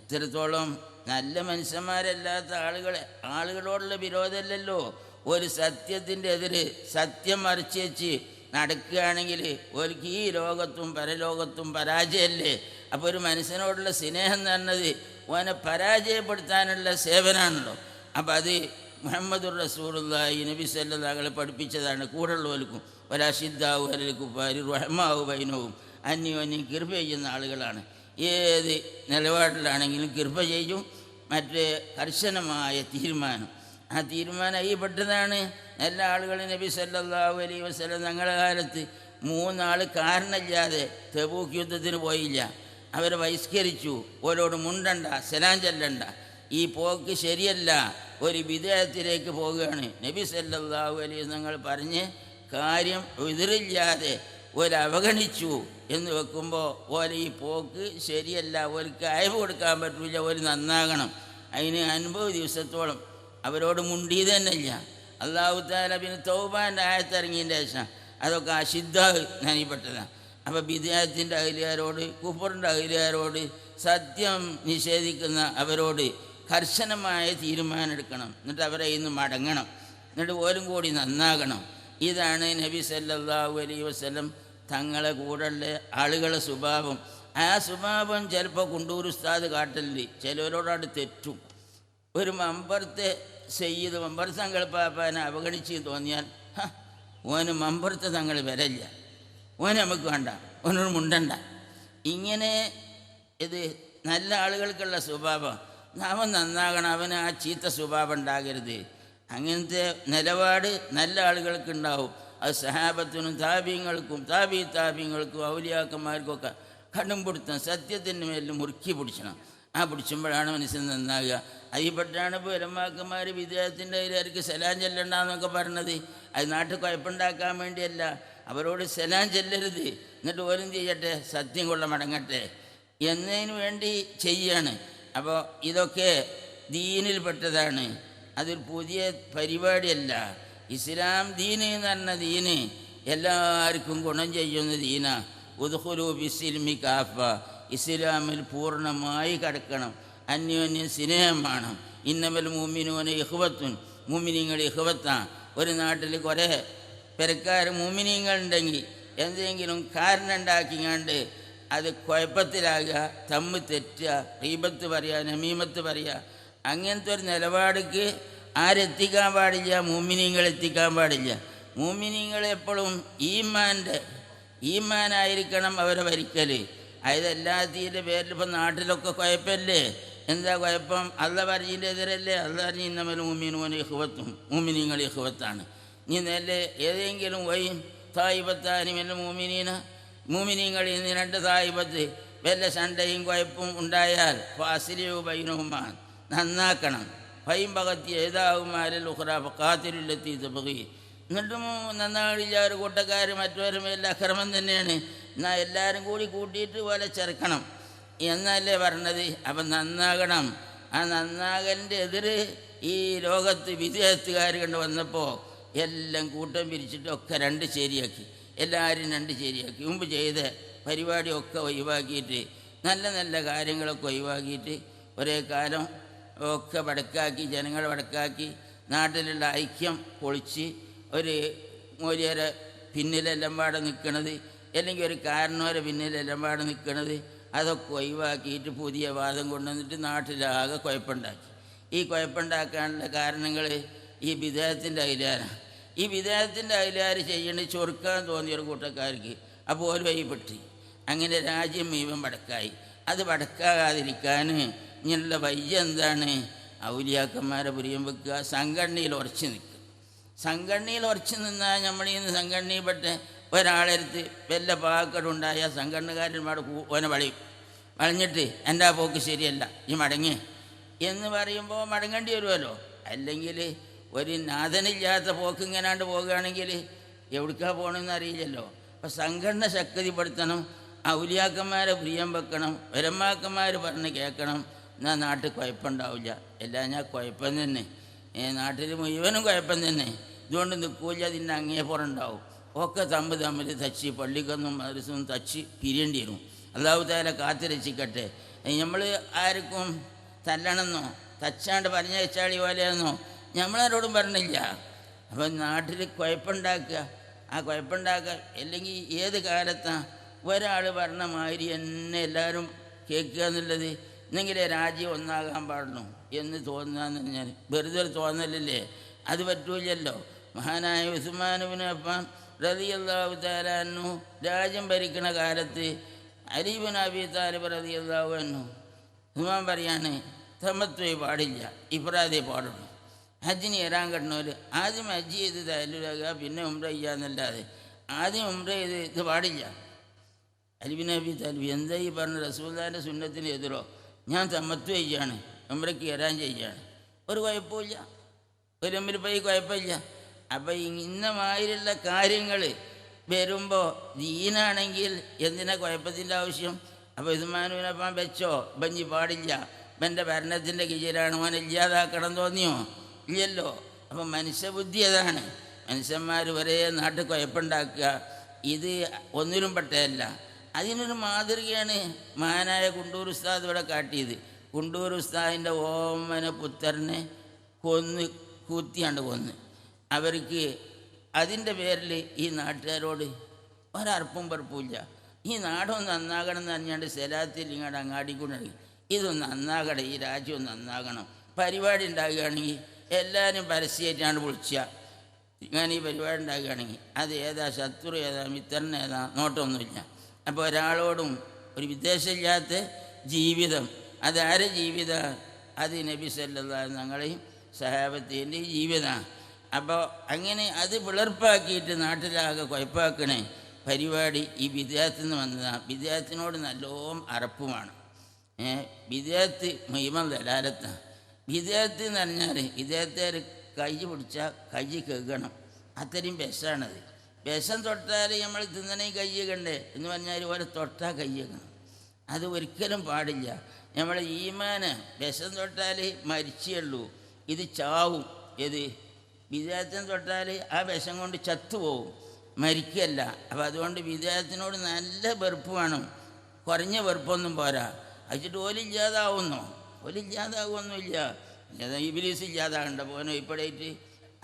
ഇത്രത്തോളം നല്ല മനുഷ്യന്മാരല്ലാത്ത ആളുകളോടുള്ള വിരോധമല്ലല്ലോ. ഒരു സത്യത്തിൻ്റെ എതിര് സത്യം മറിച്ച് വെച്ച് നടക്കുകയാണെങ്കിൽ ഒരിക്കൽ ഈ ലോകത്തും പരലോകത്തും പരാജയമല്ലേ. അപ്പോൾ ഒരു മനുഷ്യനോടുള്ള സ്നേഹം എന്ന് പറഞ്ഞത് ഓനെ പരാജയപ്പെടുത്താനുള്ള സേവനമാണല്ലോ. അപ്പം അത് മുഹമ്മദുർ റസൂലുള്ളാഹി നബി സല്ലല്ലാഹു അലൈഹി വസല്ലം പഠിപ്പിച്ചതാണ്. കൂടെയുള്ളവർക്കും ഒരശിദ്ധാവു അലൽ കുഫാരി റഹ്മാവു ബൈനവും, അന്യോന്യം കൃപ ചെയ്യുന്ന ആളുകളാണ്. ഏത് നിലപാടിലാണെങ്കിലും കൃപ ചെയ്യും. മറ്റേ കർശനമായ തീരുമാനം, ആ തീരുമാനം ഈ പെട്ടതാണ്. നല്ല ആളുകൾ നബി സല്ലല്ലാഹു അലൈഹി വസല്ലം ഞങ്ങളുടെ കാലത്ത് 3 ആൾ കാരണമില്ലാതെ തബൂക്ക് യുദ്ധത്തിന് പോയില്ല. അവരെ ബഹിഷ്കരിച്ചു. ഓരോട് മുണ്ടണ്ട, സലാം ചെല്ലണ്ട, ഈ പോക്ക് ശരിയല്ല, ഒരു വിദേഹത്തിലേക്ക് പോവുകയാണ്. നബി സല്ലല്ലാഹു അലൈഹി ഞങ്ങൾ പറഞ്ഞ് കാര്യം എതിരില്ലാതെ അവഗണിച്ചു എന്ന് വെക്കുമ്പോൾ ഓല ഈ പോക്ക് ശരിയല്ല, ഓർക്ക് അയവ് കൊടുക്കാൻ പറ്റില്ല, ഒരു നന്നാകണം. അതിന് 50 ദിവസത്തോളം അവരോട് മുണ്ടിയത് തന്നെയില്ല. അല്ലാഹു തആല പിന്നെ തൗബാൻ്റെ ആയത്തിറങ്ങിയതിൻ്റെ ശേഷം അതൊക്കെ അശുദ്ധാവ് നനിപ്പെട്ടതാണ്. അപ്പോൾ ബിദ്അത്തിൻ്റെ അഹ്ലുകാരോട്, കുഫറിൻ്റെ അഹ്ലുകാരോട്, സത്യം നിഷേധിക്കുന്ന അവരോട് കർശനമായ തീരുമാനം എടുക്കണം. എന്നിട്ട് അവരെ ഇന്ന് മടങ്ങണം, എന്നിട്ട് ഓലും കൂടി നന്നാകണം. ഇതാണ് നബി സല്ലല്ലാഹു അലൈഹി വസല്ലം തങ്ങളെ കൂടെയുള്ള ആളുകളുടെ സ്വഭാവം. ആ സ്വഭാവം ചിലപ്പോൾ കുണ്ടൂർ ഉസ്താദ് കാട്ടലിൽ ചിലവരോടാട് തെറ്റും. ഒരു മമ്പറത്തെ സയ്യിദ് മമ്പർ തങ്ങൾ പാപ്പാനെ അവഗണിച്ച് തോന്നിയാൽ ഓന് മമ്പറത്തെ തങ്ങൾ വരല്ല, ഓനെ നമുക്ക് വേണ്ട, ഓനോട് മുണ്ടണ്ട. ഇങ്ങനെ ഇത് നല്ല ആളുകൾക്കുള്ള സ്വഭാവം. അവൻ നന്നാകണം, അവന് ആ ചീത്ത സ്വഭാവം ഉണ്ടാകരുത്. അങ്ങനത്തെ നിലപാട് നല്ല ആളുകൾക്കുണ്ടാവും. അത് സഹാബത്തിനും താബീങ്ങൾക്കും താബീങ്ങൾക്കും ഔലിയാക്കന്മാർക്കൊക്കെ കടുംപിടുത്തം സത്യത്തിൻ്റെ മേലിൽ മുറുക്കി പിടിച്ചണം. ആ പിടിച്ചുമ്പോഴാണ് മനുഷ്യൻ നന്നാകുക. അതിൽപ്പെട്ടാണ് ഇപ്പോൾ ഉലമാക്കന്മാർ വിദേഹത്തിൻ്റെ അതിലേക്ക് സലാം ചെല്ലണ്ടെന്നൊക്കെ പറഞ്ഞത്. അത് നാട്ടിൽ കുഴപ്പമുണ്ടാക്കാൻ വേണ്ടിയല്ല, അവരോട് സലാം ചെല്ലരുത്, എന്നിട്ട് ഓരും ചെയ്യട്ടെ, സത്യം കൊള്ള മടങ്ങട്ടെ എന്നതിന് വേണ്ടി ചെയ്യാണ്. അപ്പോൾ ഇതൊക്കെ ദീനിൽപ്പെട്ടതാണ്. അതൊരു പുതിയ പരിപാടിയല്ല. ഇസ്ലാം ദീന് എന്ന് പറഞ്ഞ ദീന് എല്ലാവർക്കും ഗുണം ചെയ്യുന്ന ദീന. ഉദ്ഖുലൂ ബിസ്സിൽമി കാഫ, ഇസ്ലാമിൽ പൂർണ്ണമായി കടക്കണം. അന്യോന്യം സ്നേഹം വേണം. ഇന്നമൽ മുഅ്മിനൂന ഇഖ്വത്തുൻ, മുഅ്മിനീങ്ങൾ ഇഖ്വത്താണ്. ഒരു നാട്ടിൽ കുറേ പെരക്കാർ മുഅ്മിനീങ്ങളുണ്ടെങ്കിൽ എന്തെങ്കിലും കാരണം ഉണ്ടാക്കിങ്ങാണ്ട് അത് കുഴപ്പത്തിലാകുക, തമ്മിൽ തെറ്റുക, ഗീബത്ത് പറയുക, നമീമത്ത് പറയുക, അങ്ങനത്തെ ഒരു നിലപാടിക്ക് ആരെത്തിക്കാൻ പാടില്ല, മുഅ്മിനീങ്ങൾ എത്തിക്കാൻ പാടില്ല. മുഅ്മിനീങ്ങൾ എപ്പോഴും ഈമാനായിരിക്കണം അവരെ ഭരിക്കൽ. അതായത് എല്ലാത്തിൻ്റെ പേരിൽ ഇപ്പം നാട്ടിലൊക്കെ കുഴപ്പമല്ലേ. എന്താ കുഴപ്പം? അള്ള പറഞ്ഞതിൻ്റെ എതിരല്ലേ. അള്ള പറഞ്ഞ് ഇന്നമൽ മുഅ്മിനൂന ഇഖ്വത്തും, മുഅ്മിനീങ്ങൾ ഇഖ്വത്താണ്. ഇനി നെല്ല് ഏതെങ്കിലും തായിബത്താനി മെല്ലെ മുഅ്മിനീങ്ങളിൽ നിന്ന് 2 തായിബത്ത് വല്ല ശണ്ടയും കുഴപ്പവും ഉണ്ടായാൽ ഫാസിലിയു ബൈനഹുമാ, നന്നാക്കണം. ഫൈൻ പകത്തി ഏതാവുമാരിൽ ഉഖ്റ ഫഖാതിലുല്ലത്തി തബ്ഗി. എന്നിട്ടും നന്നാളില്ല ഒരു കൂട്ടക്കാർ മറ്റവരും എല്ലാം അക്രമം തന്നെയാണ്. എന്നാൽ എല്ലാവരും കൂടി കൂട്ടിയിട്ട് പോലെ ചേർക്കണം എന്നല്ലേ പറഞ്ഞത്. അപ്പം നന്നാകണം. ആ നന്നാകലിൻ്റെ എതിര് ഈ ലോകത്ത് വിദേഹത്തുകാർ കണ്ട് വന്നപ്പോൾ എല്ലാം കൂട്ടം പിരിച്ചിട്ടൊക്കെ 2 ശരിയാക്കി, എല്ലാവരും 2 ശരിയാക്കി. മുമ്പ് ചെയ്ത പരിപാടിയൊക്കെ ഒഴിവാക്കിയിട്ട് നല്ല നല്ല കാര്യങ്ങളൊക്കെ ഒഴിവാക്കിയിട്ട് ഒരേ കാലം ഒക്കെ വടക്കാക്കി, ജനങ്ങളെ വടക്കാക്കി, നാട്ടിലുള്ള ഐക്യം പൊളിച്ച് ഒരു മൂല്യരെ പിന്നിലെല്ലാം പാടെ നിൽക്കണത്, അല്ലെങ്കിൽ ഒരു കാരണവരെ പിന്നിലെല്ലാം പാടെ നിൽക്കണത്, അതൊക്കെ ഒഴിവാക്കിയിട്ട് പുതിയ വാദം കൊണ്ടുവന്നിട്ട് നാട്ടിലാകെ കുഴപ്പമുണ്ടാക്കി. ഈ കുഴപ്പമുണ്ടാക്കാനുള്ള കാരണങ്ങൾ ഈ വിദേഹത്തിൻ്റെ അയിലാരാണ്. ഈ വിദേഹത്തിൻ്റെ അയിലാര് ചെയ്യേണ്ടത് ചൊറുക്കാൻ തോന്നിയൊരു കൂട്ടക്കാർക്ക് അപ്പോൾ ഒരു വഴിപ്പെട്ടി. അങ്ങനെ രാജ്യം മുഴുവൻ വടക്കായി. അത് വടക്കാകാതിരിക്കാൻ ഇങ്ങനെയുള്ള വയ്യ എന്താണ്? ഔലിയാക്കന്മാരെ പുരിയം വെക്കുക, സംഘടനയിൽ ഉറച്ചു നിൽക്കുക. സംഘടനയിൽ ഉറച്ചു നിന്നാൽ നമ്മളിൽ നിന്ന് സംഘടനയിൽപ്പെട്ട ഒരാളെടുത്ത് വല്ല പാക്കടുണ്ടായ സംഘടനക്കാരന്മാർ ഓനെ വളഞ്ഞിട്ട് എൻ്റെ ആ പോക്ക് ശരിയല്ല, ഈ മടങ്ങി എന്ന് പറയുമ്പോൾ മടങ്ങേണ്ടി വരുമല്ലോ. അല്ലെങ്കിൽ ഒരു നാഥനില്ലാത്ത പോക്ക് ഇങ്ങനാണ്ട് പോകുകയാണെങ്കിൽ എവിടേക്കാ പോകണമെന്ന് അറിയില്ലല്ലോ. അപ്പം സംഘടന ശക്തിപ്പെടുത്തണം, ഔലിയാക്കന്മാരെ പ്രിയം വെക്കണം, വരമാക്കന്മാർ പറഞ്ഞ് കേൾക്കണം. എന്നാൽ നാട്ടിൽ കുഴപ്പമുണ്ടാവില്ല. എല്ലാം ഞാൻ കുഴപ്പം തന്നെ, നാട്ടിൽ മുഴുവനും കുഴപ്പം തന്നെ. ഇതുകൊണ്ട് നിൽക്കില്ല, അതിൻ്റെ അങ്ങേപ്പുറമുണ്ടാവും. ഒക്കെ തമ്മിൽ തച്ച് പള്ളിക്കൊന്നും മദ്രസൊന്നും തച്ച് പിരിയേണ്ടി വരും. അല്ലാഹു തആല കാത്തുരക്ഷിക്കട്ടെ. നമ്മൾ ആർക്കും തല്ലണമെന്നോ തച്ചാണ്ട് പറഞ്ഞയച്ചാളി പോലെയെന്നോ നമ്മളാരോടും പറഞ്ഞില്ല. അപ്പം നാട്ടിൽ കുഴപ്പമുണ്ടാക്കുക, ആ കുഴപ്പമുണ്ടാക്കുക അല്ലെങ്കിൽ ഏത് കാലത്താണ് ഒരാൾ പറഞ്ഞ മാതിരി എന്നെ എല്ലാവരും കേൾക്കുക എന്നുള്ളത്, എന്നെങ്കിലേ രാജ്യം ഒന്നാകാൻ പാടുള്ളൂ എന്ന് തോന്നുകയെന്ന് പറഞ്ഞാൽ വെറുതെ ഒരു തോന്നലല്ലേ, അത് പറ്റൂലല്ലോ. മഹാനായ ഉസ്മാൻ ഇബ്നു അഫ്ഫാൻ റളിയല്ലാഹു തആല അൻഹു രാജ്യം ഭരിക്കുന്ന കാലത്ത് അലി ഇബ്നു അബീ താലിബ് റളിയല്ലാഹു അൻഹു ഉസ്മാൻ പറയാണ് തമത്വേ പാടില്ല, ഇഫ്രാദേ പാടുള്ളൂ. ഹജ്ജിന് ഇറാൻ കെട്ടണോല് ആദ്യം ഹജ്ജ് ചെയ്ത് തഹല്ലുലാക്കുക, പിന്നെ ഉംറ ചെയ്യാന്നല്ലാതെ ആദ്യം ഉംറ ചെയ്ത് ഇത് പാടില്ല. അലി ഇബ്നു അബീ താലിബ് എന്താ ഈ പറഞ്ഞ റസൂലുള്ളാഹിൻ്റെ സുന്നത്തിന് എതിരോ? ഞാൻ തമത്വ ചെയ്യാണ്, ഉംറയ്ക്ക് ഇറാൻ ചെയ്യുകയാണ്, ഒരു കുഴപ്പമില്ല, ഒരു തമ്മിൽ പോയി കുഴപ്പമില്ല. അപ്പം ഇന്നമാതിരിയുള്ള കാര്യങ്ങൾ വരുമ്പോൾ ദീനാണെങ്കിൽ എന്തിനാ കുഴപ്പത്തിൻ്റെ ആവശ്യം? അപ്പോൾ ഉസ്മാൻ ഇബ്നു അഫ്ഫാൻ വെച്ചോ ബഞ്ചി പാടില്ല, ഇവൻ്റെ ഭരണത്തിൻ്റെ കീഴിലാണ്, ഓൻ ഇല്ലാതാക്കണം തോന്നിയോ? ഇല്ലല്ലോ. അപ്പം മനുഷ്യബുദ്ധി അതാണ്. മനുഷ്യന്മാർ ഒരേ നാട്ടിൽ കുഴപ്പമുണ്ടാക്കുക, ഇത് ഒന്നിനും പെട്ടതല്ല. അതിനൊരു മാതൃകയാണ് മഹാനായ കുണ്ടൂർ ഉസ്താദ് ഇവിടെ കാട്ടിയത്. കുണ്ടൂർ ഉസ്താദിൻ്റെ ഓമന പുത്രനെ കൂത്തിയാണ്ട് കൊന്ന്. അവർക്ക് അതിൻ്റെ പേരിൽ ഈ നാട്ടുകാരോട് ഒരർപ്പും പറപ്പില്ല. ഈ നാടൊന്ന് നന്നാകണം എന്ന് പറഞ്ഞാണ്ട് സെലാത്തിൽ ഇങ്ങോട്ട് അങ്ങാടിക്കൊണ്ട് ഇതൊന്ന് നന്നാകണം, ഈ രാജ്യം നന്നാകണം. പരിപാടി ഉണ്ടാകുകയാണെങ്കിൽ എല്ലാവരും പരസ്യമായിട്ടാണ് വിളിക്കുക. ഞാൻ ഈ പരിപാടി ഉണ്ടാകുകയാണെങ്കിൽ അത് ഏതാ ശത്രു ഏതാ മിത്രൻ ഏതാ നോട്ടമൊന്നുമില്ല. അപ്പോൾ ഒരാളോടും ഒരു വിദ്വേഷമില്ലാത്ത ജീവിതം, അതാരെ ജീവിതം? അത് നബി സല്ലല്ലാഹു അലൈഹി ഞങ്ങളെയും സഹാബത്തിൻ്റെ ജീവിതമാണ്. അപ്പോൾ അങ്ങനെ അത് പിളർപ്പാക്കിയിട്ട് നാട്ടിലാകെ കുഴപ്പാക്കണേ പരിപാടി ഈ വിദ്യാർത്ഥി നിന്ന് വന്നതാണ്. വിദ്യാർത്ഥിനോട് നല്ലോണം അറപ്പുമാണ്. വിദ്യാർത്ഥി മുഴുവൻ ദലാലത്താണ്. വിദ്യാർത്ഥി എന്ന് പറഞ്ഞാൽ വിദ്യാർത്ഥികാർ കൈ പിടിച്ചാൽ കൈ കേൾക്കണം, അത്രയും വിഷമാണത്. വിഷം തൊട്ടാൽ നമ്മൾ തിന്നണേ കൈ കണ്ടേ എന്ന് പറഞ്ഞാൽ ഓരോ തൊട്ടാൽ കൈ കേൾക്കണം. അത് ഒരിക്കലും പാടില്ല. നമ്മൾ ഈമാന് വിഷം തൊട്ടാൽ മരിച്ചുള്ളൂ, ഇത് ചാവും. ഏത് വിദ്യാർത്ഥിനെ തൊട്ടാൽ ആ വിഷം കൊണ്ട് ചത്തുപോകും, മരിക്കല്ല. അപ്പം അതുകൊണ്ട് വിദ്യാർത്ഥിനോട് നല്ല വെറുപ്പ് വേണം, കുറഞ്ഞ വെറുപ്പൊന്നും പോരാ. അയച്ചിട്ട് ഓലില്ലാതാവുന്നോ? ഓലില്ലാതാവുമൊന്നുമില്ല. ഇബ്ലീസ് ഇല്ലാതാകണ്ട പോനോ ഇപ്പോഴേറ്റ്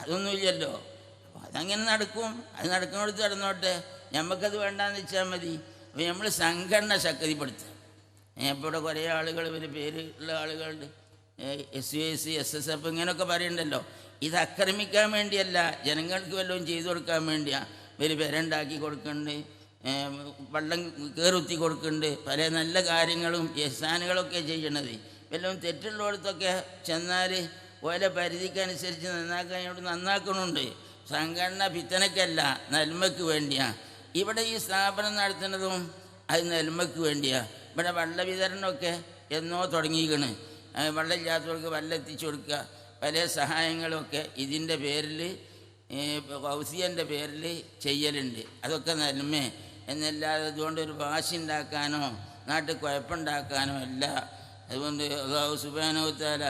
അതൊന്നുമില്ലല്ലോ. അപ്പോൾ അതങ്ങനെ നടക്കും, അത് നടക്കുന്നിടത്ത് നടന്നോട്ടെ, നമുക്കത് വേണ്ടാന്ന് വെച്ചാൽ മതി. അപ്പോൾ നമ്മൾ സംഘടന ശക്തിപ്പെടുത്തുക. ഇപ്പോൾ ഇവിടെ കുറേ ആളുകൾ ഇവർ പേരുള്ള ആളുകളുണ്ട്, SUAC SSF ഇങ്ങനെയൊക്കെ പറയുന്നുണ്ടല്ലോ. ഇത് ആക്രമിക്കാൻ വേണ്ടിയല്ല, ജനങ്ങൾക്ക് വല്ലതും ചെയ്തു കൊടുക്കാൻ വേണ്ടിയാണ്. ഇവർ പെരണ്ടാക്കി കൊടുക്കുന്നുണ്ട്, വെള്ളം കയറുത്തി കൊടുക്കുന്നുണ്ട്, പല നല്ല കാര്യങ്ങളും എഹ്സാനുകളൊക്കെ ചെയ്യണത്. വല്ലതും തെറ്റുള്ളിടത്തൊക്കെ ചെന്നാൽ ഓരോ പരിധിക്കനുസരിച്ച് നന്നാക്കാനോട് നന്നാക്കണുണ്ട്. സംഘടന പിത്തനക്കല്ല, നന്മയ്ക്ക് വേണ്ടിയാണ്. ഇവിടെ ഈ സ്ഥാപനം നടത്തുന്നതും അത് നന്മയ്ക്ക് വേണ്ടിയാണ്. ഇവിടെ വെള്ള വിതരണമൊക്കെ എന്നോ തുടങ്ങിയിരിക്കണ്. വെള്ളമില്ലാത്തവർക്ക് വെള്ളം എത്തിച്ചു കൊടുക്കുക, പല സഹായങ്ങളൊക്കെ ഇതിൻ്റെ പേരിൽ ഔസിയൻ്റെ പേരിൽ ചെയ്യലുണ്ട്. അതൊക്കെ നന്മേ എന്നല്ലാതെ അതുകൊണ്ട് ഒരു വാശി ഉണ്ടാക്കാനോ നാട്ടിൽ കുഴപ്പമുണ്ടാക്കാനോ അല്ല. അതുകൊണ്ട് അല്ലാഹു സുബ്ഹാനഹു വ തആല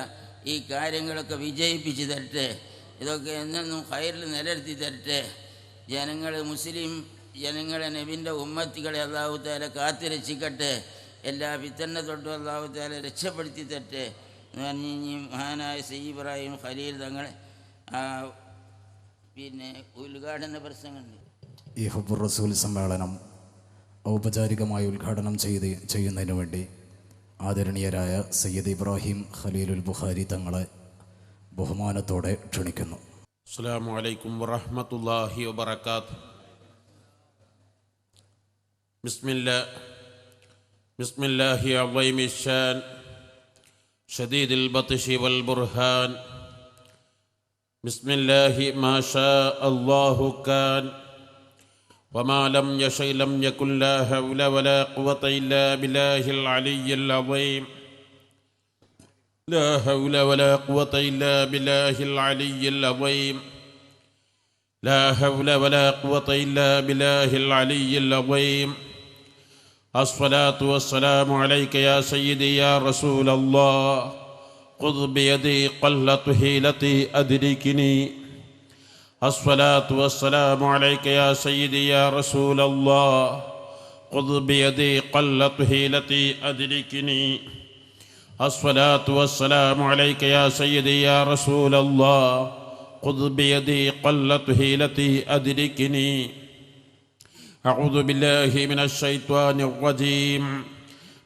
ഈ കാര്യങ്ങളൊക്കെ വിജയിപ്പിച്ച് തരട്ടെ, ഇതൊക്കെ എന്നും ഖൈറിൽ നിലനിർത്തി തരട്ടെ. ജനങ്ങൾ മുസ്ലിം ജനങ്ങളെ നബിൻ്റെ ഉമ്മത്തികളെ അല്ലാഹു തആല കാത്തുരക്ഷിക്കട്ടെ, എല്ലാ ഫിത്തനെ തൊട്ടും അല്ലാഹു തആല രക്ഷപ്പെടുത്തി തരട്ടെ എന്ന് പറഞ്ഞ് മഹാനായ സയ്യിദ് ഇബ്രാഹിം ഖലീൽ തങ്ങളെ പിന്നെ ഉദ്ഘാടന പ്രസംഗമുണ്ട്. ഈ ഹുബ്ബുർ റസൂൽ സമ്മേളനം ഔപചാരികമായി ഉദ്ഘാടനം ചെയ്യുന്നതിനു വേണ്ടി ആദരണീയരായ സയ്യിദ് ഇബ്രാഹിം ഖലീലുൽ ബുഖാരി തങ്ങളെ ബഹുമാനത്തോടെ ക്ഷണിക്കുന്നു. അസ്സലാമു അലൈക്കും വറഹ്മത്തുള്ളാഹി വബറകാതുഹു. ബിസ്മില്ലാഹി അളീമി ശാൻ ശദീദിൽ ബത്ശി വൽ ബുർഹാൻ. ബിസ്മില്ലാഹി മാ ഷാ അല്ലാഹു കാൻ വമാ ലം യശൈ ലം യകുൻ ലാ ഹൗല വലാ ഖുവത ഇല്ലാ ബില്ലാഹിൽ അലിയ്യിൽ അളീം. لا حول ولا قوة إلا بالله العلي العظيم. لا حول ولا قوة إلا بالله العلي العظيم. الصلاة والسلام عليك يا سيدي يا رسول الله. خذ بيدي قلت حيلتي أدركني. الصلاة والسلام عليك يا سيدي يا رسول الله. خذ بيدي قلت حيلتي أدركني. الصلاة والسلام عليك يا سيدي يا رسول الله خذ بيدي قلت هيلتي أدركني أعوذ بالله من الشيطان الرجيم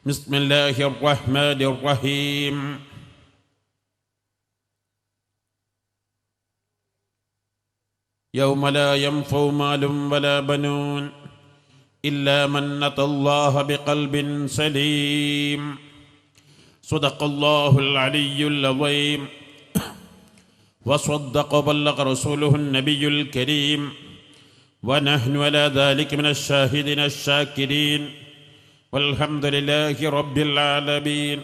بسم الله الرحمن الرحيم يوم لا ينفع مال ولا بنون إلا من أتى الله بقلب سليم صدق الله العلي العظيم وصدق وبلغ رسوله النبي الكريم ونحن على ذلك من الشاهدين الشاكرين والحمد لله رب العالمين.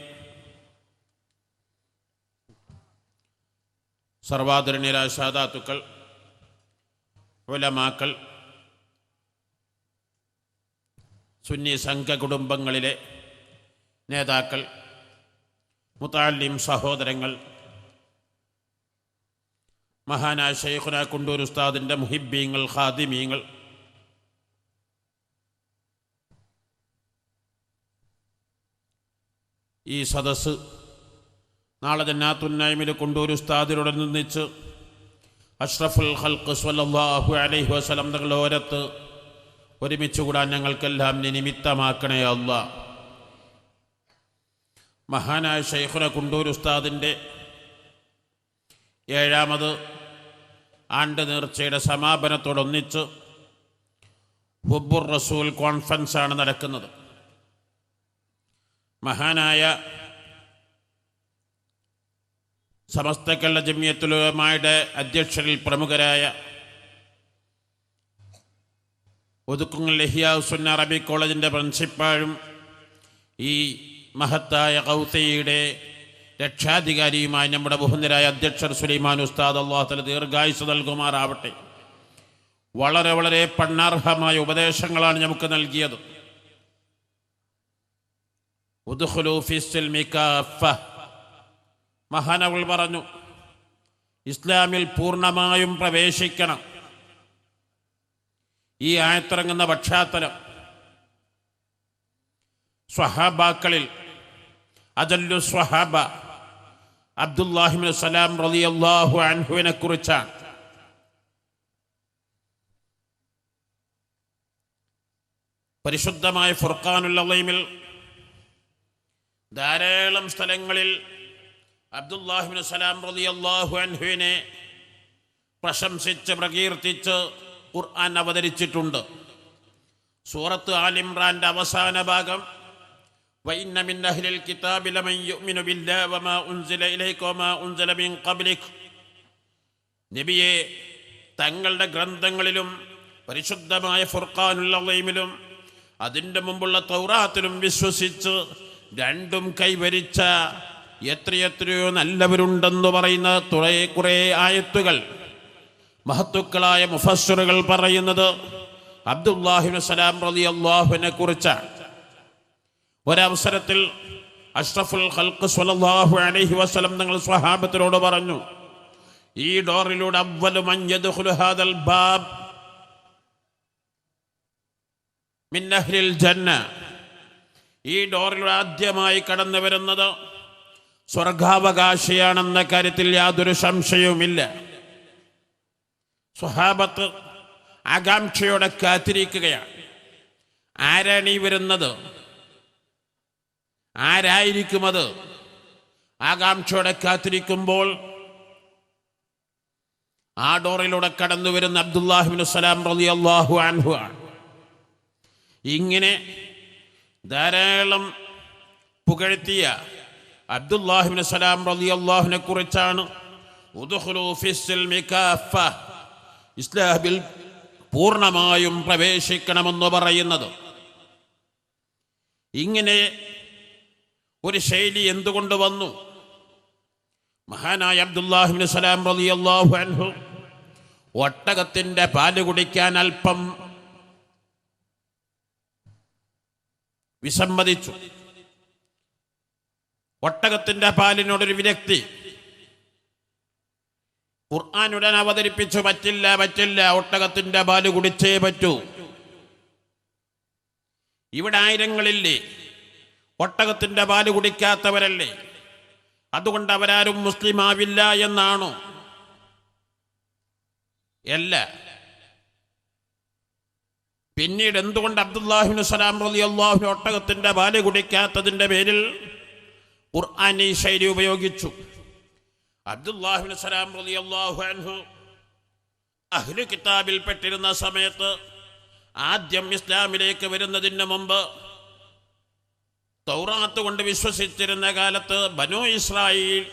സർവാദരണീയരായ സാദാത്തുക്കൾ, ഉലമാക്കൾ, സുന്നി സംഘ കുടുംബങ്ങളിലെ നേതാക്കൾ, മുതഅല്ലിം സഹോദരങ്ങൾ, മഹാനായ ശൈഖുന കുണ്ടൂർ ഉസ്താദിൻ്റെ മുഹിബ്ബീങ്ങൾ, ഖാദിമീങ്ങൾ, ഈ സദസ്സ് നാളെ ജന്നാത്തുന്നഈമിൽ കുണ്ടൂർ ഉസ്താദിനോട് നിന്നിച്ച് അഷ്റഫുൽ ഖൽഖ് സ്വല്ലല്ലാഹു അലൈഹി വസല്ലം തങ്ങളുടെ ഓരത്ത് ഒരുമിച്ച് കൂടാൻ ഞങ്ങൾക്കെല്ലാം നീ നിമിത്തമാക്കണേ അല്ലാഹ്. മഹാനായ ശൈഖുന കുണ്ടൂർ ഉസ്താദിൻ്റെ 7ാമത് ആണ്ട് നേർച്ചയുടെ സമാപനത്തോടൊന്നിച്ച് ഹുബ്ബുർ റസൂൽ കോൺഫറൻസാണ് നടക്കുന്നത്. മഹാനായ സമസ്ത കേരള ജമിയത്തുൽ ഉലമായുടെ അധ്യക്ഷരിൽ പ്രമുഖരായ ഒതുക്കുങ്ങൽ ഇഹ്യാ സുന്ന അറബിക് കോളേജിൻ്റെ പ്രിൻസിപ്പാളും ഈ മഹത്തായ ഖൗസിയുടെ രക്ഷാധികാരിയുമായ നമ്മുടെ ബഹുന്ദരായ അധ്യക്ഷർ സുലൈമാൻ ഉസ്താദ്, അല്ലാഹു തആല ദീർഘായുസ്സ് നൽകുമാറാവട്ടെ. വളരെ വളരെ പണ്ണാർഹമായ ഉപദേശങ്ങളാണ് നമുക്ക് നൽകിയത്. ഉദ്ഖുലൂ ഫിസ്സിൽമി കാഫ, മഹാനവൾ പറഞ്ഞു, ഇസ്ലാമിൽ പൂർണ്ണമായും പ്രവേശിക്കണം. ഈ ആയത്തിറങ്ങുന്ന പശ്ചാത്തലം സ്വഹാബാക്കളിൽ അജല്ലു സ്വഹാബ അബ്ദുല്ലാഹി ഇബ്നു സലാം റളിയല്ലാഹു അൻഹുവിനെ കുറിച്ചാണ്. പരിശുദ്ധമായ ഫുർഖാനുൽ അളീമിൽ ധാരാളം സ്ഥലങ്ങളിൽ അബ്ദുല്ലാഹി ഇബ്നു സലാം റളിയല്ലാഹു അൻഹുവിനെ പ്രശംസിച്ച് പ്രകീർത്തിച്ച് ഖുർആൻ അവതരിച്ചിട്ടുണ്ട്. സൂറത്ത് ആൽ ഇംറാന്റെ അവസാന ഭാഗം വഇന്ന മിൻ അഹ്ലിൽ കിതാബി ലമൻ യുഅ്മിനു ബില്ലാഹി വമാ ഉൻസില ഇലൈക വമാ ഉൻസില മിൻ ഖബ്ലിക്, നബിയെ തങ്ങളുടെ ഗ്രന്ഥങ്ങളിലും പരിശുദ്ധമായ ഫുർഖാനുൽ അളീമിലും അതിൻ്റെ മുമ്പുള്ള തൗറാത്തിലും വിശ്വസിച്ച് രണ്ടും കൈവരിച്ച എത്രയെത്രയോ നല്ലവരുണ്ടെന്ന് പറയുന്ന കുറേ ആയത്തുകൾ മഹത്തുക്കളായ മുഫസ്സിറുകൾ പറയുന്നത് അബ്ദുല്ലാഹി ഇബ്നു സലാം റളിയല്ലാഹുവിനെ കുറിച്ചാണ്. ഒരവസരത്തിൽ അഷ്റഫുൽ ഖൽഖ് സ്വല്ലല്ലാഹു അലൈഹി വസല്ലം തങ്ങൾ സ്വഹാബത്തിനോട് പറഞ്ഞു, ഈ ഡോറിലൂടെ അവ്വലു മൻ യദ്ഖുലു ഹാദൽ ബാബ് മിൻ അഹ്ലിൽ ജന്ന, ഈ ഡോറിലൂടെ ആദ്യമായി കടന്നു വരുന്നത് സ്വർഗാവകാശിയാണെന്ന കാര്യത്തിൽ യാതൊരു സംശയവുമില്ല. സ്വഹാബത്ത് ആകാംക്ഷയോടെ കാത്തിരിക്കുകയാണ്. ആരാണ് ഈ വരുന്നത്? ആരായിരിക്കുമത്? ആകാംക്ഷയോടെ കാത്തിരിക്കുമ്പോൾ ആ ഡോറിലൂടെ കടന്നു വരുന്ന അബ്ദുല്ലാഹി ഇബ്നു സലാം റളിയല്ലാഹു അൻഹു ആണ്. ഇങ്ങനെ ധാരാളം പുകഴ്ത്തിയ അബ്ദുല്ലാഹി ഇബ്നു സലാം റളിയല്ലാഹുവിനെ കുറിച്ചാണ് ഉദ്ഖുലൂ ഫിസ്സിൽമി കാഫ, ഇസ്ലാമിൽ പൂർണ്ണമായും പ്രവേശിക്കണമെന്ന് പറയുന്നത്. ഇങ്ങനെ ഒരു ശൈലി എന്തുകൊണ്ട് വന്നു? മഹാനായ അബ്ദുല്ലാഹി ഇബ്നു സലാം റളിയല്ലാഹു അൻഹു ഒട്ടകത്തിൻ്റെ പാല് കുടിക്കാൻ അല്പം വിസമ്മതിച്ചു. ഒട്ടകത്തിൻ്റെ പാലിനോടൊരു വിരക്തി ഖുർആനുടൻ അവതരിപ്പിച്ചു. പറ്റില്ല പറ്റില്ല, ഒട്ടകത്തിൻ്റെ പാല് കുടിച്ചേ പറ്റൂ. ഇവിടെ ആയിരങ്ങളില്ലേ ഒട്ടകത്തിൻ്റെ പാല് കുടിക്കാത്തവരല്ലേ? അതുകൊണ്ട് അവരാരും മുസ്ലിം ആവില്ല എന്നാണോ? അല്ല. പിന്നീട് എന്തുകൊണ്ട് അബ്ദുല്ലാഹിബ്നു സലാം റളിയല്ലാഹു അൻഹു ഒട്ടകത്തിന്റെ പാല് കുടിക്കാത്തതിന്റെ പേരിൽ ഖുർആൻ ഈ ശൈലി ഉപയോഗിച്ചു? അബ്ദുല്ലാഹിബ്നു സലാം റളിയല്ലാഹു അൻഹു അഹ്ലു കിതാബിൽ പെട്ടിരുന്ന സമയത്ത്, ആദ്യം ഇസ്ലാമിലേക്ക് വരുന്നതിന് മുമ്പ് തൗറാത്ത് കൊണ്ട് വിശ്വസിച്ചിരുന്ന കാലത്ത് ബനൂ ഇസ്രായേൽ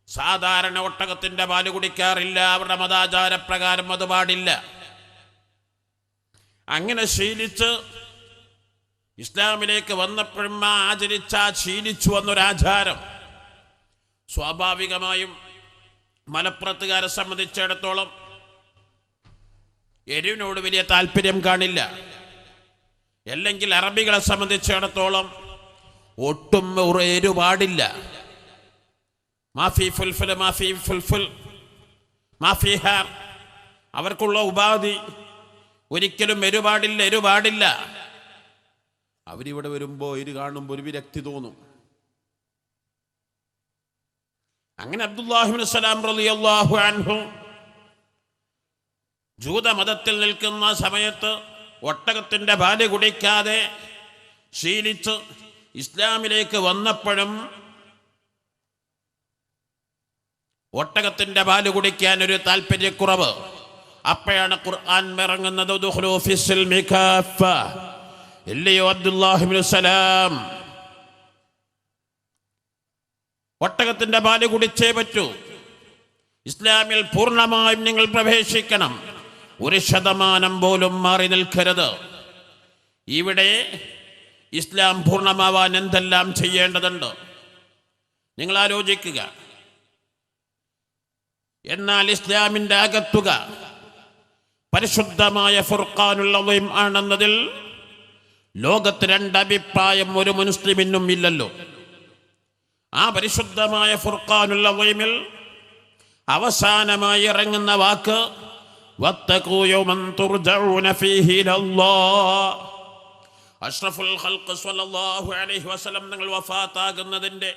സാധാരണ ഒട്ടകത്തിന്റെ പാല് കുടിക്കാറില്ല. അവരുടെ മതാചാരപ്രകാരം അത് പാടില്ല. അങ്ങനെ ശീലിച്ച് ഇസ്ലാമിലേക്ക് വന്നപ്പോഴും ശീലിച്ചു വന്നൊരാചാരം സ്വാഭാവികമായും മലപ്പുറത്തുകാരെ സംബന്ധിച്ചിടത്തോളം എരിവിനോട് വലിയ താല്പര്യം കാണില്ല. അല്ലെങ്കിൽ അറബികളെ സംബന്ധിച്ചിടത്തോളം ഒട്ടും എരു പാടില്ല. മാഫി ഫുൽഫുൽ മാഫി ഫുൽഫുൽ മാഫി ഹാർ, അവർക്കുള്ള ഉപാധി ഒരിക്കലും എരു പാടില്ല. അവരിവിടെ വരുമ്പോൾ എരു കാണുമ്പോൾ ഒരു വിരക്തി തോന്നും. അങ്ങനെ അബ്ദുല്ലാഹിബ്നു സലാം റളിയല്ലാഹു അൻഹു ജൂതമതത്തിൽ നിൽക്കുന്ന സമയത്ത് ഒട്ടകത്തിന്റെ പാല് കുടിക്കാതെ ശീലിച്ച് ഇസ്ലാമിലേക്ക് വന്നപ്പോഴും ഒട്ടകത്തിന്റെ പാല് കുടിക്കാൻ ഒരു താല്പര്യക്കുറവ്. അപ്പോഴാണ് ഖുർആൻ ഇറങ്ങുന്നത്. ഉദ്ഖുലൂ ഫിസ്സിൽമി കാഫ. ഇല്ലയോ അബ്ദുല്ലാഹിബ്നു സലാം, ഒട്ടകത്തിന്റെ പാല് കുടിച്ചേ പറ്റൂ. ഇസ്ലാമിൽ പൂർണ്ണമായും നിങ്ങൾ പ്രവേശിക്കണം. 1% പോലും മാറി നിൽക്കരുത്. ഇവിടെ ഇസ്ലാം പൂർണ്ണമാവാൻ എന്തെല്ലാം ചെയ്യേണ്ടതുണ്ട് നിങ്ങൾ ആലോചിക്കുക. എന്നാൽ ഇസ്ലാമിൻ്റെ അകത്തുക പരിശുദ്ധമായ ഫുർഖാനുൽ അളീം ആണെന്നതിൽ ലോകത്ത് രണ്ടഭിപ്രായം ഒരു മുസ്ലിമിനും ഇല്ലല്ലോ. ആ പരിശുദ്ധമായ ഫുർഖാനുൽ അളീമിൽ അവസാനമായി ഇറങ്ങുന്ന വാക്ക് വത്തഖൂ യൗമൻ തുർജഊന ഫീഹി ഇലല്ലാഹ്. അഷ്റഫുൽ ഖൽഖ് സ്വല്ലല്ലാഹു അലൈഹി വസല്ലം നിങ്ങൾ വഫാത്താകുന്നതിൻ്റെ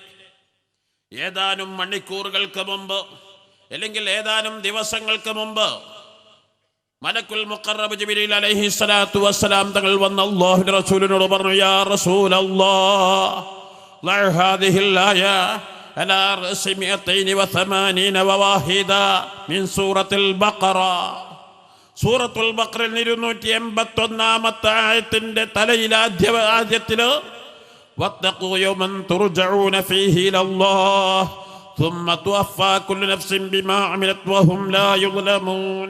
ഏതാനും മണിക്കൂറുകൾക്ക് മുമ്പ് അല്ലെങ്കിൽ ഏതാനും ദിവസങ്ങൾക്ക് മുമ്പ് മലക്കുൽ മുഖറബ് ജിബ്രീൽ അലൈഹി സ്വലാത്തു വസ്സലാം തങ്ങൾ വന്ന അല്ലാഹുവിന്റെ റസൂലിനോട് പറഞ്ഞു, യാ റസൂലല്ലാഹ് ലഅ ഹാദിഹിൽ ആയ അലാ റഅസി 280 വവാഹിദ മിൻ സൂറത്തുൽ ബഖറ. സൂറത്തുൽ ബഖറയിൽ 281 ആയത്തിന്റെ തലയിൽ ആദ്യത്തില് വത്തഖൂ യൗമൻ തുർജഊന ഫീഹി ഇലല്ലാഹ് ثم توفى كل نفس بما عملت وهم لا يظلمون.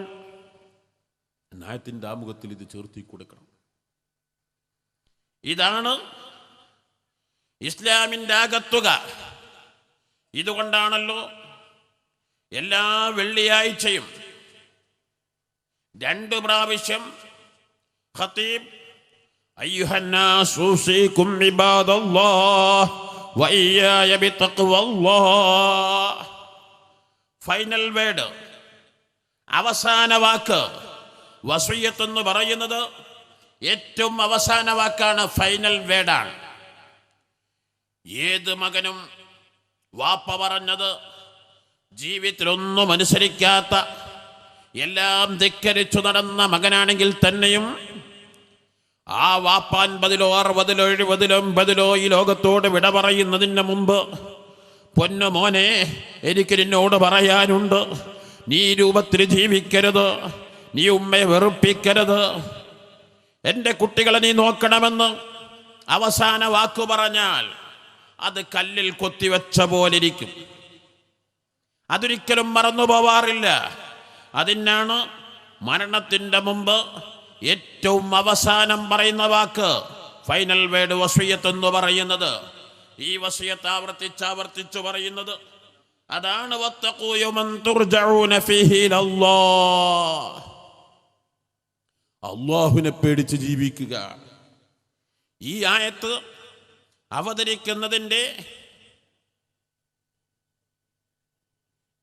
ആയത്തിന്റെ ആമുഖത്തിൽ ഇത് ചേർത്തി കൊടുക്കണം. ഇതാണ് ഇസ്ലാമിൻ്റെ അകത്തുക. ഇതുകൊണ്ടാണല്ലോ എല്ലാ വെള്ളിയാഴ്ചയും 2 പ്രാവശ്യം ഖതീബ് അയ്യുഹന്നാസ് ഉസീകും ഇബാദല്ലാഹ് വഇയ്യായ ബിതഖ്വല്ലാഹ്. ഫൈനൽ വേർഡ്, അവസാന വാക്ക്. വസിയ്യത്ത് എന്ന് പറയുന്നത് ഏറ്റവും അവസാന വാക്കാണ്, ഫൈനൽ വേർഡാണ്. ഏത് മകനും വാപ്പ പറഞ്ഞത് ജീവിതത്തിലൊന്നും അനുസരിക്കാത്ത, എല്ലാം ധിക്കരിച്ചു നടന്ന മകനാണെങ്കിൽ തന്നെയും ആ വാപ്പ 50 60 70 80 ഈ ലോകത്തോട് വിട പറയുന്നതിന് മുമ്പ്, പൊന്നു മോനെ, എനിക്ക് നിന്നോട് പറയാനുണ്ട്, നീ രൂപത്തിൽ ജീവിക്കരുത്, നീ ഉമ്മയെ വെറുപ്പിക്കരുത്, എൻ്റെ കുട്ടികളെ നീ നോക്കണമെന്ന് അവസാന വാക്കു പറഞ്ഞാൽ അത് കല്ലിൽ കൊത്തിവെച്ച പോലിരിക്കും. അതൊരിക്കലും മറന്നു പോവാറില്ല. അതിനാണ് മരണത്തിൻ്റെ മുമ്പ് ഏറ്റവും അവസാനം പറയുന്ന വാക്ക്, ഫൈനൽ വേർഡ്, വസിയ്യത്ത് എന്ന് പറയുന്നത്. ഈ വസിയ്യത്ത് ആവർത്തിച്ചു പറയുന്നത് അതാണ്. വത്തഖൂ യൗമൻ തുർജഊന ഫീഹി ഇലല്ലാഹ്. അല്ലാഹുവിനെ പേടിച്ച് ജീവിക്കുക. ഈ ആയത്ത് അവതരിക്കുന്നതിൻ്റെ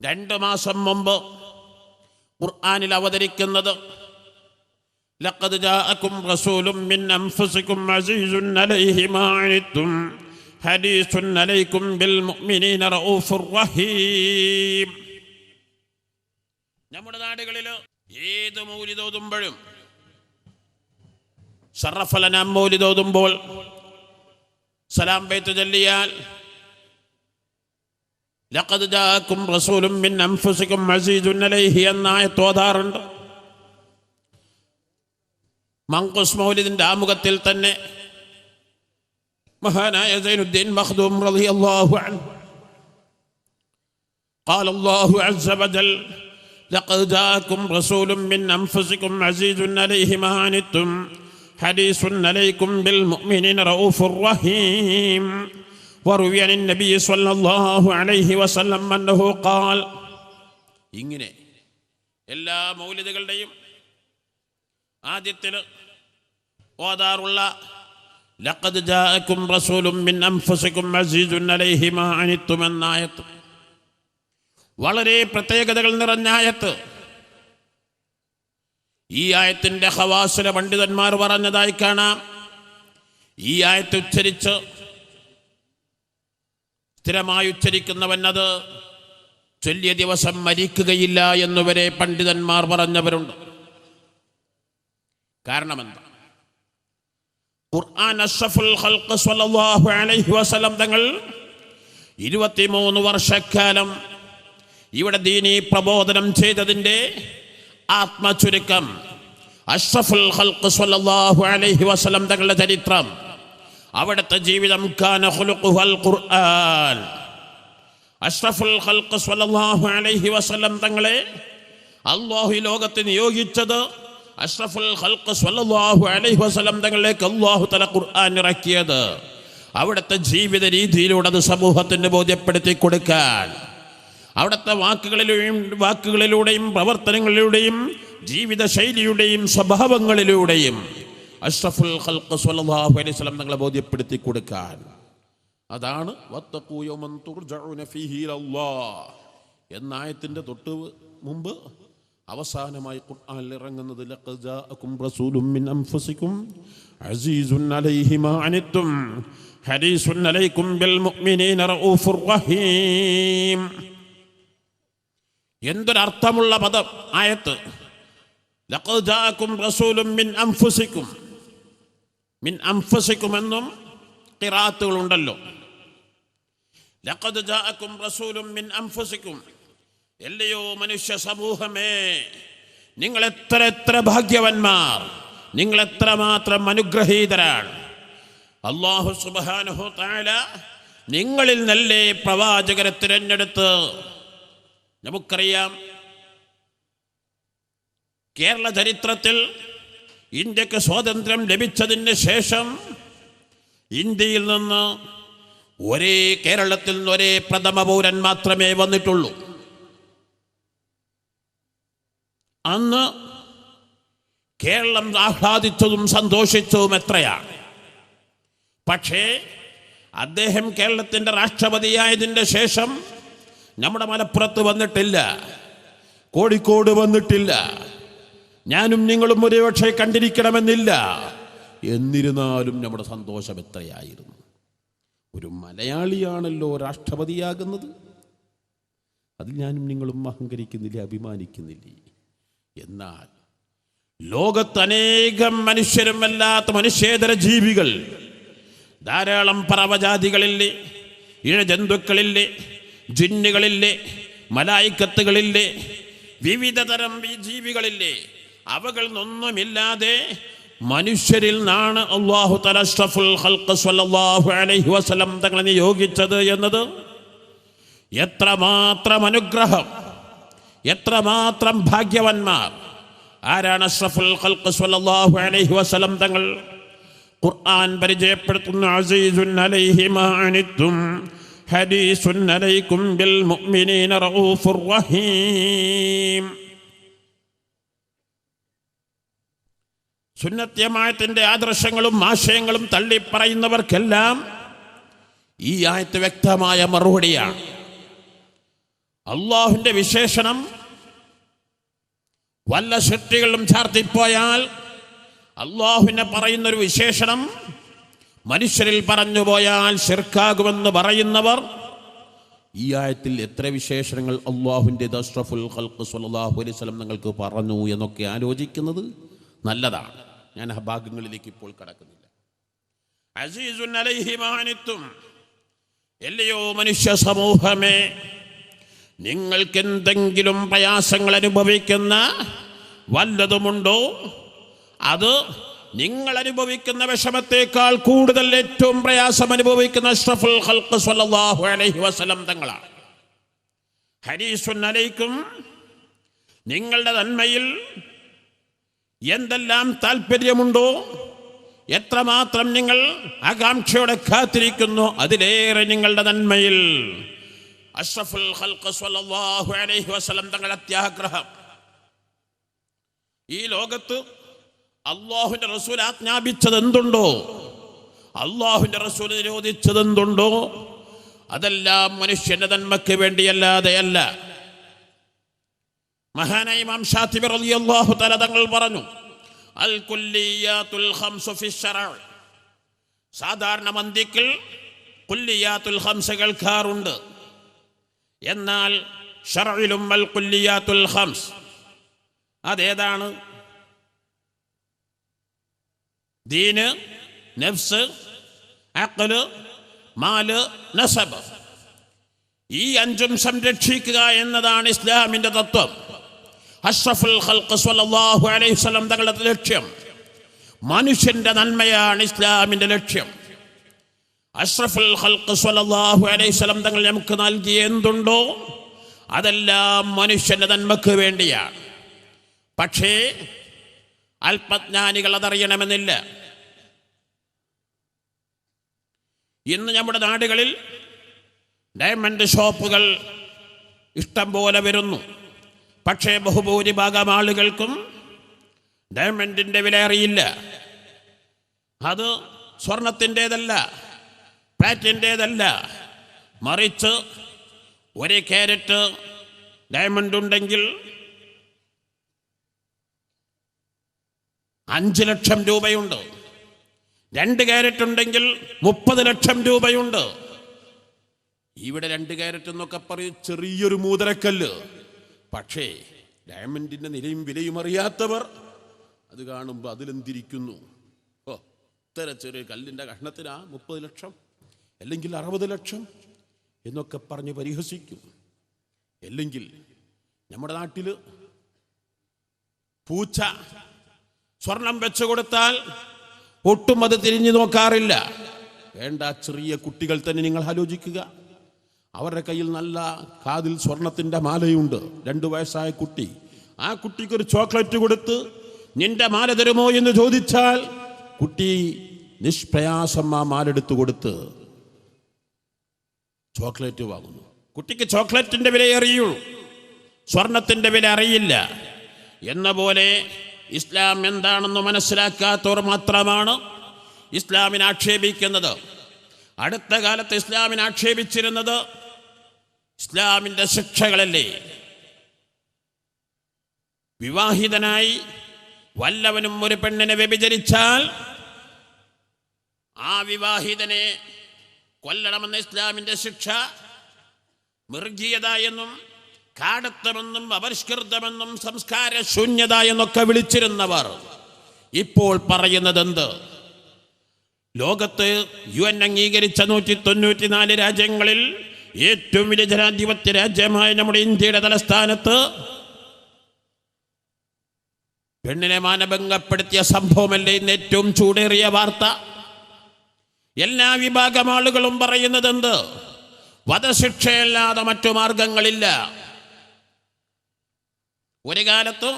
2 മാസം മുമ്പ് ഖുർആനിൽ അവതരിക്കുന്നത് ലഖദ് ജാഅകും റസൂലും മിൻ അൻഫുസികും അസീസുൻ അലൈഹി മാ അനിത്തും ഹദീസുൻ അലൈക്കും ബിൽ മുഅ്മിനീന റഊഫുർ റഹീം. നമ്മുടെ നാടുകളിൽ ഏത് മൗലിദ് ഓതുമ്പോഴും ശറഫൽ അനാം മൗലിദ് ഓതുമ്പോൾ സലാം ബൈത്ത് ചൊല്ലിയാൽ ലഖദ് ജാഅക്കും റസൂലും മിൻ അൻഫുസികും അസീസുൻ അലൈഹി എന്ന ആയത്ത് ഓതാറുണ്ട്. മങ്കുസ് മൗലിദിന്റെ ആമുഖത്തിൽ തന്നെ മഹാനായ സൈനുദ്ദീൻ മഖ്ദൂം റളിയല്ലാഹു അൻഹു قال الله عز وجل لقد جاءكم رسول من أنفسكم عزيز عليه ما عنتم حريص عليكم بالمؤمنين رؤوف رحيم. وروي عن النبي صلى الله عليه وسلم أنه قال. ഇങ്ങനെ എല്ലാ മൗലിദുകളുടെയും ആദ്യത്തിൽ ഓതാറുള്ള ലഖദ് ജാഅക്കും റസൂലും മിൻ അൻഫുസികും അസീസുൻ അലൈഹി മാ അനിത്തും എന്ന ആയത്ത് വളരെ പ്രത്യേകതകൾ നിറഞ്ഞ ആയത്ത്. ഈ ആയത്തിന്റെ ഖവാസിലെ പണ്ഡിതന്മാർ പറഞ്ഞതായി കാണാം. ഈ ആയത്ത് ഉച്ചരിച്ച് സ്ഥിരമായി ഉച്ചരിക്കുന്നവൻ അത് ചൊല്ലിയ ദിവസം മരിക്കുകയില്ല എന്നുവരെ പണ്ഡിതന്മാർ പറഞ്ഞവരുണ്ട്. കാരണം എന്താ? ഖുർആൻ അഷ്റഫുൽ ഖൽഖ് സ്വല്ലല്ലാഹു അലൈഹി വസല്ലം തങ്ങൾ 23 വർഷക്കാലം ഇവിടെ ദീനീ പ്രബോധനം ചെയ്തതിൻ്റെ ആത്മചുരുക്കം അഷ്റഫുൽ ഖൽഖ് സ്വല്ലല്ലാഹു അലൈഹി വസല്ലം തങ്ങളുടെ ചരിത്രം, അവിടുത്തെ ജീവിതം കാന ഖുലുഖുൽ ഖുർആൻ. അഷ്റഫുൽ ഖൽഖ് സ്വല്ലല്ലാഹു അലൈഹി വസല്ലം തങ്ങളെ അല്ലാഹു ലോകത്തിന് നിയോഗിച്ചത്, അഷ്റഫുൽ ഖൽഖ് സ്വല്ലല്ലാഹു അലൈഹി വസല്ലം തങ്ങളിലേക്ക് അല്ലാഹു തആല ഖുർആൻ ഇറക്കിയത് അവിടുത്തെ ജീവിത രീതിയിലൂടെ അത് സമൂഹത്തിന് ബോധ്യപ്പെടുത്തി കൊടുക്കാൻ, അവിടുത്തെ വാക്കുകളിലൂടെയും പ്രവർത്തനങ്ങളിലൂടെയും ജീവിതശൈലിയുടെയും സ്വഭാവങ്ങളിലൂടെയും അഷ്റഫുൽ ഖൽഖ് സ്വല്ലല്ലാഹു അലൈഹി വസല്ലം തങ്ങളെ ബോധ്യപ്പെടുത്തി കൊടുക്കാൻ. അതാണ് വത്തഖൂ യൗമൻ തുർജഊന ഫീഹി ഇലല്ലാഹ് എന്ന ആയത്തിന്റെ തൊട്ട് മുമ്പ് അവസാനമായി ഖുർആനിൽ ഇറങ്ങുന്നത് ലഖദ് ജാഅക്കും റസൂലും മിൻ അൻഫുസികും അസീസുൻ അലൈഹി മാ അനിത്തും ഹരീസുൻ അലൈക്കും ബിൽ മുഅ്മിനീന റഊഫുർ റഹീം. എന്തൊരർത്ഥമുള്ള പദം ആയത്ത്. ലഖദ് ജാഅക്കും റസൂലും മിൻ അൻഫുസികും. മിൻ അൻഫുസികും എന്നും ഖിറാഅത്തുകളുണ്ടല്ലോ. ലഖദ് ജാഅക്കും റസൂലും മിൻ അൻഫുസികും. എല്ലയോ മനുഷ്യ സമൂഹമേ, നിങ്ങൾ എത്ര ഭാഗ്യവന്മാർ, നിങ്ങൾ എത്രമാത്രം അനുഗ്രഹീതരാണ്. അല്ലാഹു സുബ്ഹാനഹു തആല നിങ്ങളിൽ നല്ലേ പ്രവാചകരെ തിരഞ്ഞെടുത്ത്. നമുക്കറിയാം, കേരള ചരിത്രത്തിൽ ഇന്ത്യക്ക് സ്വാതന്ത്ര്യം ലഭിച്ചതിന് ശേഷം ഇന്ത്യയിൽ നിന്ന് കേരളത്തിൽ നിന്ന് ഒരേ പ്രഥമ പൗരൻ മാത്രമേ വന്നിട്ടുള്ളൂ. അന്ന് കേരളം ആഹ്ലാദിച്ചതും സന്തോഷിച്ചതും എത്രയാണ്. പക്ഷേ അദ്ദേഹം കേരളത്തിൻ്റെ രാഷ്ട്രപതിയായതിൻ്റെ ശേഷം നമ്മുടെ മലപ്പുറത്ത് വന്നിട്ടില്ല, കോഴിക്കോട് വന്നിട്ടില്ല. ഞാനും നിങ്ങളും ഒരുപക്ഷെ കണ്ടിരിക്കണമെന്നില്ല. എന്നിരുന്നാലും നമ്മുടെ സന്തോഷം എത്രയായിരുന്നു. ഒരു മലയാളിയാണല്ലോ രാഷ്ട്രപതിയാകുന്നത്. അതിൽ ഞാനും നിങ്ങളും അഹങ്കരിക്കുന്നില്ലേ, അഭിമാനിക്കുന്നില്ലേ? എന്നാൽ ലോകത്ത് അനേകം മനുഷ്യരും അല്ലാത്ത മനുഷ്യേതര ജീവികൾ, ധാരാളം പറവജാതികളില്ലേ, ഇഴജന്തുക്കളില്ലേ, ജിന്നുകളില്ലേ, മലായിക്കത്തുകളില്ലേ, വിവിധ തരം ജീവികളില്ലേ. അവകൾ ഒന്നുമില്ലാതെ മനുഷ്യരിൽ നിന്നാണ് അല്ലാഹു തആല അഷ്റഫുൽ ഖൽഖ് സ്വല്ലല്ലാഹു അലൈഹി വസല്ലം തങ്ങളെ നിയോഗിച്ചത് എന്നത് എത്രമാത്രം അനുഗ്രഹം, എത്രമാത്രം ഭാഗ്യവന്മാർ. ആരാണ് അഷ്റഫുൽ ഖൽഖ് സ്വല്ലല്ലാഹു അലൈഹി വസല്ലം തങ്ങൾ? ഖുർആൻ പരിചയപ്പെടുത്തുന്നു, അസീസുൻ അലൈഹി മാ അനിത്തും ഹരീസുൻ അലൈക്കും ബിൽ മുഅ്മിനീന റഊഫുർ റഹീം. സുന്നത്യമായത്തിൻ്റെ ആദർശങ്ങളും ആശയങ്ങളും തള്ളിപ്പറയുന്നവർക്കെല്ലാം ഈ ആയത്ത് വ്യക്തമായ മറുപടിയാണ്. അള്ളാഹുവിൻ്റെ വിശേഷണം വല്ല സൃഷ്ടികളും ചാർത്തിപ്പോയാൽ അള്ളാഹുവിനെ പറയുന്നൊരു വിശേഷണം മനുഷ്യരിൽ പറഞ്ഞുപോയാൽ ശിർക്കാകുമെന്ന് പറയുന്നവർ ഈ ആയത്തിൽ എത്ര വിശേഷണങ്ങൾ അള്ളാഹുവിൻ്റെ അഷ്റഫുൽ ഖൽഖ് സ്വല്ലല്ലാഹു അലൈഹി വസല്ലം നിങ്ങൾക്ക് പറഞ്ഞു എന്നൊക്കെ ആലോചിക്കുന്നത് നല്ലതാണ്. ഞാൻ ആ ഭാഗങ്ങളിലേക്ക് ഇപ്പോൾ കടക്കുന്നില്ല. അസീസുൻ അലൈഹി മാ അനിത്തും, എല്ലയോ മനുഷ്യ സമൂഹമേ, നിങ്ങൾക്ക് എന്തെങ്കിലും പ്രയാസങ്ങൾ അനുഭവിക്കുന്ന വല്ലതുമുണ്ടോ, അത് നിങ്ങൾ അനുഭവിക്കുന്ന വിഷമത്തേക്കാൾ കൂടുതൽ ഏറ്റവും പ്രയാസം അനുഭവിക്കുന്ന അഷ്റഫുൽ ഖൽഖ് സ്വല്ലല്ലാഹു അലൈഹി വസല്ലം തങ്ങളാണ്. ഹരീസുൻ അലൈക്കും, നിങ്ങളുടെ നന്മയിൽ എന്തെല്ലാം താല്പര്യമുണ്ടോ, എത്രമാത്രം നിങ്ങൾ ആകാംക്ഷയോടെ കാത്തിരിക്കുന്നു, അതിലേറെ നിങ്ങളുടെ നന്മയിൽ അഷ്റഫുൽ ഖൽഖ് സ്വല്ലല്ലാഹു അലൈഹി വസല്ലം തങ്ങളുടെ അത്യാഗ്രഹം. ഈ ലോകത്ത് അള്ളാഹുവിൻ്റെ റസൂൽ ആജ്ഞാപിച്ചത് എന്തുണ്ടോ, അള്ളാഹുവിൻ്റെ റസൂൽ നിരോധിച്ചത് എന്തുണ്ടോ, അതെല്ലാം മനുഷ്യന്റെ നന്മയ്ക്ക് വേണ്ടിയല്ലാതെയല്ല. മഹാനായ ഇമാം ശാതിബി റളിയല്ലാഹു തആല തങ്ങൾ പറഞ്ഞു, അൽ കുല്ലിയാത്തുൽ ഖംസു ഫി ശറഅ, സാധാരണ മന്ദിക്കിൽ കുല്ലിയാത്തുൽ ഖംസ് കേൾക്കാറുണ്ട്, എന്നാൽ ശറഇലും അൽ കുല്ലിയാത്തുൽ ഖംസ് അതേതാണ്? ദീന്, നഫ്സ്, അഖ്ല്, മാല്, നസബ്, ഈ അഞ്ചും സംരക്ഷിക്കുക എന്നതാണ് ഇസ്ലാമിന്റെ തത്വം. അഷ്റഫുൽ ഖൽഖ് സ്വല്ലല്ലാഹു അലൈഹി വസല്ലം തങ്ങളുടെ ലക്ഷ്യം മനുഷ്യന്റെ നന്മയാണ് ഇസ്ലാമിന്റെ ലക്ഷ്യം. അഷ്റഫുൽ ഖൽഖ് സ്വല്ലല്ലാഹു അലൈഹി വസല്ലം തങ്ങൾ നമുക്ക് നൽകിയ എന്തുണ്ടോ അതെല്ലാം മനുഷ്യന്റെ നന്മക്ക് വേണ്ടിയാണ്. പക്ഷേ അല്പജ്ഞാനികൾ അതറിയണമെന്നില്ല. ഇന്ന് നമ്മുടെ നാടുകളിൽ ഡയമണ്ട് ഷോപ്പുകൾ ഇഷ്ടം പോലെ വരുന്നു. പക്ഷേ ബഹുഭൂരിഭാഗം ആളുകൾക്കും ഡയമണ്ടിൻ്റെ വില അറിയില്ല. അത് സ്വർണത്തിൻ്റെതല്ല, പ്ലാറ്റിൻ്റെതല്ല, മറിച്ച് 1 കാരറ്റ് ഡയമണ്ട് ഉണ്ടെങ്കിൽ 5 ലക്ഷം രൂപയുണ്ട്. 2 കാരറ്റ് ഉണ്ടെങ്കിൽ 30 ലക്ഷം രൂപയുണ്ട്. ഇവിടെ 2 കാരറ്റ് എന്നൊക്കെ പറയും ചെറിയൊരു മൂതരക്കല്ല്. പക്ഷേ ഡയമണ്ടിൻ്റെ നിലയും വിലയും അറിയാത്തവർ അത് കാണുമ്പോൾ അതിലെന്തിരിക്കുന്നു, ഇത്ര ചെറിയ കല്ലിൻ്റെ കഷ്ണത്തിനാ 30 ലക്ഷം അല്ലെങ്കിൽ 60 ലക്ഷം എന്നൊക്കെ പറഞ്ഞ് പരിഹസിക്കും. അല്ലെങ്കിൽ നമ്മുടെ നാട്ടിൽ പൂച്ച സ്വർണം വെച്ചു കൊടുത്താൽ ഒട്ടും അത് തിരിഞ്ഞു നോക്കാറില്ല. വേണ്ട, ചെറിയ കുട്ടികൾ തന്നെ നിങ്ങൾ ആലോചിക്കുക. അവരുടെ കയ്യിൽ നല്ല കാതിൽ സ്വർണത്തിൻ്റെ മാലയുണ്ട്. 2 വയസ്സായ കുട്ടി, ആ കുട്ടിക്കൊരു ചോക്ലേറ്റ് കൊടുത്ത് നിന്റെ മാല തരുമോ എന്ന് ചോദിച്ചാൽ കുട്ടി നിഷ്പ്രയാസം ആ മാലെടുത്ത് കൊടുത്ത് ചോക്ലേറ്റ് വാങ്ങുന്നു. കുട്ടിക്ക് ചോക്ലേറ്റിൻ്റെ വില അറിയൂ, സ്വർണത്തിൻ്റെ വില അറിയില്ല. എന്ന പോലെ ഇസ്ലാം എന്താണെന്ന് മനസ്സിലാക്കാത്തവർ മാത്രമാണ് ഇസ്ലാമിനെ ആക്ഷേപിക്കുന്നത്. അടുത്ത കാലത്ത് ഇസ്ലാമിനെ ആക്ഷേപിച്ചിരുന്നത് ഇസ്ലാമിൻ്റെ ശിക്ഷകളല്ലേ. വിവാഹിതനായി വല്ലവനും ഒരു പെണ്ണിനെ വ്യഭിചരിച്ചാൽ ആ വിവാഹിതനെ കൊല്ലണമെന്ന ഇസ്ലാമിൻ്റെ ശിക്ഷ മൃഗീയത എന്നും കാടത്തമെന്നും അപരിഷ്കൃതമെന്നും സംസ്കാര ശൂന്യത എന്നൊക്കെ വിളിച്ചിരുന്നവർ ഇപ്പോൾ പറയുന്നത് എന്ത്? ലോകത്ത് UN അംഗീകരിച്ച 194 രാജ്യങ്ങളിൽ ഏറ്റവും വലിയ ജനാധിപത്യ രാജ്യമായ നമ്മുടെ ഇന്ത്യയുടെ തലസ്ഥാനത്ത് പെണ്ണിനെ മാനഭംഗപ്പെടുത്തിയ സംഭവമല്ലേ ഇന്ന് ഏറ്റവും ചൂടേറിയ വാർത്ത. എല്ലാ വിഭാഗം ആളുകളും പറയുന്നത് എന്ത്? വധശിക്ഷയല്ലാതെ മറ്റു മാർഗങ്ങളില്ല. ഒരു കാലത്ത്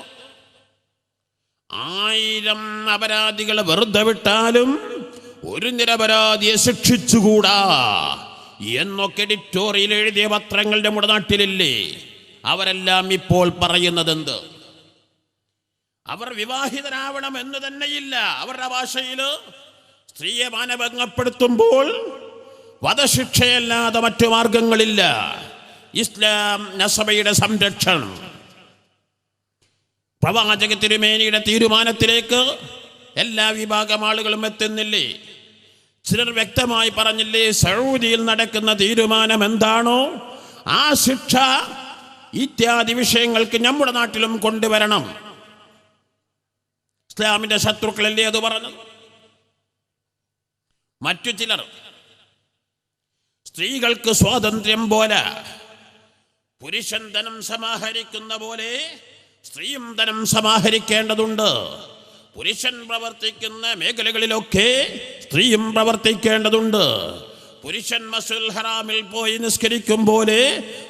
1000 അപരാധികളെ വെറുതെ വിട്ടാലും ഒരു നിരപരാധിയെ ശിക്ഷിച്ചുകൂടാ എന്നൊക്കെ എഡിറ്റോറിയൽ എഴുതിയ പത്രങ്ങൾ നമ്മുടെ നാട്ടിലില്ലേ? അവരെല്ലാം ഇപ്പോൾ പറയുന്നത് എന്ത്? അവർ വിവാഹിതരാവണം എന്ന് തന്നെയില്ല. അവരുടെ ഭാഷയിൽ സ്ത്രീയെ മാനഭംഗപ്പെടുത്തുമ്പോൾ വധശിക്ഷയല്ലാതെ മറ്റു മാർഗങ്ങളില്ല. ഇസ്ലാം നസബയുടെ സംരക്ഷണം. പ്രവാചക തിരുമേനിയുടെ തീരുമാനത്തിലേക്ക് എല്ലാ വിഭാഗം ആളുകളും എത്തുന്നില്ലേ? ചിലർ വ്യക്തമായി പറഞ്ഞില്ലേ, സൗദിയിൽ നടക്കുന്ന തീരുമാനം എന്താണോ ആ ശിക്ഷ ഇത്യാദി വിഷയങ്ങൾക്ക് നമ്മുടെ നാട്ടിലും കൊണ്ടുവരണം. ഇസ്ലാമിന്റെ ശത്രുക്കളല്ലേ അത് പറഞ്ഞത്. മറ്റു ചിലർ സ്ത്രീകൾക്ക് സ്വാതന്ത്ര്യം പോലെ പുരുഷൻ ധനം സമാഹരിക്കുന്ന പോലെ സ്ത്രീയും ധനം സമാഹരിക്കേണ്ടതുണ്ട്. പുരുഷൻ പ്രവർത്തിക്കുന്ന മേഖലകളിലൊക്കെ സ്ത്രീയും പ്രവർത്തിക്കേണ്ടതുണ്ട്. പുരുഷൻ മസ്ജിദുൽ ഹറാമിൽ പോയി നിസ്കരിക്കും പോലെ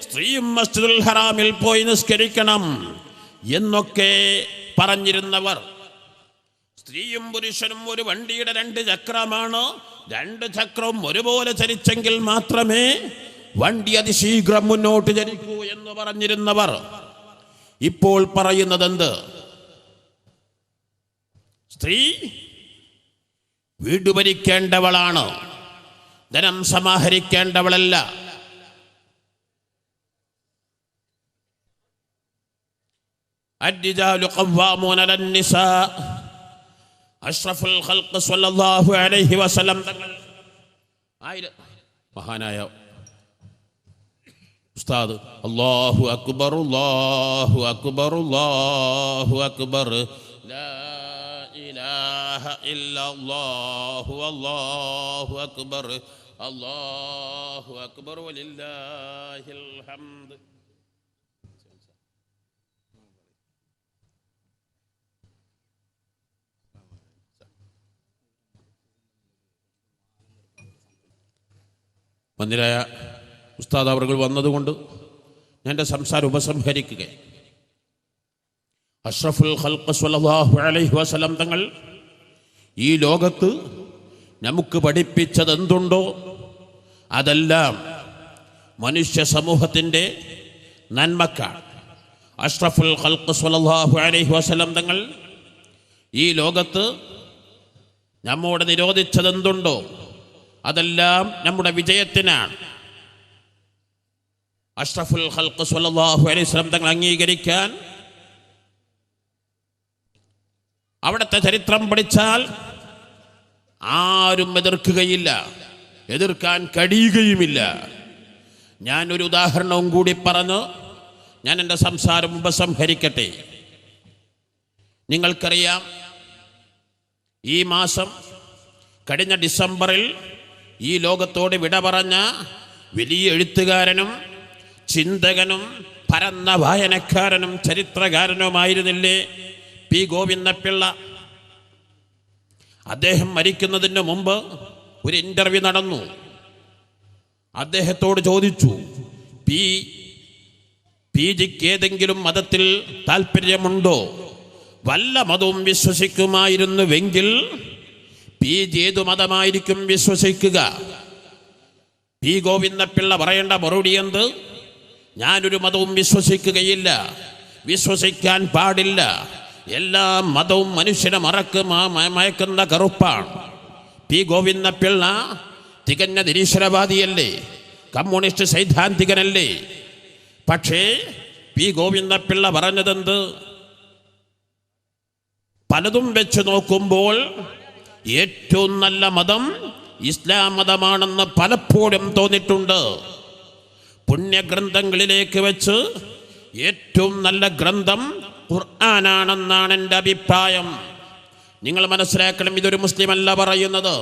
സ്ത്രീയും മസ്ജിദുൽ ഹറാമിൽ പോയി നിസ്കരിക്കണം എന്നൊക്കെ പറഞ്ഞിരുന്നവർ, സ്ത്രീയും പുരുഷനും ഒരു വണ്ടിയുടെ 2 ചക്രമാണ്, 2 ചക്രവും ഒരുപോലെ ചലിച്ചെങ്കിൽ മാത്രമേ വണ്ടി അതിശീഘ്രം മുന്നോട്ട് ചലിക്കൂ എന്ന് പറഞ്ഞിരുന്നവർ ഇപ്പോൾ പറയുന്നതെന്ത്? സ്ത്രീ വീട് ഭരിക്കേണ്ടവളാണ്, ധനം സമാഹരിക്കേണ്ടവളല്ല. അർരിജാലു ഖവ്വാമൂന അലന്നിസാ. അഷ്റഫുൽ ഖൽഖ് സ്വല്ലല്ലാഹു അലൈഹി വസല്ലം തങ്ങൾ മഹാനായ ഉസ്താദ് അല്ലാഹു അക്ബർ അല്ലാഹു അക്ബർ അല്ലാഹു അക്ബർ ലാ ഇലാഹ ഇല്ലല്ലാഹു അല്ലാഹു അക്ബർ അല്ലാഹു അക്ബർ വലില്ലാഹിൽ ഹംദ്. മന്ദിരായ ഉസ്താദ് അവர்கள் വന്നതുകൊണ്ട് ഞാൻ എൻ്റെ സംസാരം ഉപസംഹരിക്കുക. അഷ്റഫുൽ ഖൽഖ് സ്വല്ലല്ലാഹു അലൈഹി വസല്ലം തങ്ങൾ ഈ ലോകത്ത് നമുക്ക് പഠിപ്പിച്ചത് എന്തുണ്ടോ അതെല്ലാം മനുഷ്യ സമൂഹത്തിൻ്റെ നന്മക്കാണ്. അഷ്റഫുൽ ഖൽഖ് സ്വല്ലല്ലാഹു അലൈഹി വസല്ലം തങ്ങൾ ഈ ലോകത്ത് നമ്മോട് നിരോധിച്ചത് എന്തുണ്ടോ അതെല്ലാം നമ്മുടെ വിജയത്തിനാണ്. അഷ്റഫുൽ ഖൽഖ് സ്വല്ലല്ലാഹു അലൈഹി വസല്ലം തങ്ങൾ അംഗീകരിക്കാൻ അവിടുത്തെ ചരിത്രം പഠിച്ചാൽ ആരും എതിർക്കുകയില്ല, എതിർക്കാൻ കഴിയുകയുമില്ല. ഞാനൊരു ഉദാഹരണവും കൂടി പറഞ്ഞ് ഞാൻ എൻ്റെ സംസാരം ഉപസംഹരിക്കട്ടെ. നിങ്ങൾക്കറിയാം, ഈ മാസം കഴിഞ്ഞ ഡിസംബറിൽ ഈ ലോകത്തോട് വിട പറഞ്ഞ വലിയ എഴുത്തുകാരനും ചിന്തകനും പരന്ന വായനക്കാരനും ചരിത്രകാരനുമായിരുന്നില്ലേ പി ഗോവിന്ദപിള്ള. അദ്ദേഹം മരിക്കുന്നതിന് മുമ്പ് ഒരു ഇൻ്റർവ്യൂ നടന്നു. അദ്ദേഹത്തോട് ചോദിച്ചു, പി ജിക്ക് ഏതെങ്കിലും മതത്തിൽ താല്പര്യമുണ്ടോ? വല്ല മതവും വിശ്വസിക്കുമായിരുന്നുവെങ്കിൽ പി ജി ഏതു മതമായിരിക്കും വിശ്വസിക്കുക? പി ഗോവിന്ദപിള്ള പറയേണ്ട മറുപടി എന്ത്? ഞാനൊരു മതവും വിശ്വസിക്കുകയില്ല, വിശ്വസിക്കാൻ പാടില്ല. എല്ലാ മതവും മനുഷ്യനെ മയക്കുന്ന കറുപ്പാണ്. പി ഗോവിന്ദപിള്ള തികഞ്ഞ നിരീശ്വരവാദിയല്ലേ, കമ്മ്യൂണിസ്റ്റ് സൈദ്ധാന്തികനല്ലേ? പക്ഷേ പി ഗോവിന്ദപിള്ള പറഞ്ഞതെന്ത്? പലതും വെച്ച് നോക്കുമ്പോൾ ഏറ്റവും നല്ല മതം ഇസ്ലാം മതമാണെന്ന് പലപ്പോഴും തോന്നിയിട്ടുണ്ട്. പുണ്യഗ്രന്ഥങ്ങളിലേക്ക് വെച്ച് ഏറ്റവും നല്ല ഗ്രന്ഥം ഖുർആനാണെന്നാണ് എൻ്റെ അഭിപ്രായം. നിങ്ങൾ മനസ്സിലാക്കണം, ഇതൊരു മുസ്ലിം അല്ല പറയുന്നത്,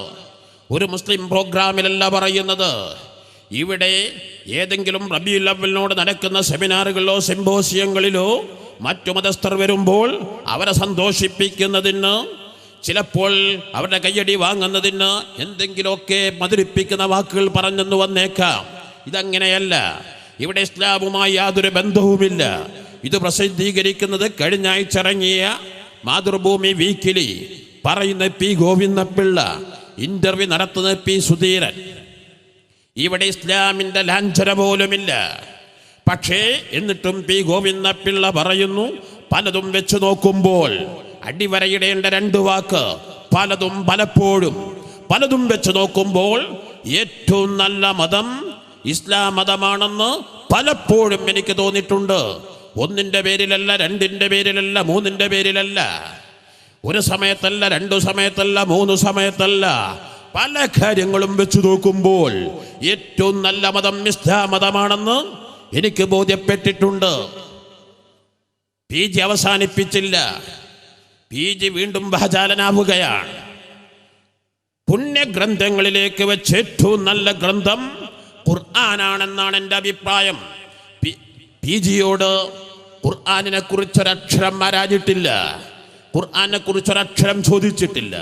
ഒരു മുസ്ലിം പ്രോഗ്രാമിലല്ല പറയുന്നത്. ഇവിടെ ഏതെങ്കിലും റബീഉൽ അവ്വലിനോട് നടക്കുന്ന സെമിനാറുകളിലോ സിംപോസിയങ്ങളിലോ മറ്റു മതസ്ഥർ വരുമ്പോൾ അവരെ സന്തോഷിപ്പിക്കുന്നതിന്, ചിലപ്പോൾ അവരുടെ കയ്യടി വാങ്ങുന്നതിന് എന്തെങ്കിലുമൊക്കെ മധുരിപ്പിക്കുന്ന വാക്കുകൾ പറഞ്ഞെന്ന് വന്നേക്കാം. ഇതങ്ങനെയല്ല. ഇവിടെ ഇസ്ലാമുമായി യാതൊരു ബന്ധവുമില്ല. ഇത് പ്രസിദ്ധീകരിക്കുന്നത് കഴിഞ്ഞ ആഴ്ച ഇറങ്ങിയ മാതൃഭൂമി വീക്കിലി, പറയുന്ന പി ഗോവിന്ദപിള്ള, ഇന്റർവ്യൂ നടത്തുന്ന പി സുധീരൻ. ഇവിടെ ഇസ്ലാമിൻ്റെ ലാഞ്ചന പോലുമില്ല. പക്ഷേ എന്നിട്ടും പി ഗോവിന്ദപിള്ള പറയുന്നു, പലതും വെച്ച് നോക്കുമ്പോൾ അടിവരയിടേണ്ട 2 വാക്ക്, പലതും പലപ്പോഴും. പലതും വെച്ച് നോക്കുമ്പോൾ ഏറ്റവും നല്ല മതം ഇസ്ലാം മതമാണെന്ന് പലപ്പോഴും എനിക്ക് തോന്നിയിട്ടുണ്ട്. 1ന്റെ പേരിലല്ല, 2ന്റെ പേരിലല്ല, 3ന്റെ പേരിലല്ല, ഒരു സമയത്തല്ല, 2 സമയത്തല്ല, 3 സമയത്തല്ല, പല കാര്യങ്ങളും വെച്ച് നോക്കുമ്പോൾ ഏറ്റവും നല്ല മതം ഇസ്ലാം മതമാണെന്ന് എനിക്ക് ബോധ്യപ്പെട്ടിട്ടുണ്ട്. PG അവസാനിപ്പിച്ചില്ല, PG വീണ്ടും വാചാലനാവുകയാണ്. പുണ്യഗ്രന്ഥങ്ങളിലേക്ക് വെച്ച് ഏറ്റവും നല്ല ഗ്രന്ഥം ഖുർആനാണെന്നാണ് എൻ്റെ അഭിപ്രായം. PGയോട് ഖുർആനിനെ കുറിച്ചൊരക്ഷരം ആരാഞ്ഞിട്ടില്ല, ഖുർആനെ കുറിച്ചൊരക്ഷരം ചോദിച്ചിട്ടില്ല.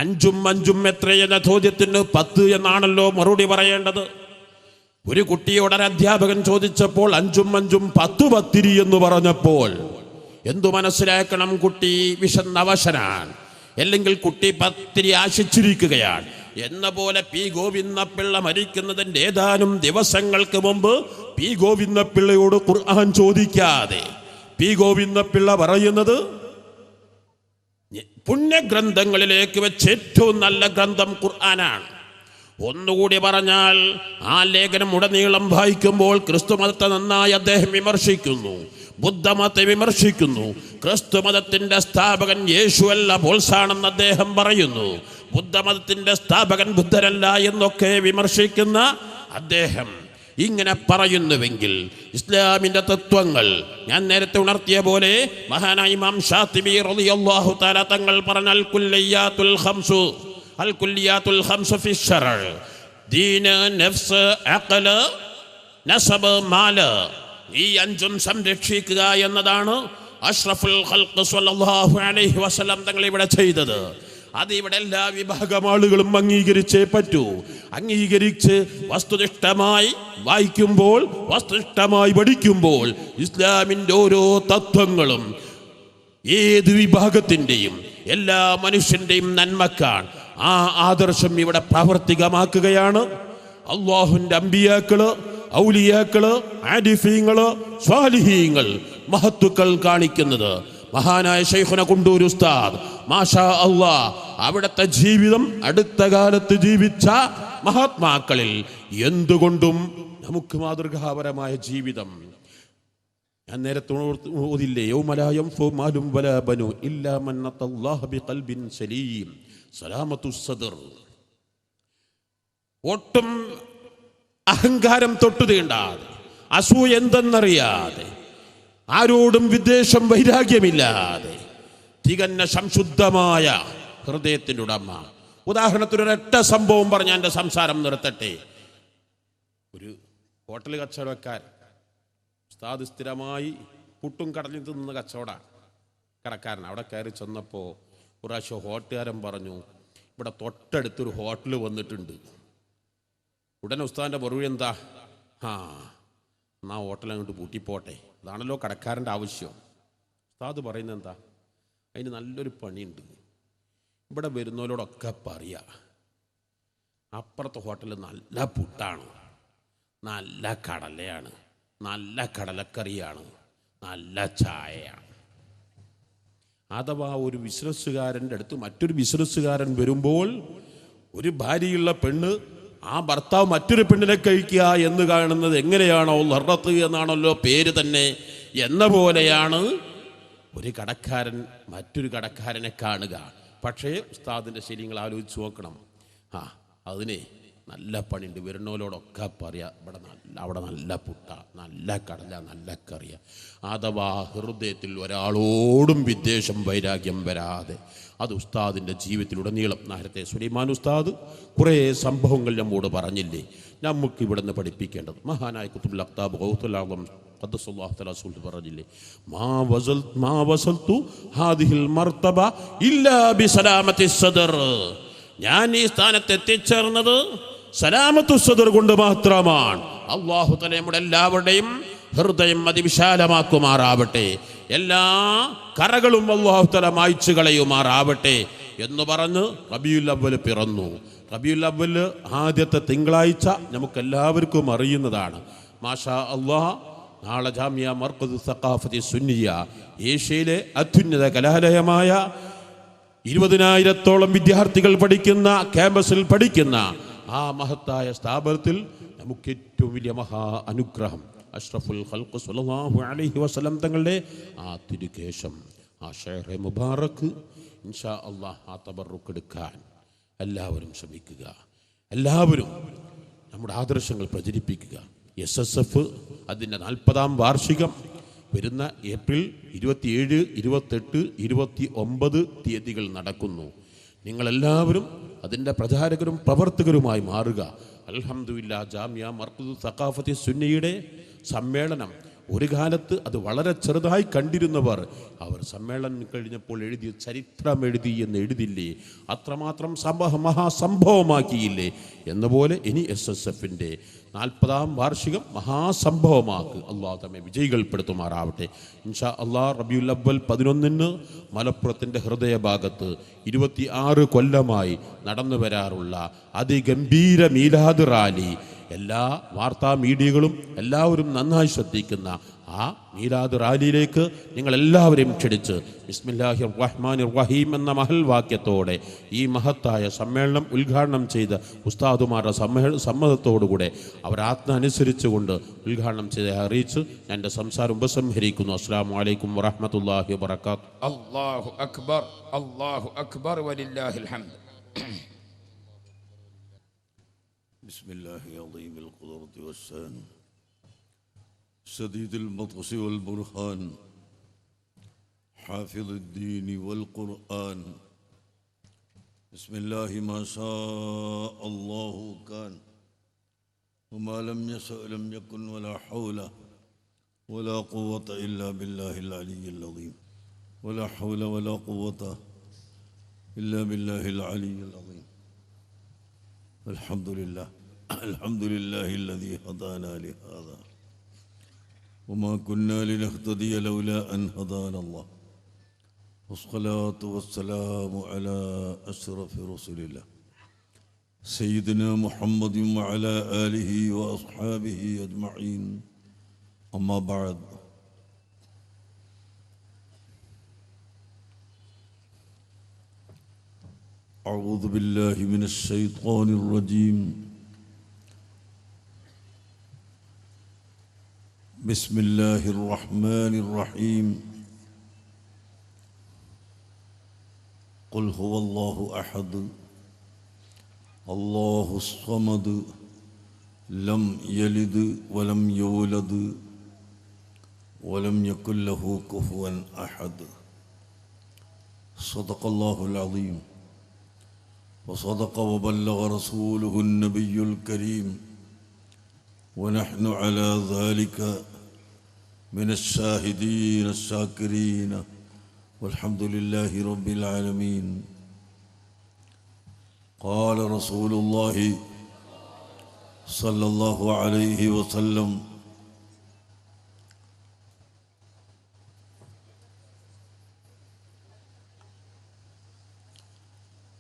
5 എത്രയെന്ന ചോദ്യത്തിന് 10 എന്നാണല്ലോ മറുപടി പറയേണ്ടത്. ഒരു കുട്ടിയോടൊരു അധ്യാപകൻ ചോദിച്ചപ്പോൾ 5 10 എന്ന് പറഞ്ഞപ്പോൾ എന്തു മനസ്സിലാക്കണം? കുട്ടി വിശന്നവശനാണ്, അല്ലെങ്കിൽ കുട്ടി 10 ആശിച്ചിരിക്കുകയാണ് എന്ന പോലെ P. ഗോവിന്ദപിള്ള മരിക്കുന്നതിൻ്റെ ഏതാനും ദിവസങ്ങൾക്ക് മുമ്പ് P. ഗോവിന്ദപിള്ളയോട് ഖുർആൻ ചോദിക്കാതെ P. ഗോവിന്ദപിള്ള പറയുന്നത് പുണ്യഗ്രന്ഥങ്ങളിലേക്ക് വെച്ച് ഏറ്റവും നല്ല ഗ്രന്ഥം ഖുർആനാണ്. ഒന്നുകൂടി പറഞ്ഞാൽ ആ ലേഖനം ഉടനീളം വായിക്കുമ്പോൾ ക്രിസ്തുമതത്തെ നന്നായി അദ്ദേഹം വിമർശിക്കുന്നു, ബുദ്ധമതത്തെ വിമർശിക്കുന്നു. ക്രിസ്തുമതത്തിന്റെ സ്ഥാപകൻ യേശുവല്ല ബോൾസാണെന്ന് അദ്ദേഹം പറയുന്നു. ബുദ്ധമതത്തിന്റെ സ്ഥാപകൻ ബുദ്ധരല്ല എന്നൊക്കെ വിമർശിക്കുന്ന അദ്ദേഹം ഇങ്ങനെ പറയുന്നുവെങ്കിൽ ഇസ്ലാമിന്റെ തത്വങ്ങൾ ഞാൻ നേരത്തെ ഉണർത്തിയ പോലെ മഹാനായ ഇമാം ശാതിബി റളിയല്ലാഹു തആല തങ്ങൾ പറഞ്ഞ അൽ കുല്ലിയാത്തുൽ ഖംസ് ഫി ശറഅ ദീന് നഫ്സ് അഖ്ല് നസബ് മാല്, ഈ 5 സംരക്ഷിക്കുക എന്നതാണ് അഷ്റഫുൽ ഖൽഖ് സ്വല്ലല്ലാഹു അലൈഹി വസല്ലം തങ്ങൾ ഇവിടെ ചെയ്തത്. അത് ഇവിടെ എല്ലാ വിഭാഗം ആളുകളും അംഗീകരിച്ചേ പറ്റൂ. അംഗീകരിച്ച് വസ്തുനിഷ്ഠമായി വായിക്കുമ്പോൾ, വസ്തുനിഷ്ഠമായി പഠിക്കുമ്പോൾ ഇസ്ലാമിൻ്റെ ഓരോ തത്വങ്ങളും ഏത് വിഭാഗത്തിൻ്റെയും എല്ലാ മനുഷ്യൻ്റെയും നന്മക്കാണ്. ആ ആദർശം ഇവിടെ പ്രാവർത്തികമാക്കുകയാണ് അല്ലാഹുവിൻ്റെ അമ്പിയാക്കള്, ഔലിയാക്കള്, ആരിഫീങ്ങള്, സ്വാലിഹീങ്ങൾ, മഹത്തുക്കൾ കാണിക്കുന്നത്. മഹാനായ ശൈഖുന കുണ്ടൂർ ഉസ്താദ് മാഷാ അല്ലാഹ് അവിടുത്തെ ജീവിതം അടുത്ത കാലത്ത് ജീവിച്ച മഹാത്മാക്കളിൽ എന്തുകൊണ്ടും നമുക്ക് മാതൃകാപരമായ ജീവിതം. ഞാൻ നേരത്തെ ഓതില്ലേ, യൗമലാ യൻഫഉ മാലും വലാ ബനൂ ഇല്ലാ മൻ അത്തല്ലാഹ ബിഖൽബിൻ സലീം സലാമത്തുസ് സദർ. ഒട്ടും അഹങ്കാരം തൊട്ടു തീണ്ടാതെ, അസൂയ എന്തെന്നറിയാതെ, ആരോടും വിദ്വേഷം വൈരാഗ്യമില്ലാതെ തികഞ്ഞ സംശുദ്ധമായ ഹൃദയത്തിൻ്റെ ഉടമ. ഉദാഹരണത്തിന് ഒരൊറ്റ സംഭവം പറഞ്ഞ എൻ്റെ സംസാരം നിർത്തട്ടെ. ഒരു ഹോട്ടൽ കച്ചവടക്കാരൻ, ഉസ്താദ് സ്ഥിരമായി പുട്ടും കടലിൽ തിന്നുന്ന കടക്കാരൻ അവിടെ കയറി ചെന്നപ്പോൾ പ്രാവശ്യം ഹോട്ടലുകാരൻ പറഞ്ഞു, ഇവിടെ തൊട്ടടുത്തൊരു ഹോട്ടൽ വന്നിട്ടുണ്ട്. ഉടനെ ഉസ്താദിൻ്റെ മറുപടി എന്താ? എന്നാ ഹോട്ടൽ അങ്ങോട്ട് പൂട്ടിപ്പോട്ടെ, അതാണല്ലോ കടക്കാരൻ്റെ ആവശ്യം. ഉസ്താദ് പറയുന്നത് എന്താ? അതിന് നല്ലൊരു പണിയുണ്ട്, ഇവിടെ വരുന്നവരോടൊക്കെ പറയുക അപ്പുറത്തെ ഹോട്ടലിൽ നല്ല പുട്ടാണ്, നല്ല കടലയാണ്, നല്ല കടലക്കറിയാണ്, നല്ല ചായയാണ്. അഥവാ ഒരു ബിസിനസ്സുകാരൻ്റെ അടുത്ത് മറ്റൊരു ബിസിനസ്സുകാരൻ വരുമ്പോൾ ഒരു ഭാര്യയുള്ള പെണ്ണ് ആ ഭർത്താവ് മറ്റൊരു പെണ്ണിനെ കഴിക്കുക എന്ന് കാണുന്നത് എങ്ങനെയാണോ ലർറത്ത് എന്നാണല്ലോ പേര് തന്നെ എന്ന പോലെയാണ് ഒരു കടക്കാരൻ മറ്റൊരു കടക്കാരനെ കാണുക. പക്ഷേ ഉസ്താദിൻ്റെ ശരിങ്ങൾ ആലോചിച്ച് നോക്കണം. അതിനെ നല്ല പണിയുണ്ട്, വരുന്നവരോടൊക്കെ പറയാ അവിടെ നല്ല പുട്ട, നല്ല കടല, നല്ല കറിയ. അഥവാ ഹൃദയത്തിൽ ഒരാളോടും വിദ്വേഷം വൈരാഗ്യം വരാതെ അത് ഉസ്താദിൻ്റെ ജീവിതത്തിലുടനീളം. നേരത്തെ സുലൈമാൻ ഉസ്താദ് കുറേ സംഭവങ്ങൾ നമ്മോട് പറഞ്ഞില്ലേ, നമുക്ക് ഇവിടുന്ന് പഠിപ്പിക്കേണ്ടത്. മഹാനായ ഖുതുബുൽ അഖ്താബ് ഗൗസുൽ ആസം ഖദ്ദസല്ലാഹു തആല റസൂൽ പറഞ്ഞില്ലേ, മാ വസൽതു ഹാദിഹിൽ മർതബ ഇല്ലാ ബിസലാമത്തി സദർ. ഞാൻ ഈ സ്ഥാനത്ത് എത്തിച്ചേർന്നത് സലാമത്തു സദർ കൊണ്ട് മാത്രമാണ്. അല്ലാഹു തആല നമ്മുടെ എല്ലാവരുടെയും ഹൃദയം അതിവിശാലമാക്കുമാറാവട്ടെ, എല്ലാ കറകളും അല്ലാഹു തആല മായ്ച്ചു കളയുമാറാവട്ടെ എന്ന് പറഞ്ഞ് റബീഉൽ അവ്വൽ പിറന്നു. റബീഉൽ അവ്വൽ ആദ്യത്തെ തിങ്കളാഴ്ച നമുക്കെല്ലാവർക്കും അറിയുന്നതാണ്. മാഷാ അല്ലാഹ്, നാളെ ജാമിയ മർക്കസ് സഖാഫത്തി സുന്നിയ, ഏഷ്യയിലെ അത്യുന്നത കലാലയമായ 20,000-ഓളം വിദ്യാർത്ഥികൾ പഠിക്കുന്ന ക്യാമ്പസിൽ പഠിക്കുന്ന ആ മഹത്തായ സ്ഥാപനത്തിൽ നമുക്ക് ഏറ്റവും വലിയ മഹാ അനുഗ്രഹം അഷ്റഫുൽ ഖൽഖ് സ്വല്ലല്ലാഹു അലൈഹി വസല്ലം തങ്ങളുടെ ആ തിരുകേശം, ആ ഷെയ്ഖ് മുബാറക്ക് ഇൻഷാ അല്ലാഹ് ആ തബറുക്ക് എടുക്കാൻ എല്ലാവരും ശ്രമിക്കുക. എല്ലാവരും നമ്മുടെ ആദർശങ്ങൾ പ്രചരിപ്പിക്കുക. SSF അതിൻ്റെ 40-ാം വാർഷികം വരുന്ന ഏപ്രിൽ 27, 28, 29 തീയതികൾ നടക്കുന്നു. നിങ്ങളെല്ലാവരും അതിൻ്റെ പ്രചാരകരും പ്രവർത്തകരുമായി മാറുക. അൽഹംദുലില്ലാഹ് ജാമിയ മർക്കദുൽ സഖാഫത്തി സുന്നിയുടെ സമ്മേളനം ഒരു കാലത്ത് അത് വളരെ ചെറുതായി കണ്ടിരുന്നവർ അവർ സമ്മേളനം കഴിഞ്ഞപ്പോൾ എഴുതിയ ചരിത്രം എഴുതി എന്ന് എഴുതില്ലേ, അത്രമാത്രം മഹാസംഭവമാക്കിയില്ലേ എന്നപോലെ ഇനി SSFൻ്റെ 40-ാം വാർഷികം മഹാസംഭവമാക്ക്. അള്ളാഹു നമ്മെ വിജയികൾപ്പെടുത്തുമാറാവട്ടെ. ഇൻഷാ അള്ളാഹ് റബീഉൽ അവ്വൽ 11 മലപ്പുറത്തിൻ്റെ ഹൃദയഭാഗത്ത് 26 കൊല്ലമായി നടന്നു വരാറുള്ള അതിഗംഭീര മീലാദ് റാലി എല്ലാ വാർത്താ മീഡിയകളും എല്ലാവരും നന്നായി ശ്രദ്ധിക്കുന്ന ആ മീലാദ് റാലിയിലേക്ക് നിങ്ങളെല്ലാവരെയും ക്ഷണിച്ച് ബിസ്മില്ലാഹിർ റഹ്മാനിർ റഹീം എന്ന മഹൽ വാക്യത്തോടെ ഈ മഹത്തായ സമ്മേളനം ഉദ്ഘാടനം ചെയ്ത ഉസ്താദുമാരുടെ സമ്മതത്തോടുകൂടെ അവരാജ്ഞ അനുസരിച്ചുകൊണ്ട് ഉദ്ഘാടനം ചെയ്ത് അറിയിച്ച് ഞാൻ എൻ്റെ സംസാരം ഉപസംഹരിക്കുന്നു. അസ്സലാമു അലൈക്കും വറഹ്മത്തുള്ളാഹി വബറകാതുഹു. അല്ലാഹു അക്ബർ, അല്ലാഹു അക്ബർ വലില്ലാഹിൽ ഹംദ്. بسم الله عظيم القدرة والشان شديد البطش والبرهان حافظ الدين والقرآن بسم الله ما شاء الله كان وما لم يشأ لم يكن ولا حول ولا قوة إلا بالله العلي العظيم ولا حول ولا قوة إلا بالله العلي العظيم. الحمد لله الذي هدانا لهذا وما كنا لنهتدي لولا أن هدانا الله والصلاة والسلام على أشرف رسول الله سيدنا محمد وعلى آله وأصحابه أجمعين. أما بعد أعوذ بالله من الشيطان الرجيم. بسم الله الرحمن الرحيم. قل هو الله أحد الله الصمد لم يلد ولم يولد ولم يكن له كفوا أحد. صدق الله العظيم وصدق وبلغ رسوله النبي الكريم ونحن على ذلك من الشاهدين الشاكرين والحمد لله رب العالمين. قال رسول الله صلى الله عليه وسلم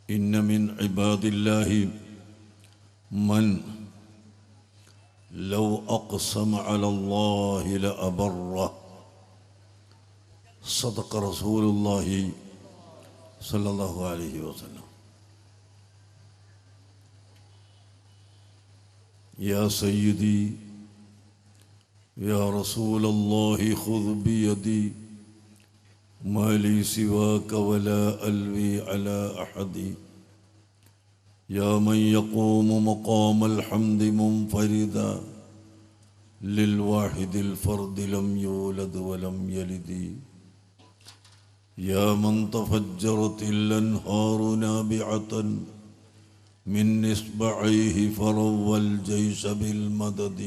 إن من عباد الله من لو أقسم على الله لأبره. صدق رسول الله صلى الله عليه وسلم. يا سيدي يا رسول الله خذ بيدي ما لي سواك ولا ألوي على أحد. يا من يقوم مقام الحمد منفردا للواحد الفرد لم يولد ولم يلد. يا من تفجرت الأنهار نابعة من إصبعيه فروى الجيش بالمدد.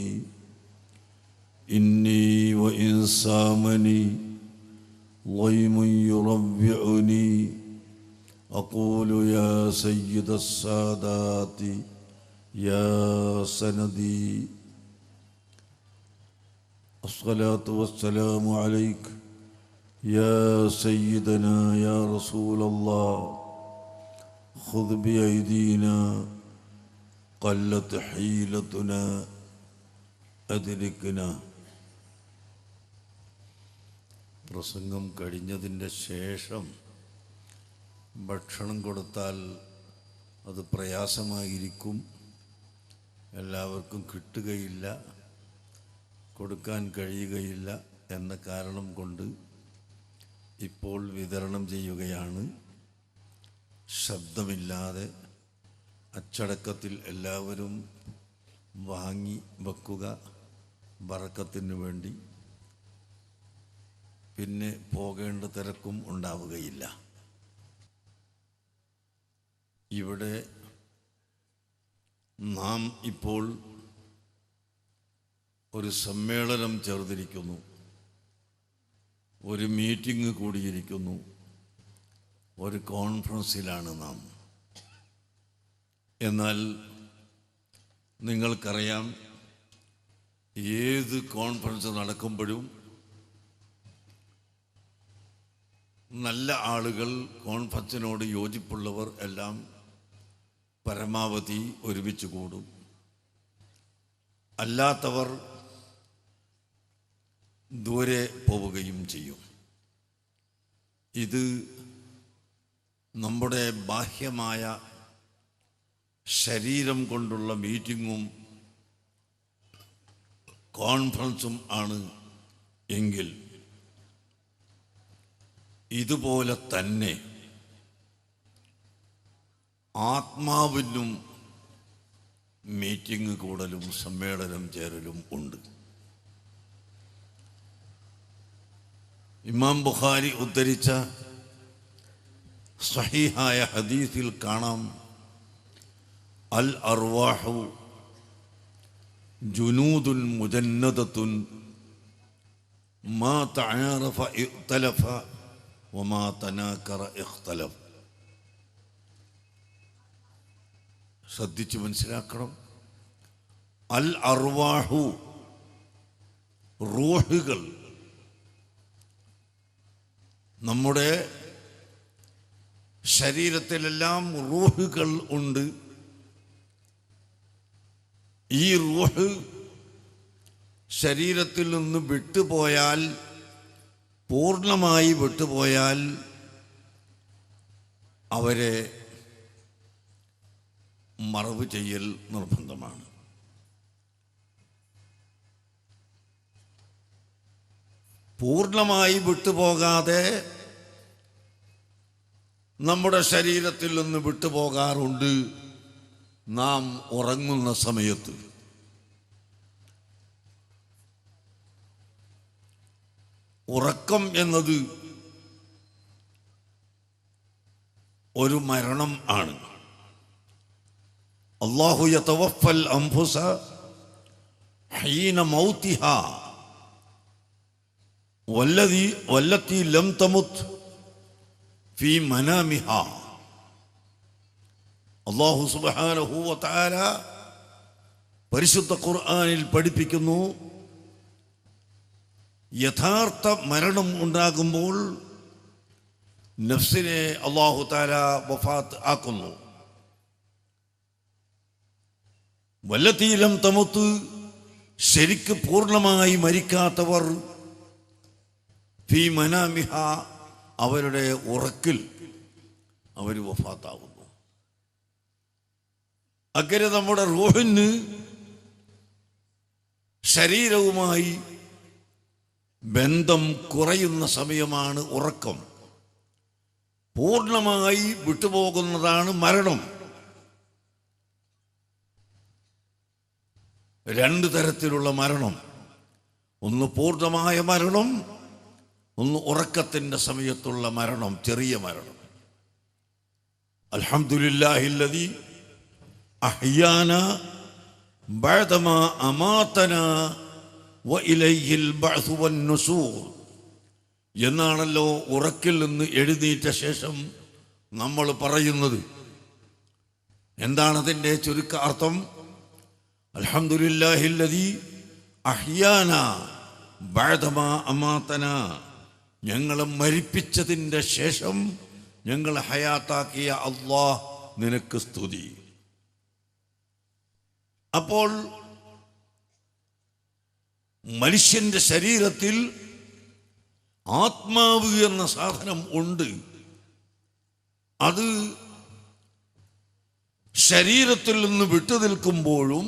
إني وإن سامني ضيم يربعني أقول يا سيد السادات يا سندي. الصلاة والسلام عليك يا سيدنا يا رسول الله. خذ بأيدينا قلت حيلتنا أدركنا. പ്രസംഗം കഴിഞ്ഞതിൻ്റെ ശേഷം ഭക്ഷണം കൊടുത്താൽ അത് പ്രയാസമായിരിക്കും, എല്ലാവർക്കും കിട്ടുകയില്ല, കൊടുക്കാൻ കഴിയുകയില്ല എന്ന കാരണം കൊണ്ട് ഇപ്പോൾ വിതരണം ചെയ്യുകയാണ്. ശബ്ദമില്ലാതെ അച്ചടക്കത്തിൽ എല്ലാവരും വാങ്ങി വെക്കുക, ബറക്കത്തിന് വേണ്ടി. പിന്നെ പോകേണ്ട തിരക്കും ഉണ്ടാവുകയില്ല. ഇവിടെ നാം ഇപ്പോൾ ഒരു സമ്മേളനം ചേർന്നിരിക്കുന്നു, ഒരു മീറ്റിംഗ് കൂടിയിരിക്കുന്നു, ഒരു കോൺഫറൻസിലാണ് നാം. എന്നാൽ നിങ്ങൾക്കറിയാം, ഏത് കോൺഫറൻസ് നടക്കുമ്പോഴും നല്ല ആളുകൾ, കോൺഫറൻസിനോട് യോജിപ്പുള്ളവർ എല്ലാം പരമാവധി ഒരുമിച്ച് കൂടും. അല്ലാത്തവർ ദൂരെ പോവുകയും ചെയ്യും. ഇത് നമ്മുടെ ബാഹ്യമായ ശരീരം കൊണ്ടുള്ള മീറ്റിങ്ങും കോൺഫറൻസും ആണ് എങ്കിൽ ഇതുപോലെ തന്നെ ആത്മാവിനും മീറ്റിംഗ് കൂടലും സമ്മേളനം ചേരലും ഉണ്ട്. ഇമാം ബുഖാരി ഉദ്ധരിച്ച സഹീഹായ ഹദീസിൽ കാണാം, അൽ അർവാഹു ജുനൂദുൻ മുജന്നദത്തുൻ മാ തആറഫ ഇഖ്തലഫ വമാ തനാകറ ഇഖ്തലഫ. ശ്രദ്ധിച്ച് മനസ്സിലാക്കണം. അൽ അർവാഹു, റൂഹുകൾ. നമ്മുടെ ശരീരത്തിലെല്ലാം റൂഹുകൾ ഉണ്ട്. ഈ റൂഹ് ശരീരത്തിൽ നിന്ന് വിട്ടുപോയാൽ, പൂർണ്ണമായി വിട്ടുപോയാൽ അവരെ മറവ് ചെയ്യൽ നിർബന്ധമാണ്. പൂർണ്ണമായി വിട്ടുപോകാതെ നമ്മുടെ ശരീരത്തിൽ നിന്ന് വിട്ടുപോകാറുണ്ട് നാം ഉറങ്ങുന്ന സമയത്ത്. ഉറക്കം എന്നത് ഒരു മരണം ആണ്. അല്ലാഹു യതവഫൽ അൻഫുസ ഹീന മൗതിഹാ വല്ലത്തി ലം തമുത് ഫീ മനാമിഹാ. അല്ലാഹു സുബ്ഹാനഹു വ തആല പരിശുദ്ധ ഖുർആനിൽ പഠിപ്പിക്കുന്നു, യഥാർത്ഥ മരണം ഉണ്ടാകുമ്പോൾ നഫ്സിനെ അല്ലാഹു തആല വഫാത്ത് ആക്കുന്നു. വല്ലത്തി ലം തമുത്, ശരിക്ക് പൂർണ്ണമായി മരിക്കാത്തവർ ഫീ മനാമിഹ, അവരുടെ ഉറക്കിൽ അവർ വഫാത്താകുന്നു. അങ്ങനെ നമ്മുടെ റൂഹിന് ശരീരവുമായി ബന്ധം കുറയുന്ന സമയമാണ് ഉറക്കം. പൂർണ്ണമായി വിട്ടുപോകുന്നതാണ് മരണം. രണ്ട് തരത്തിലുള്ള മരണം, ഒന്ന് പൂർണ്ണമായ മരണം, ഒന്ന് ഉറക്കത്തിൻ്റെ സമയത്തുള്ള മരണം, ചെറിയ മരണം. അൽഹംദുലില്ലാഹില്ലദീ അഹ്യാനാ ബഅദമാ അമാതനാ വഇലൈഹിൽ ബഅ്സു വന്നുശൂർ എന്നാണല്ലോ ഉറക്കിൽ നിന്ന് എഴുന്നേറ്റ ശേഷം നമ്മൾ പറയുന്നത്. എന്താണതിൻ്റെ ചുരുക്കാർത്ഥം? അൽഹംദുലില്ലാഹില്ലദീ അഹ്യാനാ ബഅദമാ അമാതനാ, ഞങ്ങളെ മരിപ്പിച്ചതിൻ്റെ ശേഷം ഞങ്ങളെ ഹയാത്താക്കിയ അല്ലാഹ് നിനക്ക് സ്തുതി. അപ്പോൾ മനുഷ്യന്റെ ശരീരത്തിൽ ആത്മാവ് എന്ന സാധനം ഉണ്ട്. അത് ശരീരത്തിൽ നിന്ന് വിട്ടുനിൽക്കുമ്പോഴും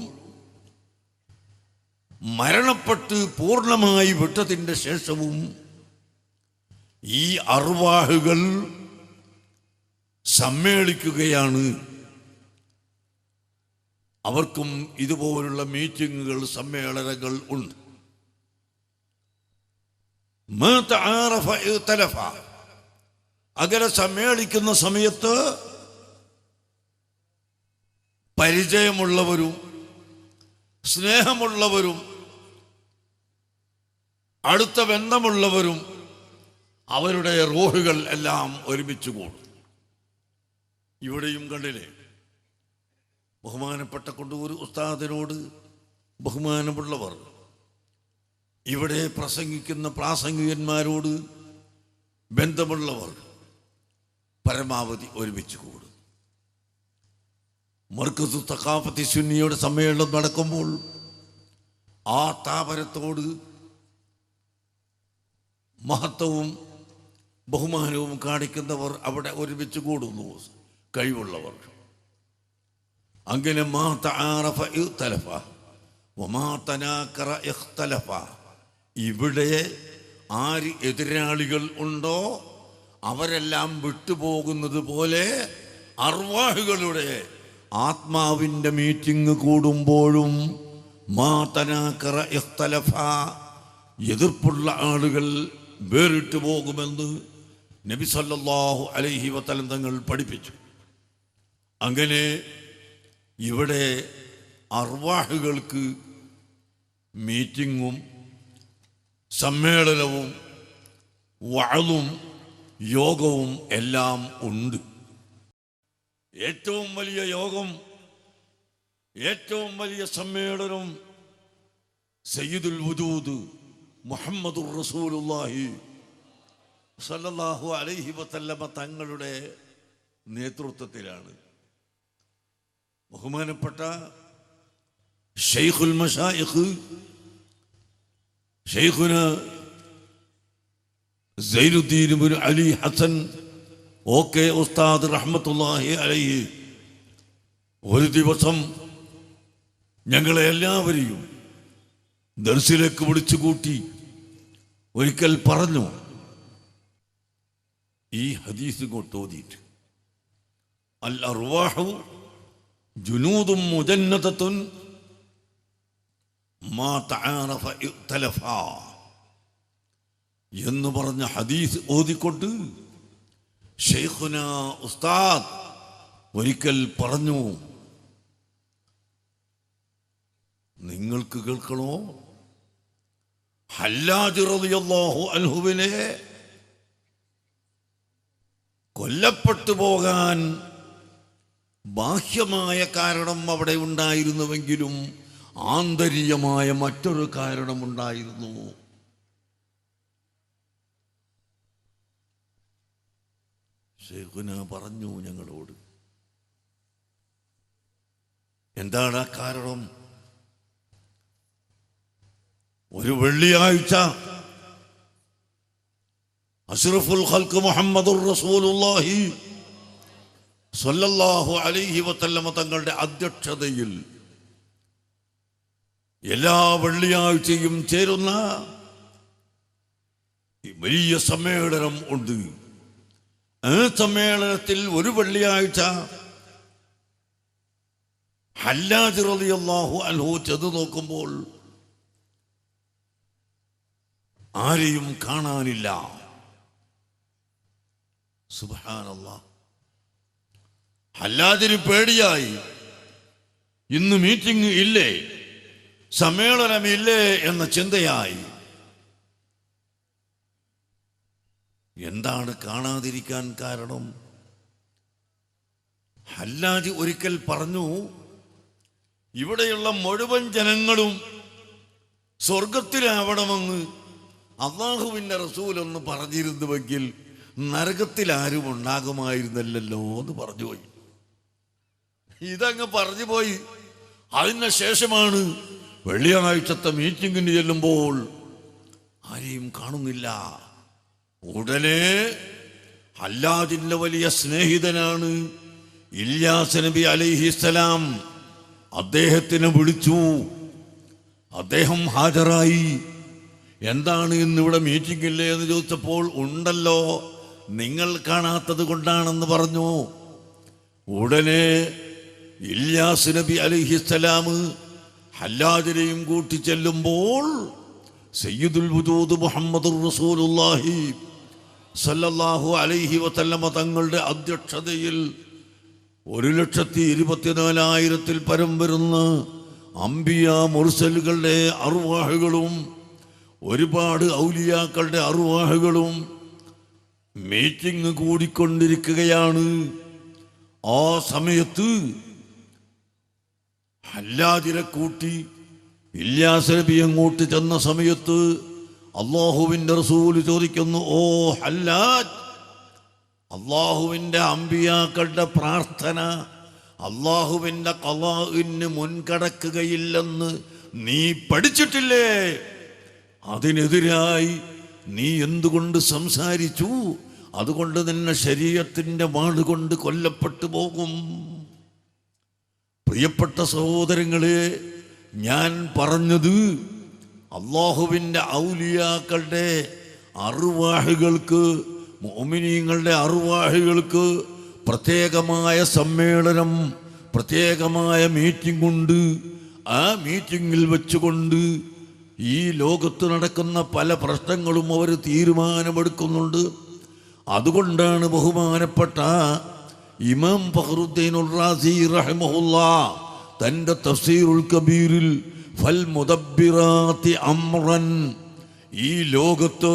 മരണപ്പെട്ട് പൂർണ്ണമായി വിട്ടതിൻ്റെ ശേഷവും ഈ അർവാഹുകൾ സമ്മേളിക്കുകയാണ്. അവർക്കും ഇതുപോലുള്ള മീറ്റിങ്ങുകൾ, സമ്മേളനങ്ങൾ ഉണ്ട്. അങ്ങനെ സമ്മേളിക്കുന്ന സമയത്ത് പരിചയമുള്ളവരും സ്നേഹമുള്ളവരും അടുത്ത ബന്ധമുള്ളവരും അവരുടെ റൂഹുകൾ എല്ലാം ഒരുമിച്ച് കൂടും. ഇവിടെയും കണ്ടില്ലേ, ബഹുമാനപ്പെട്ട കൊണ്ടൂർ ഉസ്താദിനോട് ബഹുമാനമുള്ളവർ, ഇവിടെ പ്രസംഗിക്കുന്ന പ്രാസംഗികന്മാരോട് ബന്ധമുള്ളവർ പരമാവധി ഒരുമിച്ച് കൂടും. മർക്കസ് തഖാഫത്തി സുന്നിയുടെ സമ്മേളനം നടക്കുമ്പോൾ ആ സ്ഥാപനത്തോട് മഹത്വവും ബഹുമാനവും കാണിക്കുന്നവർ അവിടെ ഒരുമിച്ച് കൂടുന്നു, കഴിവുള്ളവർ. അങ്ങനെ മാ തആറഫ ഇഖ്തലഫ വമാ തനാകറ ഇഖ്തലഫ. ഇവിടെ ആര് എതിരാളികൾ ഉണ്ടോ അവരെല്ലാം വിട്ടുപോകുന്നത് പോലെ അർവാഹുകളുടെ ആത്മാവിൻ്റെ മീറ്റിംഗ് കൂടുമ്പോഴും മാ തനാകറ ഇഖ്തലഫ, എതിർപ്പുള്ള ആളുകൾ വേറിട്ട് പോകുമെന്ന് നബി സല്ലല്ലാഹു അലൈഹി വസല്ലം തങ്ങൾ പഠിപ്പിച്ചു. അങ്ങനെ ഇവിടെ അർവാഹുകൾക്ക് മീറ്റിങ്ങും സമ്മേളനവും വഅളും യോഗവും എല്ലാം ഉണ്ട്. ഏറ്റവും വലിയ യോഗം, ഏറ്റവും വലിയ സമ്മേളനം സയ്യിദുൽ വജൂദ് മുഹമ്മദുർ റസൂലുള്ളാഹി സല്ലല്ലാഹു അലൈഹി വസല്ലമ തങ്ങളുടെ നേതൃത്വത്തിലാണ്. ബഹുമാനപ്പെട്ട ശൈഖുൽ മശായിഖ് ശൈഖുന സൈനുദ്ദീൻ ഇബ്നു അലി ഹസൻ ഓക്കെ ഉസ്താദ് റഹ്മത്തുള്ളാഹി അലൈഹി ഒരു ദിവസം ഞങ്ങളെ എല്ലാവരെയും ദർസിലേക്ക് വിളിച്ചു കൂട്ടി ഒരിക്കൽ പറഞ്ഞു, ഈ ഹദീസ് കൊണ്ട് ഓതിയിട്ട്, അൽ അർവാഹു ജുനൂദും മുജന്നദത്തുൻ മാ തആറഫ ഇഖ്തലഫ എന്ന് പറഞ്ഞ ഹദീസ് ഓതിക്കൊണ്ട് ശൈഖുന ഉസ്താദ് ഒരിക്കൽ പറഞ്ഞു, നിങ്ങൾക്ക് കേൾക്കണോ, ഹല്ലാജ് റളിയല്ലാഹു അൻഹുവിനെ കൊല്ലപ്പെട്ടു പോകാൻ ബാഹ്യമായ കാരണം അവിടെ ഉണ്ടായിരുന്നുവെങ്കിലും ആന്തരികമായ മറ്റൊരു കാരണമുണ്ടായിരുന്നു. ശൈഖുന പറഞ്ഞു ഞങ്ങളോട്, എന്താണ് ആ കാരണം? ഒരു വെള്ളിയാഴ്ച അഷ്റഫുൽ ഖൽഖ് മുഹമ്മദുർ റസൂലുള്ളാഹി സ്വല്ലല്ലാഹു അലൈഹി വസല്ലമ തങ്ങളുടെ അധ്യക്ഷതയിൽ എല്ലാ വെള്ളിയാഴ്ചയും ചേരുന്ന വലിയ സമ്മേളനം ഉണ്ട്. ആ സമ്മേളനത്തിൽ ഒരു വെള്ളിയാഴ്ച ഹല്ലാജ് റളിയല്ലാഹു അൻഹു ചെന്ന് നോക്കുമ്പോൾ ആരെയും കാണാനില്ല. സുബ്ഹാനല്ലാഹ്. ഹല്ലാജിന് പേടിയായി, ഇന്ന് മീറ്റിംഗ് ഇല്ലേ, സമ്മേളനമില്ലേ എന്ന ചിന്തയായി. എന്താണ് കാണാതിരിക്കാൻ കാരണം? ഹല്ലാജ് ഒരിക്കൽ പറഞ്ഞു, ഇവിടെയുള്ള മുഴുവൻ ജനങ്ങളും സ്വർഗത്തിലാവണമെന്ന് അള്ളാഹുവിൻ്റെ റസൂലൊന്ന് പറഞ്ഞിരുന്നുവെങ്കിൽ നരകത്തിൽ ആരും ഉണ്ടാകുമായിരുന്നല്ലോ എന്ന് പറഞ്ഞുപോയി. ഇതങ്ങ് പറഞ്ഞു പോയി. അതിന് ശേഷമാണ് വെള്ളിയാഴ്ചത്തെ മീറ്റിങ്ങിന് ചെല്ലുമ്പോൾ ആരെയും കാണുന്നില്ല. ഉടനെ ഹല്ലാജിന്റെ വലിയ സ്നേഹിതനാണ് ഇല്യാസ് നബി അലൈഹിസ്സലാം, അദ്ദേഹത്തിനെ വിളിച്ചു. അദ്ദേഹം ഹാജരായി. എന്താണ് ഇന്നിവിടെ മീറ്റിംഗ് ഇല്ലേ എന്ന് ചോദിച്ചപ്പോൾ ഉണ്ടല്ലോ, നിങ്ങൾ കാണാത്തത് കൊണ്ടാണെന്ന് പറഞ്ഞു. ഉടനെ ഇല്യാസ് നബി അലൈഹിസ്സലാം ഹല്ലാജിനെയും കൂട്ടി ചെല്ലുമ്പോൾ സയ്യിദുൽ വജൂദ് മുഹമ്മദുർ റസൂലുള്ളാഹി സല്ലല്ലാഹു അലൈഹി വസല്ലമ തങ്ങളുടെ അധ്യക്ഷതയിൽ 1,24,000 പരം വരുന്ന അംബിയ മുർസലുകളുടെ അർവാഹുകളും ഒരുപാട് ഔലിയാക്കളുടെ അർവാഹുകളും മീറ്റിംഗ് കൂടിക്കൊണ്ടിരിക്കുകയാണ്. ആ സമയത്ത് ഹല്ലാജിനെ കൂട്ടി ഇല്യാസ് നബി അങ്ങോട്ട് ചെന്ന സമയത്ത് അള്ളാഹുവിൻ്റെ റസൂല് ചോദിക്കുന്നു, ഓ ഹല്ലാജ്, അള്ളാഹുവിൻ്റെ അമ്പിയാക്കളുടെ പ്രാർത്ഥന അള്ളാഹുവിൻ്റെ ഖളാഇന് മുൻകടക്കുകയില്ലെന്ന് നീ പഠിച്ചിട്ടില്ലേ? അതിനെതിരായി നീ എന്തുകൊണ്ട് സംസാരിച്ചു? അതുകൊണ്ട് നിന്നെ ശരീഅത്തിന്റെ വാളുകൊണ്ട് കൊല്ലപ്പെട്ടു പോകും. പ്രിയപ്പെട്ട സഹോദരങ്ങളെ, ഞാൻ പറഞ്ഞത് അള്ളാഹുവിൻ്റെ ഔലിയാക്കളുടെ അർവാഹുകൾക്ക്, മുഅ്മിനീങ്ങളുടെ അർവാഹുകൾക്ക് പ്രത്യേകമായ സമ്മേളനം, പ്രത്യേകമായ മീറ്റിംഗ് ഉണ്ട്. ആ മീറ്റിങ്ങിൽ വെച്ചുകൊണ്ട് ഈ ലോകത്ത് നടക്കുന്ന പല പ്രശ്നങ്ങളും അവർ തീരുമാനമെടുക്കുന്നുണ്ട്. അതുകൊണ്ടാണ് ബഹുമാനപ്പെട്ട ഇമാം ഫഖ്റുദ്ദീനുർ റാസി റഹിമഹുല്ലാഹ് തൻ്റെ തഫ്സീറുൽ കബീറിൽ ഫൽ മുദബ്ബിറാത്തി അംറൻ, ഈ ലോകത്ത്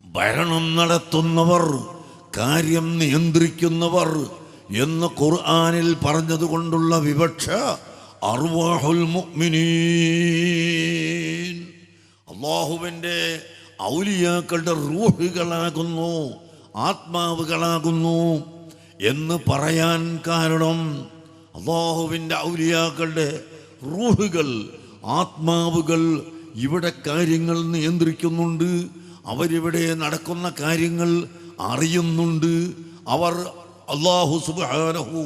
ഭരണം നടത്തുന്നവർ, കാര്യം നിയന്ത്രിക്കുന്നവർ എന്ന് ഖുർആനിൽ പറഞ്ഞതുകൊണ്ടുള്ള വിവക്ഷ അർവാഹുൽ മുഅ്മിനീൻ, അല്ലാഹുവിൻ്റെ ഔലിയാക്കളുടെ റൂഹുകളാകുന്നു, ആത്മാവുകളാകുന്നു എന്ന് പറയാൻ കാരണം അല്ലാഹുവിൻ്റെ ഔലിയാക്കളുടെ റൂഹുകൾ, ആത്മാവുകൾ ഇവിടെ കാര്യങ്ങൾ നിയന്ത്രിക്കുന്നുണ്ട്. അവരിവിടെ നടക്കുന്ന കാര്യങ്ങൾ അറിയുന്നുണ്ട്. അവർ അല്ലാഹു സുബ്ഹാനഹു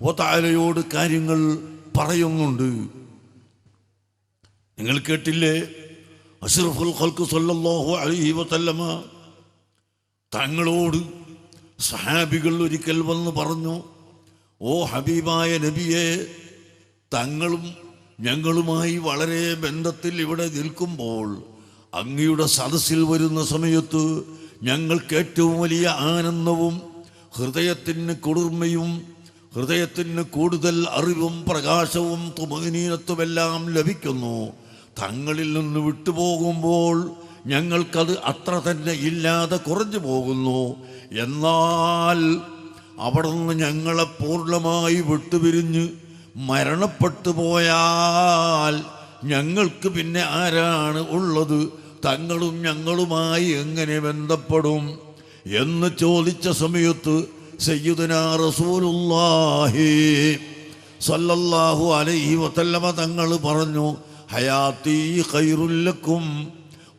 വ തആലയോട് കാര്യങ്ങൾ പറയുന്നുണ്ട്. നിങ്ങൾ കേട്ടില്ലേ, അഷ്റഫുൽ ഖൽഖ് സല്ലല്ലാഹു അലൈഹി വസല്ലമ തങ്ങളോട് സഹാബികൾ ഒരിക്കൽ വന്ന് പറഞ്ഞു, ഓ ഹബീബായ നബിയെ, തങ്ങളും ഞങ്ങളുമായി വളരെ ബന്ധത്തിൽ ഇവിടെ നിൽക്കുമ്പോൾ അങ്ങയുടെ സദസ്സിൽ വരുന്ന സമയത്ത് ഞങ്ങൾക്ക് ഏറ്റവും വലിയ ആനന്ദവും ഹൃദയത്തിന് കുളിർമയും ഹൃദയത്തിന് കൂടുതൽ അറിവും പ്രകാശവും തുമനീനത്തുമെല്ലാം ലഭിക്കുന്നു. തങ്ങളിൽ നിന്ന് വിട്ടുപോകുമ്പോൾ ഞങ്ങൾക്കത് അത്ര തന്നെ ഇല്ലാതെ കുറഞ്ഞു പോകുന്നു. എന്നാൽ അവിടുന്ന് ഞങ്ങളെ പൂർണ്ണമായി വിട്ടുപിരിഞ്ഞ് മരണപ്പെട്ടു പോയാൽ ഞങ്ങൾക്ക് പിന്നെ ആരാണ് ഉള്ളത്? തങ്ങളും ഞങ്ങളുമായി എങ്ങനെ ബന്ധപ്പെടും എന്ന് ചോദിച്ച സമയത്ത് സയ്യിദുനാ റസൂലുള്ളാഹി സല്ലല്ലാഹു അലൈഹി വസല്ലമ തങ്ങൾ പറഞ്ഞു, ഹയാത്തി ഖൈറുൽ ലക്കും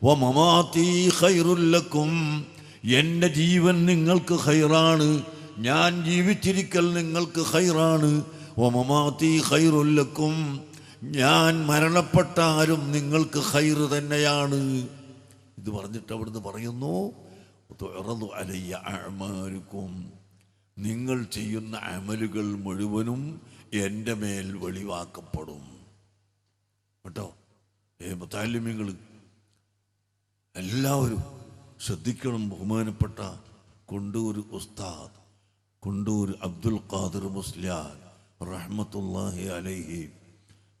വ മമാതി ഖൈറുൽ ലക്കും, എൻ്റെ ജീവൻ നിങ്ങൾക്ക് ഖൈറാണ്, ഞാൻ ജീവിച്ചിരിക്കൽ നിങ്ങൾക്ക് ഖൈറാണ്. വ മമാതി ഖൈറുൽ ലക്കും, ഞാൻ മരണപ്പെട്ടാലും നിങ്ങൾക്ക് ഖൈർ തന്നെയാണ്. ഇത് പറഞ്ഞിട്ട് അവിടുന്ന് പറയുന്നു, തുഅറദു അലയ്യ അഅമാലുക്കും, നിങ്ങൾ ചെയ്യുന്ന അമലുകൾ മുഴുവനും എൻ്റെ മേൽ വെളിവാക്കപ്പെടും കേട്ടോ. മുതല്ലിമീങ്ങൾ എല്ലാവരും ശ്രദ്ധിക്കണം. ബഹുമാനപ്പെട്ട കൊണ്ടൂർ ഉസ്താദ്, കൊണ്ടൂർ അബ്ദുൽ ഖാദിർ മുസ്ലിയാർ റഹ്മത്തുള്ളാഹി അലൈഹി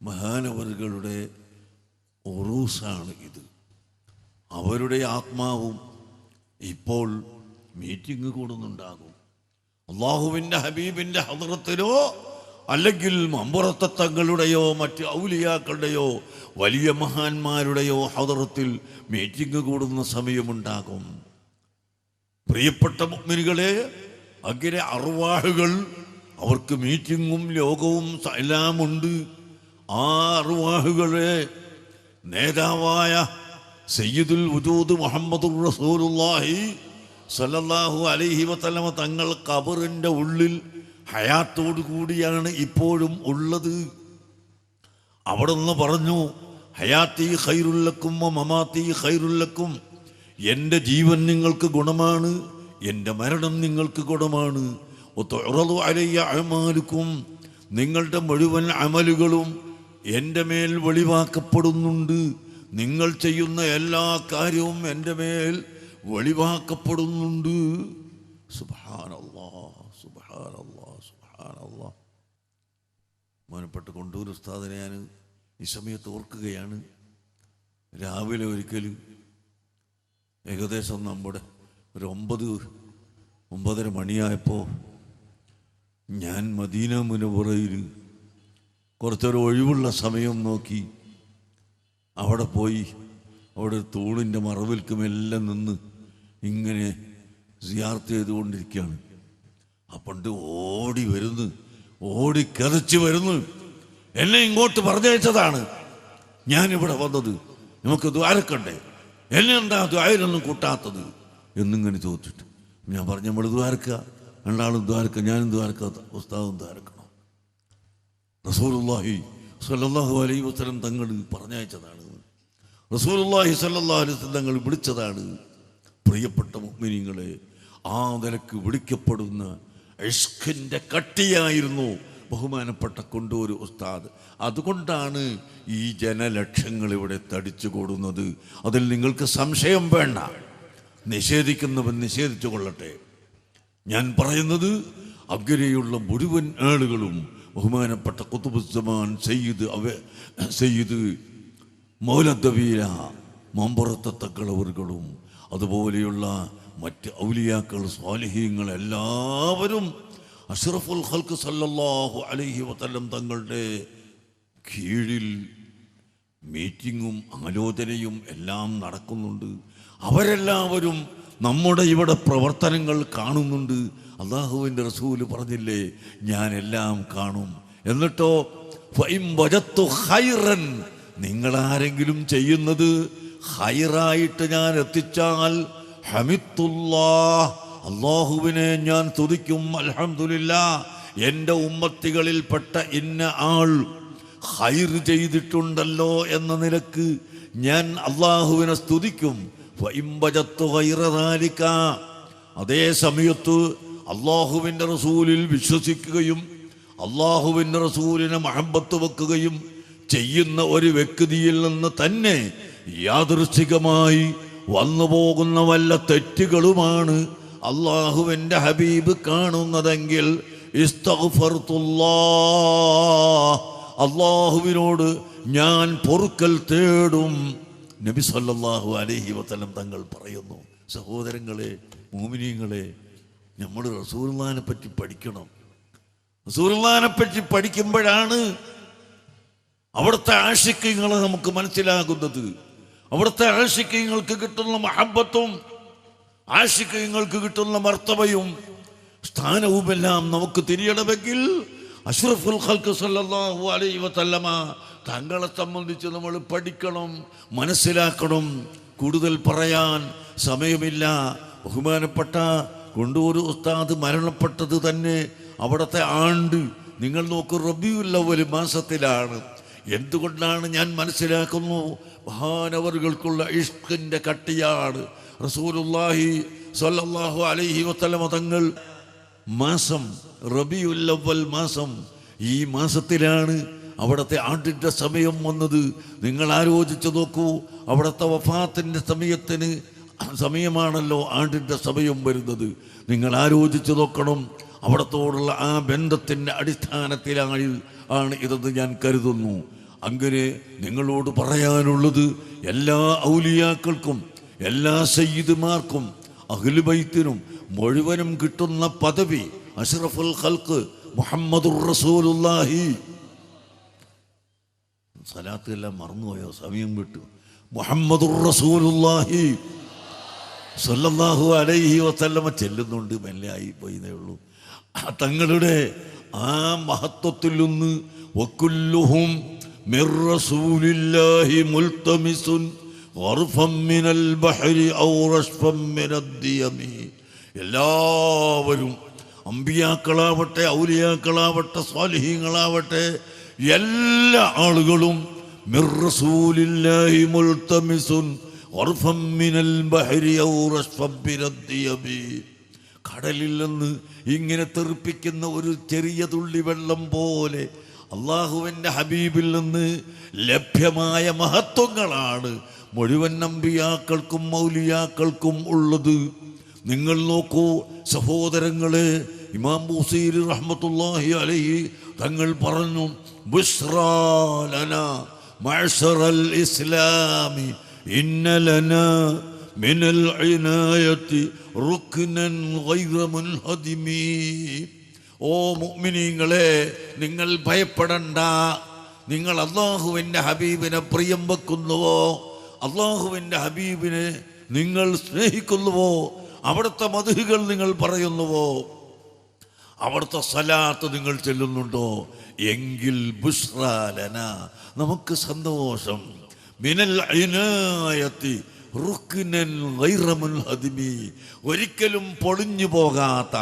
മഹാനവറുകളുടെ ഉറൂസാണ് ഇത്. അവരുടെ ആത്മാവും ഇപ്പോൾ മീറ്റിംഗ് കൂടുന്നുണ്ടാകും. അള്ളാഹുവിൻ്റെ ഹബീബിൻ്റെ ഹദ്റത്തിലോ അല്ലെങ്കിൽ മമ്പുറത്തെ തങ്ങളുടെയോ മറ്റ് ഔലിയാക്കളുടെയോ വലിയ മഹാന്മാരുടെയോ ഹദ്റത്തിൽ മീറ്റിംഗ് കൂടുന്ന സമയമുണ്ടാകും. പ്രിയപ്പെട്ട മുഅ്മിനുകളെ, അങ്ങനെ അർവാഹുകൾ, അവർക്ക് മീറ്റിങ്ങും ലോകവും എല്ലാം ഉണ്ട്. ആ അർവാഹുകളെ നേതാവായ സയ്യിദുൽ വജൂദ് മുഹമ്മദുർ റസൂലുള്ളാഹി സല്ലല്ലാഹു അലൈഹി വസല്ലമ തങ്ങൾ ഖബറിൻ്റെ ഉള്ളിൽ ഹയാത്തോടു കൂടിയാണ് ഇപ്പോഴും ഉള്ളത്. അവിടുന്ന് പറഞ്ഞു, ഹയാത്തി ഖൈറുൽ ലക്കും വ മമാതി ഖൈറുൽ ലക്കും, എൻ്റെ ജീവൻ നിങ്ങൾക്ക് ഗുണമാണ്, എൻ്റെ മരണം നിങ്ങൾക്ക് ഗുണമാണ്. തുഅറദു അലയ്യ അഅമാലുക്കും, നിങ്ങളുടെ മുഴുവൻ അമലുകളും എൻ്റെ മേൽ വെളിവാക്കപ്പെടുന്നുണ്ട്. നിങ്ങൾ ചെയ്യുന്ന എല്ലാ കാര്യവും എൻ്റെ മേൽ വെളിവാക്കപ്പെടുന്നുണ്ട്. സുബ്ഹാനല്ലാഹ്, സുബ്ഹാനല്ലാഹ്, സുബ്ഹാനല്ലാഹ്. ബഹുമാനപ്പെട്ട കൊണ്ടൂർ ഉസ്താദിനെ ഞാൻ ഈ സമയത്ത് ഓർക്കുകയാണ്. രാവിലെ ഒരിക്കൽ ഏകദേശം നമ്മുടെ ഒരു 9-9:30 മണിയായപ്പോൾ ഞാൻ മദീന മുനവ്വറയിൽ കുറച്ചൊരു ഒഴിവുള്ള സമയം നോക്കി അവിടെ പോയി അവിടെ ഒരു തൂണിൻ്റെ മറവിൽക്കുമെല്ലാം നിന്ന് ഇങ്ങനെ സിയാർത്ത് ചെയ്തുകൊണ്ടിരിക്കുകയാണ്. അപ്പണ്ട് ഓടിക്കതച്ച് വരുന്നു. എന്നെ ഇങ്ങോട്ട് പറഞ്ഞയച്ചതാണ് ഞാനിവിടെ വന്നത്. നമുക്ക് ദ്വാരക്കണ്ടേ, എന്നെ എന്താ ദ്വാരൊന്നും കൂട്ടാത്തത് എന്നിങ്ങനെ ചോദിച്ചിട്ട് ഞാൻ പറഞ്ഞു, നമ്മൾ ദ്വാരക്കുക, രണ്ടാളും ദ്വാരക്കുക, ഞാനും ദ്വാരക്കുക, ഉസ്താദും ദ്വാരക്കണം. റസൂലുള്ളാഹി സ്വല്ലല്ലാഹു അലൈഹി വസല്ലം തങ്ങൾ പറഞ്ഞയച്ചതാണ്. റസൂലുള്ളാഹി സ്വല്ലല്ലാഹു അലൈഹി വസല്ലം തങ്ങൾ വിളിച്ചതാണ്. പ്രിയപ്പെട്ട മുഅ്മിനീങ്ങളെ, ആ നിലക്ക് വിളിക്കപ്പെടുന്ന ഇഷ്കിൻ്റെ കട്ടിയായിരുന്നു ബഹുമാനപ്പെട്ട കൊണ്ടൂർ ഉസ്താദ്. അതുകൊണ്ടാണ് ഈ ജനലക്ഷങ്ങൾ ഇവിടെ തടിച്ചു കൂടുന്നത്. അതിൽ നിങ്ങൾക്ക് സംശയം വേണ്ട. നിഷേധിക്കുന്നവൻ നിഷേധിച്ചു കൊള്ളട്ടെ. ഞാൻ പറയുന്നത് അങ്ങനെയുള്ള മുഴുവൻ ആളുകളും ബഹുമാനപ്പെട്ട ഖുതുബുസ്സമാൻ സയ്യിദ് മൗലദ്ദബീല മമ്പുറത്തെ തങ്ങളവറുകളും അതുപോലെയുള്ള മറ്റ് ഔലിയാക്കൾ സ്വാലിഹീങ്ങൾ എല്ലാവരും അഷ്റഫുൽ ഖൽഖ് സല്ലല്ലാഹു അലൈഹി വസല്ലം തങ്ങളുടെ കീഴിൽ മീറ്റിങ്ങും ആലോചനയും എല്ലാം നടക്കുന്നുണ്ട്. അവരെല്ലാവരും നമ്മുടെ ഇവിടെ പ്രവർത്തനങ്ങൾ കാണുന്നുണ്ട്. അല്ലാഹുവിൻ്റെ റസൂല് പറഞ്ഞില്ലേ, ഞാനെല്ലാം കാണും. എന്നിട്ടോ ഫഇൻ വജത്തു ഖൈറൻ, നിങ്ങളാരെങ്കിലും ചെയ്യുന്നത് ഖൈറായിട്ട് ഞാൻ എത്തിച്ചാൽ ഹമിദുല്ലാഹ്, അല്ലാഹുവിനെ ഞാൻ സ്തുതിക്കും. അൽഹംദുലില്ലാഹ്, എൻ്റെ ഉമ്മത്തികളിൽപ്പെട്ട ഇന്ന ആൾ ഖൈർ ചെയ്തിട്ടുണ്ടല്ലോ എന്ന നിലക്ക് ഞാൻ അല്ലാഹുവിനെ സ്തുതിക്കും. ഫഇൻ വജത്തു ഖൈറ ദാലിക, അതേ സമയത്ത് അല്ലാഹുവിൻ്റെ റസൂലിൽ വിശ്വസിക്കുകയും അല്ലാഹുവിൻ്റെ റസൂലിനെ മഹബത്ത് വെക്കുകയും ചെയ്യുന്ന ഒരു വ്യക്തിയിൽ നിന്ന് തന്നെ യാദൃച്ഛികമായി വന്നു പോകുന്ന വല്ല തെറ്റുകളുമാണ് അല്ലാഹുവിൻ്റെ ഹബീബ് കാണുന്നതെങ്കിൽ ഇസ്തഗ്ഫർതുല്ലാഹ്, അല്ലാഹുവിനോട് ഞാൻ പൊറുക്കൽ തേടും. നബി സല്ലല്ലാഹു അലൈഹി വസല്ലം തങ്ങൾ പറയുന്നു. സഹോദരങ്ങളെ, മുഅ്മിനീങ്ങളെ, നമ്മൾ റസൂലുള്ളാഹിനെ പറ്റി പഠിക്കണം. റസൂലുള്ളാഹിനെ പറ്റി പഠിക്കുമ്പോഴാണ് അവിടുത്തെ ആശിഖ്യങ്ങളെ നമുക്ക് മനസ്സിലാകുന്നത്. അവിടുത്തെ ആശിഖ്യങ്ങൾക്ക് കിട്ടുന്ന മഹബത്തും ആശിഖ്യങ്ങൾക്ക് കിട്ടുന്ന മർത്തബയും സ്ഥാനവുമെല്ലാം നമുക്ക് തിരിയണമെങ്കിൽ അഷ്റഫുൽ ഖൽഖ് സല്ലല്ലാഹു അലൈഹി വസല്ലമ തങ്ങളെ സംബന്ധിച്ച് നമ്മൾ പഠിക്കണം, മനസ്സിലാക്കണം. കൂടുതൽ പറയാൻ സമയമില്ല. ബഹുമാനപ്പെട്ട കൊണ്ടൂർ ഉസ്താദ് മരണപ്പെട്ടത് തന്നെ അവിടുത്തെ ആണ്ട് നിങ്ങൾ നോക്കൂ, റബീഉൽ അവ്വൽ മാസത്തിലാണ്. എന്തുകൊണ്ടാണ് ഞാൻ മനസ്സിലാക്കുന്നു, മഹാനവറുകൾക്കുള്ള ഇഷ്കിൻ്റെ കട്ടിയാണ്. റസൂലുള്ളാഹി സ്വല്ലല്ലാഹു അലൈഹി വസല്ലം തങ്ങൾ മാസം റബീഉൽ അവ്വൽ മാസം, ഈ മാസത്തിലാണ് അവിടുത്തെ ആണ്ടിൻ്റെ സമയം വന്നത്. നിങ്ങൾ ആലോചിച്ച് നോക്കൂ, അവിടുത്തെ വഫാത്തിൻ്റെ സമയമാണല്ലോ ആണ്ടിൻ്റെ സമയം വരുന്നത്. നിങ്ങൾ ആലോചിച്ച് നോക്കണം. അവിടത്തോടുള്ള ആ ബന്ധത്തിൻ്റെ അടിസ്ഥാനത്തിലാണ് ഇതെന്ന് ഞാൻ കരുതുന്നു. അങ്ങനെ നിങ്ങളോട് പറയാനുള്ളത്, എല്ലാ ഔലിയാക്കൾക്കും എല്ലാ സയ്യിദുമാർക്കും അഹ്ലു ബൈത്തിനും മുഴുവനും കിട്ടുന്ന പദവി അഷ്റഫുൽ ഖൽഖ് മുഹമ്മദുർ റസൂലുള്ളാഹി. സലാത്ത് എല്ലാം മറന്നുപോയോ? സമയം വിട്ടു. മുഹമ്മദുർ റസൂലുള്ളാഹി സ്വല്ലല്ലാഹു അലൈഹി വസല്ലമ ചെല്ലുന്നുണ്ട്. മെല്ലെ ആയി പോയിന്നേ ഉള്ളൂ. തങ്ങളുടെ ആ മഹത്വത്തിൽ നിന്ന് വകുല്ലുഹും മിർ റസൂലില്ലാഹി മുൽതമിസുൻ ഗർഫൻ മിനൽ ബഹരി ഔ റഷ്ഫൻ മിനദ്ദിയമി. എല്ലാവരും അമ്പിയാക്കളാവട്ടെ, ഔലിയാക്കളാവട്ടെ, സ്വാലിഹീങ്ങളാവട്ടെ, എല്ലാ ആളുകളും മിർ റസൂലില്ലാഹി മുൽതമിസുൻ ഗർഫൻ മിനൽ ബഹരി ഔ റഷ്ഫൻ മിനദ്ദിയമി. കടലിൽ നിന്ന് ഇങ്ങനെ തെറിപ്പിക്കുന്ന ഒരു ചെറിയ തുള്ളി വെള്ളം പോലെ അള്ളാഹുവിൻ്റെ ഹബീബിൽ നിന്ന് ലഭ്യമായ മഹത്വങ്ങളാണ് മുഴുവൻ അമ്പിയാക്കൾക്കും മൗലിയാക്കൾക്കും ഉള്ളത്. നിങ്ങൾ നോക്കൂ സഹോദരങ്ങളെ, ഇമാം ബൂസീരി റഹ്മത്തുള്ളാഹി അലൈഹി തങ്ങൾ പറഞ്ഞു, ബുശ്റാ ലനാ മഅ്ശറൽ ഇസ്ലാമി ഇന്ന ലനാ മിനൽ ഇനായത്തി റുക്നൻ ഗൈറ മുൻഹദിമി. ഓ മുഅ്മിനീങ്ങളെ, നിങ്ങൾ ഭയപ്പെടണ്ട. നിങ്ങൾ അള്ളാഹുവിൻ്റെ ഹബീബിനെ പ്രിയം വെക്കുന്നുവോ, അള്ളാഹുവിൻ്റെ ഹബീബിനെ നിങ്ങൾ സ്നേഹിക്കുന്നുവോ, അവിടുത്തെ മദ്ഹുകൾ നിങ്ങൾ പറയുന്നുവോ, അവിടുത്തെ സലാത്ത് നിങ്ങൾ ചെല്ലുന്നുണ്ടോ, എങ്കിൽ ബുശ്റാ ലനാ, നമുക്ക് സന്തോഷം. മിനൽ ഇനായത്തി റുക്നൻ ഗൈറ മുൻഹദിമി, ഒരിക്കലും പൊളിഞ്ഞു പോകാത്ത,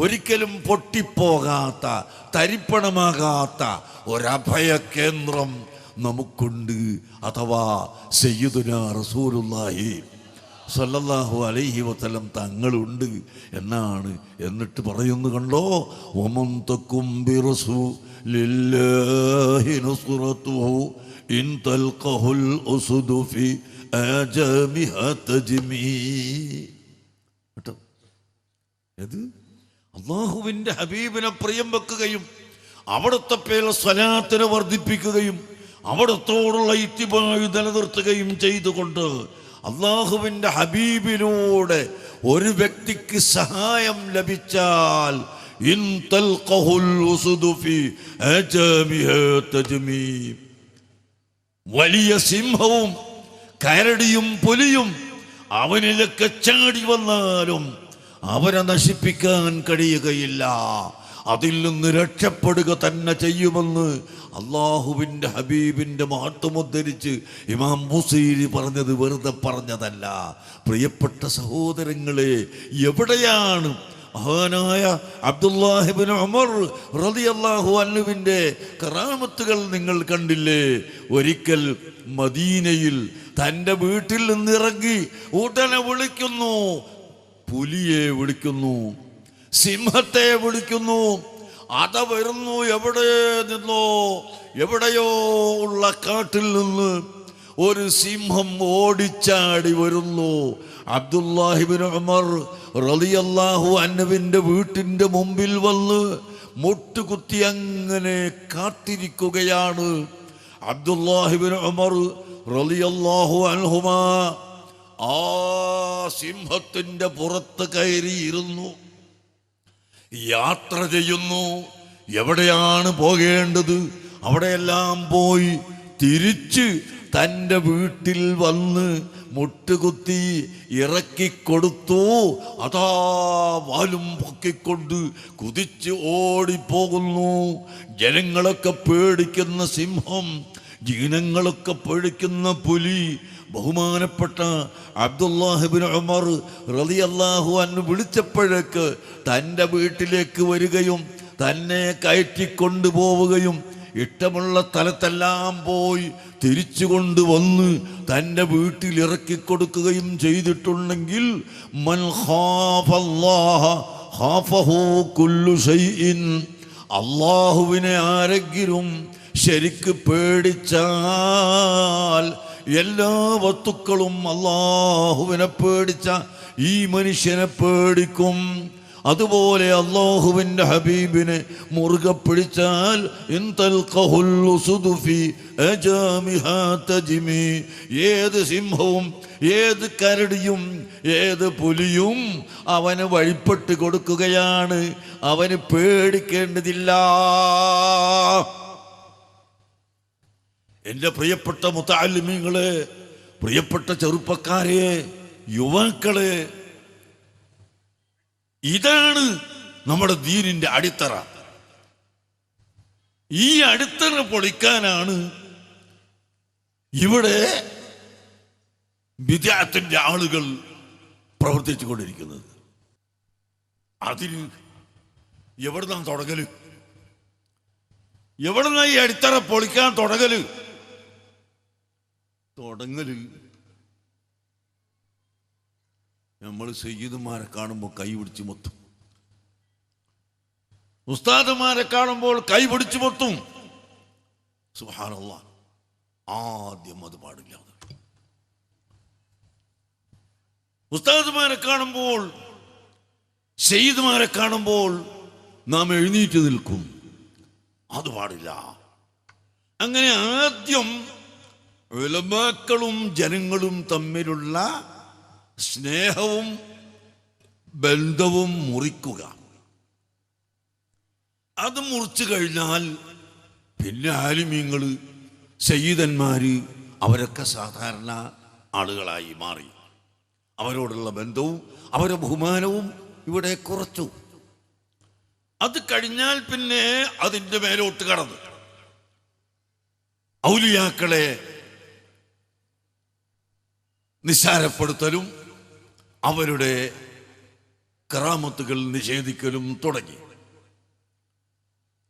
ഒരിക്കലും പൊട്ടിപ്പോകാത്ത, തരിപ്പണമാകാത്ത ഒരഭയ കേന്ദ്രം നമുക്കുണ്ട്. അഥവാ സയ്യിദുനാ റസൂലുള്ളാഹി സല്ലല്ലാഹു അലൈഹി വസല്ലം തങ്ങളുണ്ട് എന്നാണ്. എന്നിട്ട് പറയുന്നു കണ്ടോ, വമൻ തകും ബിറസൂലില്ലാഹി നസ്റതുഹു ഇൻ തൽഖഹുൽ ഉസ്ദു ഫി ആജാമിഹാ തജ്മീ. കേട്ടോ, ഇത് അള്ളാഹുവിൻ്റെ ഹബീബിനെ പ്രിയം വെക്കുകയും അവിടുത്തെ പേരിൽ സ്വലാത്തിനെ വർദ്ധിപ്പിക്കുകയും അവിടത്തോടുള്ള ഇത്തിബാഅ് നിലനിർത്തുകയും ചെയ്തുകൊണ്ട് അള്ളാഹുവിൻ്റെ ഹബീബിലൂടെ ഒരു വ്യക്തിക്ക് സഹായം ലഭിച്ചാൽ ഇൻ തൽഖഹുൽ ഉസ്ദു ഫി ആജാമിഹാ തജ്മീ, വലിയ സിംഹവും കരടിയും പുലിയും അവനിലൊക്കെ ചാടി വന്നാലും അവരെ നശിപ്പിക്കാൻ കഴിയുകയില്ല. അതിൽ നിന്ന് രക്ഷപ്പെടുക തന്നെ ചെയ്യുമെന്ന് അള്ളാഹുവിൻ്റെ ഹബീബിൻ്റെ മഹത്വമുദ്ധരിച്ച് ഇമാം ബുസീരി പറഞ്ഞത് വെറുതെ പറഞ്ഞതല്ല. പ്രിയപ്പെട്ട സഹോദരങ്ങളെ, എവിടെയാണ് മഹാനായ അബ്ദുല്ലാഹി ഇബ്നു ഉമർ റളിയല്ലാഹു അൻഹുവിൻ്റെ കറാമത്തുകൾ നിങ്ങൾ കണ്ടില്ലേ? ഒരിക്കൽ മദീനയിൽ തൻ്റെ വീട്ടിൽ നിന്നിറങ്ങി ഉടനെ വിളിക്കുന്നു, പുലിയെ വിളിക്കുന്നു, സിംഹത്തെ വിളിക്കുന്നു. അത വരുന്നു, എവിടെ നിന്നോ എവിടെയോ ഉള്ള കാട്ടിൽ നിന്ന് ഒരു സിംഹം ഓടിച്ചാടി വരുന്നു. അബ്ദുല്ലാഹി ഇബ്നു ഉമർ റളിയല്ലാഹു അൻഹുവിൻ്റെ വീട്ടിൻ്റെ മുമ്പിൽ വന്ന് മുട്ടുകുത്തി അങ്ങനെ കാത്തിരിക്കുകയാണ്. അബ്ദുല്ലാഹി ഇബ്നു ഉമർ റളിയല്ലാഹു അൻഹുമാ ആ സിംഹത്തിൻ്റെ പുറത്ത് കയറിയിരുന്നു, യാത്ര ചെയ്യുന്നു. എവിടെയാണ് പോകേണ്ടത് അവിടെയെല്ലാം പോയി തിരിച്ച് തൻ്റെ വീട്ടിൽ വന്ന് മുട്ടുകുത്തി ഇറക്കിക്കൊടുത്തു. അതാ വാലും പൊക്കിക്കൊണ്ട് കുതിച്ച് ഓടിപ്പോകുന്നു. ജനങ്ങളൊക്കെ പേടിക്കുന്ന സിംഹം, ജനങ്ങളൊക്കെ പേടിക്കുന്ന പുലി. ബഹുമാനപ്പെട്ട അബ്ദുല്ലാഹി ഇബ്നു ഉമർ റളിയല്ലാഹു അൻഹു വിളിച്ചപ്പോഴേക്ക് തൻ്റെ വീട്ടിലേക്ക് വരികയും തന്നെ കയറ്റിക്കൊണ്ടുപോവുകയും ഇഷ്ടമുള്ള സ്ഥലത്തെല്ലാം പോയി തിരിച്ചു കൊണ്ടുവന്ന് തൻ്റെ വീട്ടിൽ ഇറക്കിക്കൊടുക്കുകയും ചെയ്തിട്ടുണ്ടെങ്കിൽ മൻ ഖാഫല്ലാഹ ഖാഫഹു കുല്ലു ഷൈഇൻ, അല്ലാഹുവിനെ ആരെങ്കിലും ശരിക്ക് പേടിച്ചാൽ എല്ലാ വസ്തുക്കളും അല്ലാഹുവിനെ പേടിച്ച ഈ മനുഷ്യനെ പേടിക്കും. അതുപോലെ അല്ലാഹുവിൻ്റെ ഹബീബിനെ മുറുകെ പിടിച്ചാൽ ഏത് സിംഹവും ഏത് കരടിയും ഏത് പുലിയും അവന് വഴിപ്പെട്ട് കൊടുക്കുകയാണ്, അവന് പേടിക്കേണ്ടതില്ല. എൻ്റെ പ്രിയപ്പെട്ട മുതഅല്ലിമീങ്ങളെ, പ്രിയപ്പെട്ട ചെറുപ്പക്കാരെ, യുവാക്കളെ, ഇതാണ് നമ്മുടെ ദീനിന്റെ അടിത്തറ. ഈ അടിത്തറ പൊളിക്കാനാണ് ഇവിടെ ബിദ്അത്തിന്റെ ആളുകൾ പ്രവർത്തിച്ചു കൊണ്ടിരിക്കുന്നത്. അതിന് എവിടുന്നാണ് തുടങ്ങല്? എവിടുന്നാ ഈ അടിത്തറ പൊളിക്കാൻ തുടങ്ങല്? നമ്മൾ സയ്യിദുമാരെ കാണുമ്പോൾ കൈ പിടിച്ച് മൊത്തും, ഉസ്താദുമാരെ കാണുമ്പോൾ കൈ പിടിച്ച് മൊത്തും. സുബ്ഹാനല്ലാഹ്, ആദ്യം അത് പാടില്ല. ഉസ്താദുമാരെ കാണുമ്പോൾ, സയ്യിദുമാരെ കാണുമ്പോൾ നാം എഴുന്നേറ്റ് നിൽക്കും, അത് പാടില്ല. അങ്ങനെ ആദ്യം ഉലമാക്കളും ജനങ്ങളും തമ്മിലുള്ള സ്നേഹവും ബന്ധവും മുറിക്കുക. അത് മുറിച്ചു കഴിഞ്ഞാൽ പിന്നെ ആലിമീങ്ങൾ, സയ്യിദന്മാര് അവരൊക്കെ സാധാരണ ആളുകളായി മാറി. അവരോടുള്ള ബന്ധവും അവരുടെ ബഹുമാനവും ഇവിടെ കുറച്ചു. അത് കഴിഞ്ഞാൽ പിന്നെ അതിൻ്റെ മേലോട്ട് കടന്നു ഔലിയാക്കളെ നിസ്സാരപ്പെടുത്തലും അവരുടെ കറാമത്തുകൾ നിഷേധിക്കലും തുടങ്ങി.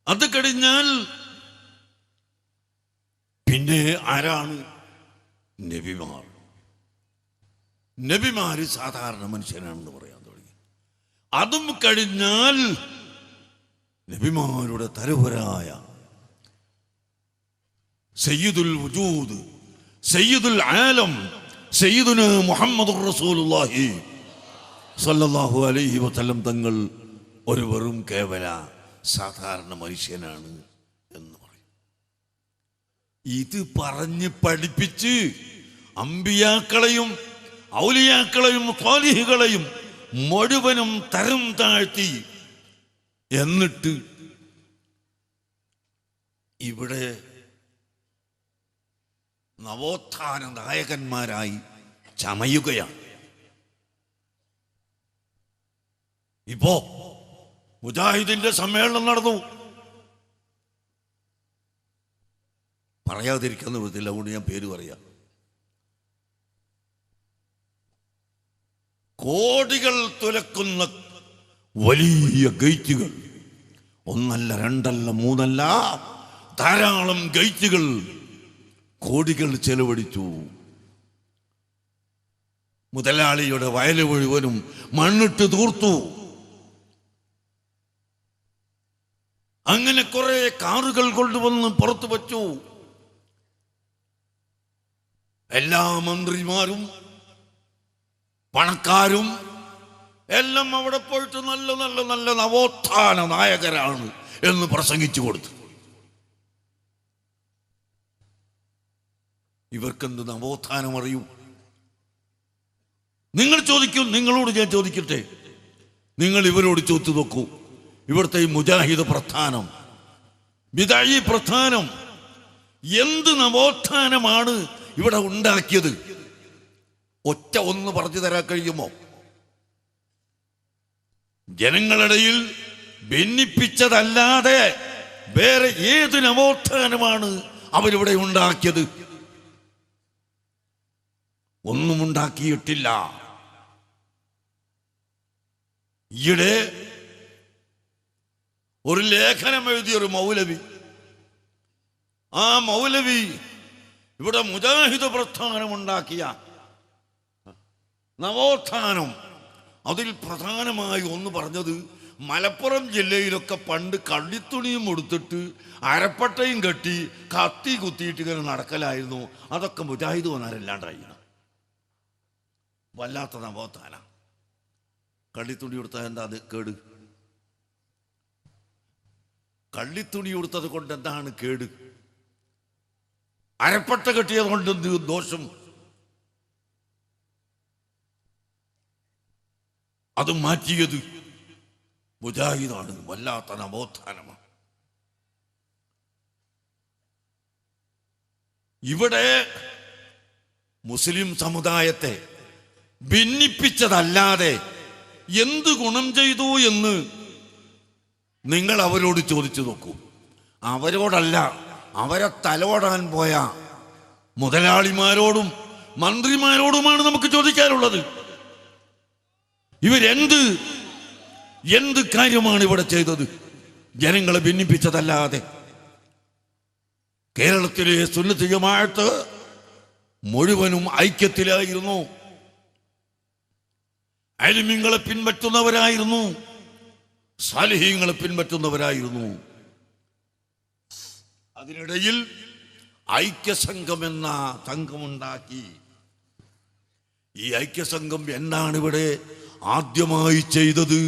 അത് കഴിഞ്ഞാൽ പിന്നെ ആരാണ്? നബിമാർ. നബിമാര് സാധാരണ മനുഷ്യനാണെന്ന് പറയാൻ തുടങ്ങി. അതും കഴിഞ്ഞാൽ നബിമാരുടെ തലവരായ സയ്യിദുൽ വജൂദ്, സയ്യിദുൽ ആലം, സയ്യിദുന മുഹമ്മദുർ റസൂലുള്ളാഹി സ്വല്ലല്ലാഹു അലൈഹി വസല്ലം തങ്ങൾ ഒരു വെറും കേവല സാധാരണ മനുഷ്യനാണ് എന്ന് പറയും. ഇത് പറഞ്ഞ് പഠിപ്പിച്ച് അമ്പിയാക്കളെയും ഔലിയാക്കളെയും സ്വാലിഹികളെയും മുഴുവനും തരം താഴ്ത്തി, എന്നിട്ട് ഇവിടെ നവോത്ഥാന നായകന്മാരായി ചമയുകയാണ്. ഇപ്പോ മുജാഹിദിന്റെ സമ്മേളനം നടന്നു. പറയാതിരിക്കുന്ന വിധത്തിൽ, അതുകൊണ്ട് ഞാൻ പേര് പറയാം. കോടികൾ തുലക്കുന്ന വലിയ ഗേറ്റുകൾ, ഒന്നല്ല രണ്ടല്ല മൂന്നല്ല, ധാരാളം ഗേറ്റുകൾ, കോടികൾ ചെലവഴിച്ചു. മുതലാളിയുടെ വയല് മുഴുവനും മണ്ണിട്ട് തൂർത്തു. അങ്ങനെ കുറെ കാറുകൾ കൊണ്ടുവന്ന് പുറത്തു വച്ചു. എല്ലാ മന്ത്രിമാരും പണക്കാരും എല്ലാം അവിടെ പോയിട്ട് നല്ല നല്ല നല്ല നവോത്ഥാന നായകരാണ് എന്ന് പ്രസംഗിച്ചു കൊടുത്തു. ഇവർക്കെന്ത് നവോത്ഥാനം അറിയൂ? നിങ്ങൾ ചോദിക്കൂ, നിങ്ങളോട് ഞാൻ ചോദിക്കട്ടെ, നിങ്ങൾ ഇവരോട് ചോദിച്ചു നോക്കൂ. ഇവിടുത്തെ ഈ മുജാഹിദ് പ്രസ്ഥാനം, ബിദഈ പ്രസ്ഥാനം എന്ത് നവോത്ഥാനമാണ് ഇവിടെ ഉണ്ടാക്കിയത്? ഒറ്റ ഒന്ന് പറഞ്ഞു തരാൻ കഴിയുമോ? ജനങ്ങളിടയിൽ ഭിന്നിപ്പിച്ചതല്ലാതെ വേറെ ഏത് നവോത്ഥാനമാണ് അവരിവിടെ ഉണ്ടാക്കിയത്? ഒന്നും ഉണ്ടാക്കിയിട്ടില്ല. ഈയിടെ ഒരു ലേഖനം എഴുതിയൊരു മൗലവി, ആ മൗലവി ഇവിടെ മുജാഹിദ് പ്രസ്ഥാനം ഉണ്ടാക്കിയ നവോത്ഥാനം, അതിൽ പ്രധാനമായി ഒന്ന് പറഞ്ഞത്, മലപ്പുറം ജില്ലയിലൊക്കെ പണ്ട് കള്ളിത്തുണിയും എടുത്തിട്ട് അരപ്പട്ടയും കെട്ടി കത്തി കുത്തിയിട്ട് ഇങ്ങനെ നടക്കലായിരുന്നു. അതൊക്കെ മുജാഹിദ് വന്നാലല്ലാണ്ടായിരുന്നു. വല്ലാത്ത നവോത്ഥാനം. കള്ളിത്തുണി കൊടുത്താൽ എന്താ അത് കേട്? കള്ളിത്തുണി കൊടുത്തത് കൊണ്ട് എന്താണ് കേട്? അരപ്പട്ട കെട്ടിയത് കൊണ്ട് എന്ത് ദോഷം? അത് മാറ്റിയത് മുജാഹിദാണ്. വല്ലാത്ത നവോത്ഥാനമാണ്. ഇവിടെ മുസ്ലിം സമുദായത്തെ ഭിന്നിപ്പിച്ചതല്ലാതെ എന്ത് ഗുണം ചെയ്തു എന്ന് നിങ്ങൾ അവരോട് ചോദിച്ചു നോക്കൂ. അവരോടല്ല, അവരെ തലോടാൻ പോയ മുതലാളിമാരോടും മന്ത്രിമാരോടുമാണ് നമുക്ക് ചോദിക്കാനുള്ളത്. എന്ത് കാര്യമാണ് ഇവിടെ ചെയ്തത്? ജനങ്ങളെ ഭിന്നിപ്പിച്ചതല്ലാതെ. കേരളത്തിലെ സുന്നത്ത് ജമാഅത്ത് മുഴുവനും ഐക്യത്തിലായിരുന്നു. അലിമീങ്ങളെ പിൻപറ്റുന്നവരായിരുന്നു, സാലിഹീങ്ങളെ പിൻപറ്റുന്നവരായിരുന്നു. അതിനിടയിൽ ഐക്യസംഘം എന്ന സംഘമുണ്ടാക്കി. ഈ ഐക്യസംഘം എന്താണ് ഇവിടെ ആദ്യമായി ചെയ്തത്?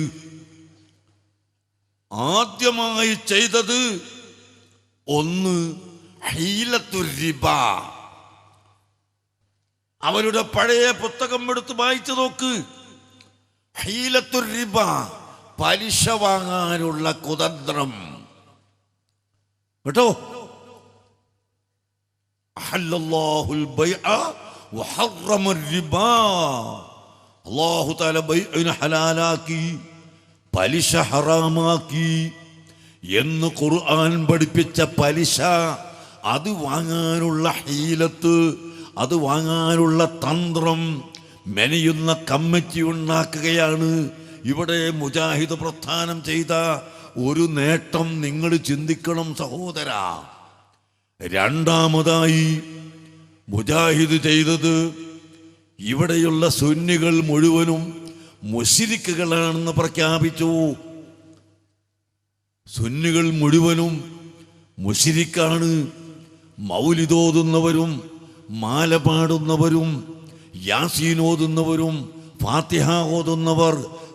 ഒന്ന് ഹീലത്തുർ റിബ. അവരുടെ പഴയ പുസ്തകം എടുത്ത് വായിച്ചു നോക്ക്. ഹീലത്തുർ റിബ, പലിശ വാങ്ങാനുള്ള കുതന്ത്രം കേട്ടോ. അഹല്ലല്ലാഹുൽ ബൈഅ വഹറമർ റിബ. അല്ലാഹു തആല ബൈഅനെ ഹലാലാക്കി, പലിശ ഹറാമാക്കി എന്ന് ഖുർആൻ പഠിപ്പിച്ച പലിശ, അത് വാങ്ങാനുള്ള ഹീലത്ത്, അത് വാങ്ങാനുള്ള തന്ത്രം മെനയുന്ന കമ്മിറ്റി ഉണ്ടാക്കുകയാണ്. ഇവിടെ മുജാഹിദ് പ്രസ്ഥാനം ചെയ്ത ഒരു നേട്ടം നിങ്ങൾ ചിന്തിക്കണം സഹോദര. രണ്ടാമതായി മുജാഹിദ് ചെയ്തത്, ഇവിടെയുള്ള സുന്നികൾ മുഴുവനും മുശ്രിക്കുകളാണെന്ന് പ്രഖ്യാപിച്ചു. സുന്നികൾ മുഴുവനും മുശ്രിക്കാണ്. മൗലിദോതുന്നവരും മാല പാടുന്നവരും യാസീൻ ഓതുന്നവരും ഫാത്തിഹ ഓതുന്നവർ,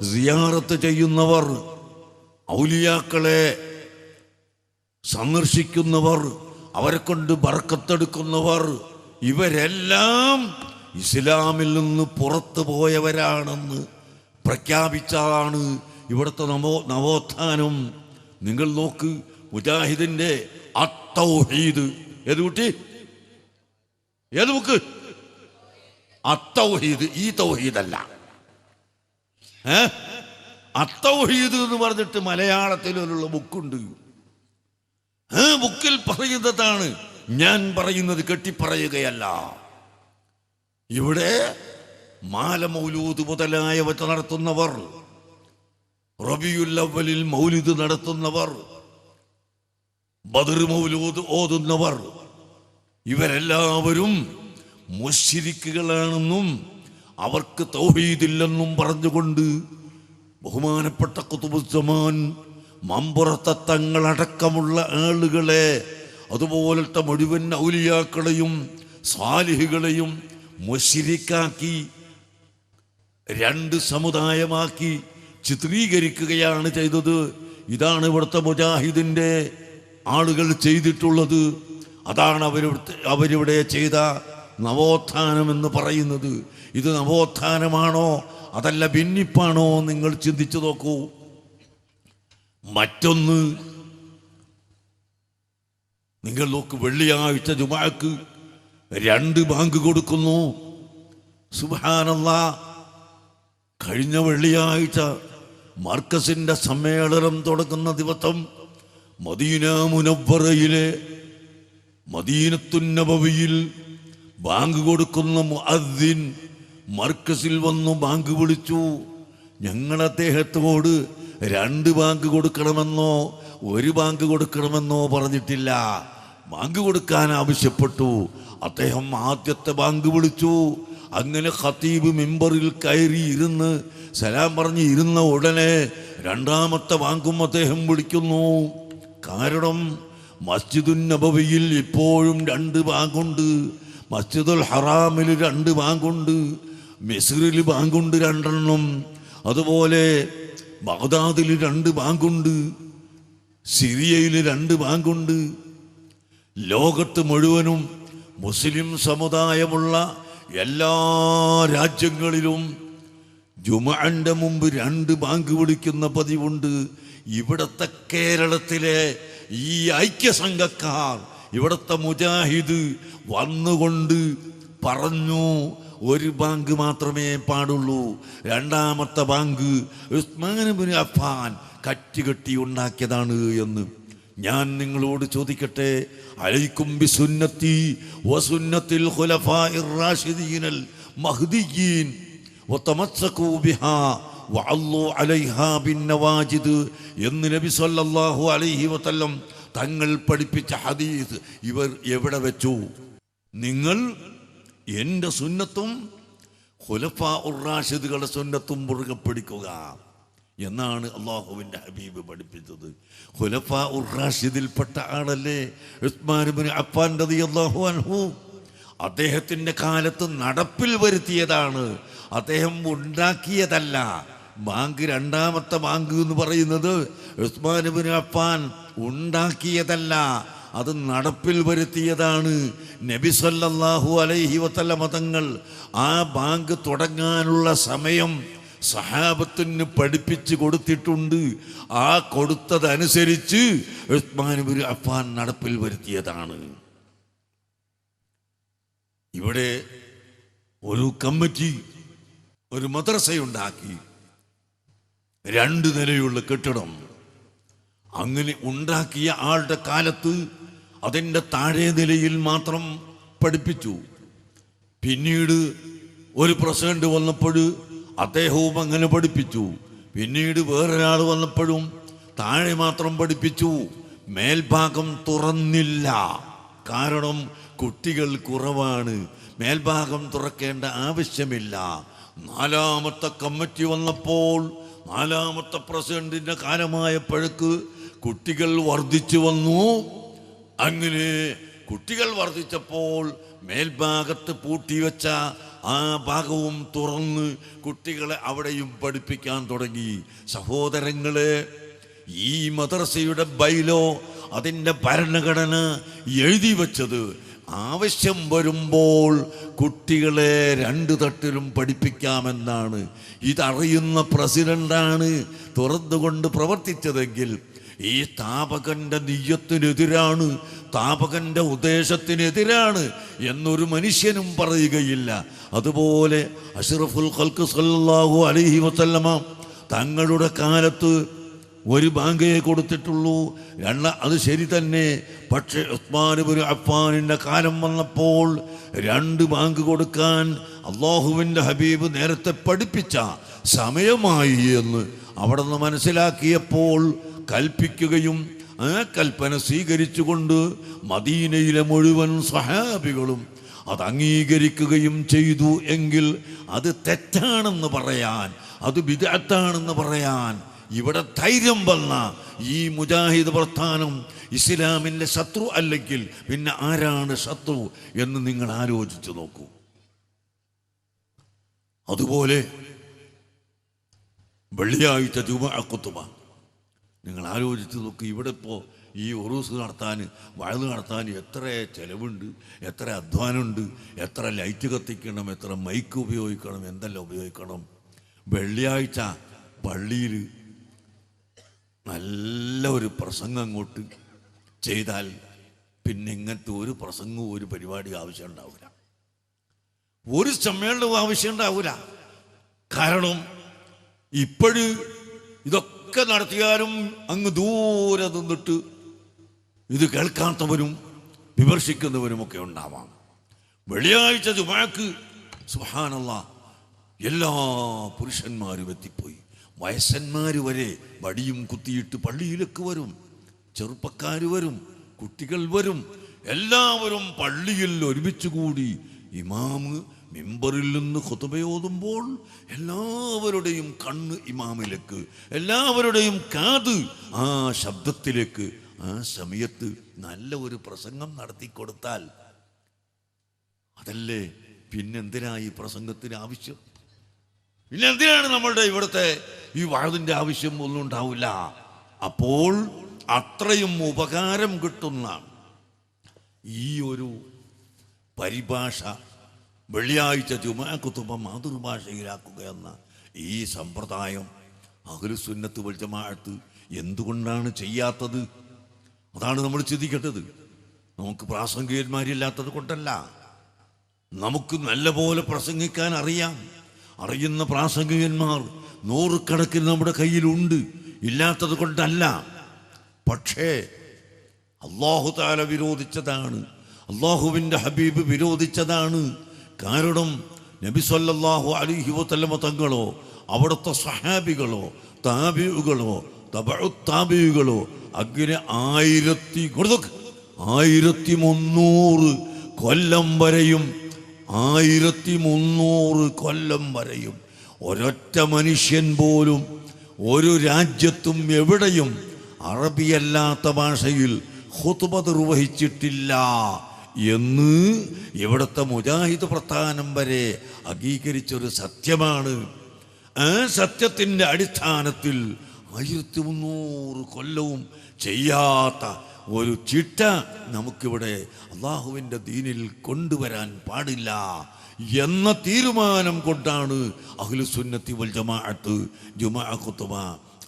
സിയാറത്ത് ചെയ്യുന്നവർ, ഔലിയാക്കളെ സന്ദർശിക്കുന്നവർ, അവരെ കൊണ്ട് ബർക്കത്തെടുക്കുന്നവർ, ഇവരെല്ലാം ഇസ്ലാമിൽ നിന്ന് പുറത്തു പോയവരാണെന്ന് പ്രഖ്യാപിച്ചാണ് ഇവിടുത്തെ നവോത്ഥാനം. നിങ്ങൾ നോക്ക്, മുജാഹിദിന്റെ അത്തൗഹീദ്. ഏത് കുട്ടി? ഏത് ബുക്ക്? അത്തൗഹീദ്. ഈ തൗഹീദല്ല, അത്തൗഹീദ് എന്ന് പറഞ്ഞിട്ട് മലയാളത്തിലുള്ള ബുക്കുണ്ട്. ആ ബുക്കിൽ പറയുന്നതാണ്, ഞാൻ പറയുന്നത് കെട്ടിപ്പറയുകയല്ല. ഇവിടെ മാല മൗലൂദ് മുതലായവ നടത്തുന്നവർ, റബിയുൽ അവ്വലിൽ മൗലിദ് നടത്തുന്നവർ, ബദർ മൗലൂദ് ഓതുന്നവർ, ഇവരെല്ലാവരും മുശ്രിക്കുകളാണെന്നും അവർക്ക് തൗഹീദില്ലെന്നും പറഞ്ഞുകൊണ്ട് ബഹുമാനപ്പെട്ട ഖുതുബുസ്സമാൻ മമ്പുറത്തെ തങ്ങളടക്കമുള്ള ആളുകളെ, അതുപോലത്തെ മുഴുവൻ ഔലിയാക്കളെയും സാലിഹുകളെയും മുശ്രിക്കാക്കി, രണ്ട് സമുദായമാക്കി ചിത്രീകരിക്കുകയാണ് ചെയ്തത്. ഇതാണ് ഇവിടുത്തെ മുജാഹിദിന്റെ ആളുകൾ ചെയ്തിട്ടുള്ളത്. അതാണ് അവരിവിടെ ചെയ്ത നവോത്ഥാനം എന്ന് പറയുന്നത്. ഇത് നവോത്ഥാനമാണോ അതല്ല ഭിന്നിപ്പാണോ? നിങ്ങൾ ചിന്തിച്ചു നോക്കൂ. മറ്റൊന്ന് നിങ്ങൾ നോക്ക്, വെള്ളിയാഴ്ച ജുമുഅക്ക് 2 ബാങ്ക് കൊടുക്കുന്നു. സുബ്ഹാനല്ലാഹ്. കഴിഞ്ഞ വെള്ളിയാഴ്ച മർക്കസിന്റെ സമ്മേളനം തുടങ്ങുന്ന ദിവസം മദീന മുനവ്വറയിലെ മദീനത്തുൻ നബവിയിൽ ബാങ്ക് കൊടുക്കുന്ന മുഅദ്ദിൻ മർക്കസിൽ വന്നു ബാങ്ക് വിളിച്ചു. ഞങ്ങൾ അദ്ദേഹത്തോട് 2 ബാങ്ക് കൊടുക്കണമെന്നോ 1 ബാങ്ക് കൊടുക്കണമെന്നോ പറഞ്ഞിട്ടില്ല. ബാങ്ക് കൊടുക്കാൻ ആവശ്യപ്പെട്ടു. അദ്ദേഹം ആദ്യത്തെ ബാങ്ക് വിളിച്ചു. അങ്ങനെ ഖതീബ് മിമ്പറിൽ കയറി ഇരുന്ന് സലാം പറഞ്ഞ് ഇരുന്ന ഉടനെ 2ാമത്തെ ബാങ്കും അദ്ദേഹം വിളിക്കുന്നു. കാരണം മസ്ജിദുൻ നബവിയിൽ ഇപ്പോഴും 2 ബാങ്കുണ്ട്. മസ്ജിദുൽ ഹറാമിൽ 2 ബാങ്കുണ്ട്. മിസ്രിൽ ബാങ്കുണ്ട് 2 എണ്ണം. അതുപോലെ ബഗ്ദാദിൽ 2 ബാങ്കുണ്ട്. സിറിയയിൽ 2 ബാങ്കുണ്ട്. ലോകത്ത് മുഴുവനും മുസ്ലിം സമുദായമുള്ള എല്ലാ രാജ്യങ്ങളിലും ജുമുഅന്റെ മുമ്പ് 2 ബാങ്ക് വിളിക്കുന്ന പതിവുണ്ട്. ഇവിടുത്തെ കേരളത്തിലെ ഈ ഐക്യസംഘക്കാർ, ഇവിടുത്തെ മുജാഹിദ് വന്നുകൊണ്ട് പറഞ്ഞു 1 ബാങ്ക് മാത്രമേ പാടുള്ളൂ. 2ാമത്തെ ബാങ്ക് ഉസ്മാൻ ഇബ്നു അഫ്ഫാൻ കറ്റുകെട്ടി ഉണ്ടാക്കിയതാണ് എന്ന്. ഞാൻ നിങ്ങളോട് ചോദിക്കട്ടെ, അലൈക്കും ബിസുന്നത്തി വസുന്നത്തിൽ ഖുലഫാഇർ റാഷിദീനൽ മഹ്ദിയീൻ വതമസ്സകൂ ബിഹാ വഅല്ലു അലൈഹാ ബിന്നവാജിദ് എന്ന് നബി സല്ലല്ലാഹു അലൈഹി വസല്ലം തങ്ങൾ പഠിപ്പിച്ച ഹദീസ് ഇവർ എവിടെ വെച്ചു? നിങ്ങൾ എൻ്റെ സുന്നത്തും ഖുലഫാ ഉർ-റാഷിദുകളുടെ സുന്നത്തും മുറുകെ പിടിക്കുക എന്നാണ് അള്ളാഹുവിൻ്റെ ഹബീബ് പഠിപ്പിച്ചത്. ഖുലഫാ ഉർ-റാഷിദിൽപ്പെട്ട ആളല്ലേ ഉസ്മാൻ ഇബ്നു അഫ്ഫാൻ റളിയല്ലാഹു അൻഹു. അദ്ദേഹത്തിൻ്റെ കാലത്ത് നടപ്പിൽ വരുത്തിയതാണ്, അദ്ദേഹം ഉണ്ടാക്കിയതല്ല. ബാങ്ക്, രണ്ടാമത്തെ ബാങ്ക് എന്ന് പറയുന്നത് ഉസ്മാൻ ഇബ്നു അഫ്ഫാൻ ഉണ്ടാക്കിയതല്ല, അത് നടപ്പിൽ വരുത്തിയതാണ്. നബി സല്ലല്ലാഹു അലൈഹി വസല്ലമ തങ്ങൾ ആ ബാങ്ക് തുടങ്ങാനുള്ള സമയം സഹാബത്തിന് പഠിപ്പിച്ചു കൊടുത്തിട്ടുണ്ട്. ആ കൊടുത്തതനുസരിച്ച് ഉസ്മാൻ ഇബ്നു അഫ്ഫാൻ നടപ്പിൽ വരുത്തിയതാണ്. ഇവിടെ ഒരു കമ്മിറ്റി ഒരു മദ്രസയുണ്ടാക്കി, 2 നിലയുള്ള കെട്ടിടം. അങ്ങനെ ഉണ്ടാക്കിയ ആളുടെ കാലത്ത് അതിൻ്റെ താഴെ നിലയിൽ മാത്രം പഠിപ്പിച്ചു. പിന്നീട് ഒരു പ്രസിഡന്റ് വന്നപ്പോൾ അദ്ദേഹവും അങ്ങനെ പഠിപ്പിച്ചു. പിന്നീട് വേറൊരാൾ വന്നപ്പോഴും താഴെ മാത്രം പഠിപ്പിച്ചു, മേൽഭാഗം തുറന്നില്ല. കാരണം കുട്ടികൾ കുറവാണ്, മേൽഭാഗം തുറക്കേണ്ട ആവശ്യമില്ല. 4ാമത്തെ കമ്മിറ്റി വന്നപ്പോൾ, 4ാമത്തെ പ്രസിഡന്റിന്റെ കാലമായപ്പോഴേക്ക് കുട്ടികൾ വർദ്ധിച്ചു വന്നു. അങ്ങനെ കുട്ടികൾ വർദ്ധിച്ചപ്പോൾ മേൽഭാഗത്ത് പൂട്ടിവെച്ച ആ ഭാഗവും തുറന്ന് കുട്ടികളെ അവിടെയും പഠിപ്പിക്കാൻ തുടങ്ങി. സഹോദരങ്ങളെ, ഈ മദ്രസയുടെ ബൈലോ, അതിൻ്റെ ഭരണഘടന എഴുതി വച്ചത് ആവശ്യം വരുമ്പോൾ കുട്ടികളെ 2 തട്ടിലും പഠിപ്പിക്കാമെന്നാണ്. ഇതറിയുന്ന പ്രസിഡന്റാണ് തുറന്നുകൊണ്ട് പ്രവർത്തിച്ചതെങ്കിൽ ഈ സ്ഥാപകന്റെ നിയ്യത്തിനെതിരാണ്, സ്ഥാപകന്റെ ഉദ്ദേശത്തിനെതിരാണ് എന്നൊരു മനുഷ്യനും പറയുകയില്ല. അതുപോലെ അഷ്റഫുൽ ഖൽഖ് സല്ലല്ലാഹു അലൈഹി വസല്ലമ തങ്ങളുടെ കാലത്ത് ഒരു ബാങ്കേ കൊടുത്തിട്ടുള്ളൂ. അത് ശരി തന്നെ. പക്ഷേ ഉസ്മാൻ ഇബ്നു അഫ്ഫാനിൻ്റെ കാലം വന്നപ്പോൾ 2 ബാങ്ക് കൊടുക്കാൻ അള്ളാഹുവിൻ്റെ ഹബീബ് നേരത്തെ പഠിപ്പിച്ച സമയമായി എന്ന് അവിടെ നിന്ന് മനസ്സിലാക്കിയപ്പോൾ കൽപ്പിക്കുകയും ആ കൽപ്പന സ്വീകരിച്ചുകൊണ്ട് മദീനയിലെ മുഴുവൻ സ്വഹാബികളും അത് അംഗീകരിക്കുകയും ചെയ്തു എങ്കിൽ അത് തെറ്റാണെന്ന് പറയാൻ, അത് ബിദ്അത്താണെന്ന് പറയാൻ ഇവിടെ ധൈര്യം വന്ന ഈ മുജാഹിദ് പ്രസ്ഥാനം ഇസ്ലാമിൻ്റെ ശത്രു അല്ലെങ്കിൽ പിന്നെ ആരാണ് ശത്രു എന്ന് നിങ്ങൾ ആലോചിച്ചു നോക്കൂ. അതുപോലെ വെള്ളിയാഴ്ച ജുമുഅ ഖുതുബ നിങ്ങൾ ആലോചിച്ച് നോക്ക്. ഇവിടെ ഇപ്പോൾ ഈ ഉറൂസ് നടത്താൻ, വഅദ് നടത്താൻ എത്ര ചെലവുണ്ട്, എത്ര അധ്വാനമുണ്ട്, എത്ര ലൈറ്റ് കത്തിക്കണം, എത്ര മൈക്ക് ഉപയോഗിക്കണം, എന്തെല്ലാം ഉപയോഗിക്കണം. വെള്ളിയാഴ്ച പള്ളിയിൽ നല്ല ഒരു പ്രസംഗം അങ്ങോട്ട് ചെയ്താൽ പിന്നെ ഇങ്ങനത്തെ ഒരു പ്രസംഗവും ഒരു പരിപാടി ആവശ്യം ഉണ്ടാവില്ല, ഒരു സമ്മേളനവും ആവശ്യം ഉണ്ടാവില്ല. കാരണം ഇപ്പോഴും ഇതൊക്കെ നടത്തിയാലും അങ്ങ് ദൂരെ നിന്നിട്ട് ഇത് കേൾക്കാത്തവരും വിമർശിക്കുന്നവരുമൊക്കെ ഉണ്ടാവാം. വെള്ളിയാഴ്ച ജുമുഅക്ക് സുബ്ഹാനല്ലാഹ് എല്ലാ പുരുഷന്മാരും എത്തിപ്പോയി. വയസ്സന്മാർ വരെ വടിയും കുത്തിയിട്ട് പള്ളിയിലേക്ക് വരും, ചെറുപ്പക്കാർ വരും, കുട്ടികൾ വരും, എല്ലാവരും പള്ളിയിൽ ഒരുമിച്ച് കൂടി ഇമാമ് മിമ്പറിൽ നിന്ന് ഖുതുബയോതുമ്പോൾ എല്ലാവരുടെയും കണ്ണ് ഇമാമിലേക്ക്, എല്ലാവരുടെയും കാത് ആ ശബ്ദത്തിലേക്ക്. ആ സമയത്ത് നല്ല ഒരു പ്രസംഗം നടത്തിക്കൊടുത്താൽ അതല്ലേ പിന്നെന്തിനാ ഈ പ്രസംഗത്തിന് ആവശ്യം? പിന്നെന്തിനാണ് നമ്മളുടെ ഇവിടുത്തെ ഈ വഅദിന്റെ ആവശ്യം ഒന്നും ഉണ്ടാവില്ല. അപ്പോൾ അത്രയും ഉപകാരം കിട്ടുന്ന ഈ ഒരു പരിഭാഷ, വെള്ളിയാഴ്ച ജുമുഅ ഖുതുബ മാതൃഭാഷയിലാക്കുക എന്ന ഈ സമ്പ്രദായം അഹ്ലുസുന്നത്ത് വൽ ജമാഅത്ത് എന്തുകൊണ്ടാണ് ചെയ്യാത്തത്? അതാണ് നമ്മൾ ചിന്തിക്കേണ്ടത്. നമുക്ക് പ്രാസംഗികന്മാരില്ലാത്തത് കൊണ്ടല്ല, നമുക്ക് നല്ലപോലെ പ്രസംഗിക്കാൻ അറിയുന്ന പ്രാസംഗികന്മാർ 100 കണക്കിന് നമ്മുടെ കയ്യിലുണ്ട്, ഇല്ലാത്തത് കൊണ്ടല്ല. പക്ഷേ അല്ലാഹു തആല വിരോധിച്ചതാണ്, അല്ലാഹുവിൻ്റെ ഹബീബ് വിരോധിച്ചതാണ്. കാരണം നബി സല്ലല്ലാഹു അലൈഹി വസല്ലമ തങ്ങളോ അവിടുത്തെ സ്വഹാബികളോ താബിഉകളോ തബഉ താബിഉകളോ അങ്ങനെ 1300 കൊല്ലം വരെയും 1300 കൊല്ലം വരെയും ഒരൊറ്റ മനുഷ്യൻ പോലും ഒരു രാജ്യത്തും എവിടെയും അറബിയല്ലാത്ത ഭാഷയിൽ ഖുത്ബ നിർവഹിച്ചിട്ടില്ല എന്ന് ഇവിടുത്തെ മുജാഹിദ് പ്രസ്ഥാനം വരെ അംഗീകരിച്ചൊരു സത്യമാണ്. ആ സത്യത്തിൻ്റെ അടിസ്ഥാനത്തിൽ 1300 കൊല്ലവും ചെയ്യാത്ത ഒരു ചിട്ട നമുക്കിവിടെ അള്ളാഹുവിൻ്റെ ദീനിൽ കൊണ്ടുവരാൻ പാടില്ല എന്ന തീരുമാനം കൊണ്ടാണ് അഹ്ലുസുന്നത്തി വൽ ജമാഅത്ത് ജുമാ ഖുത്ബ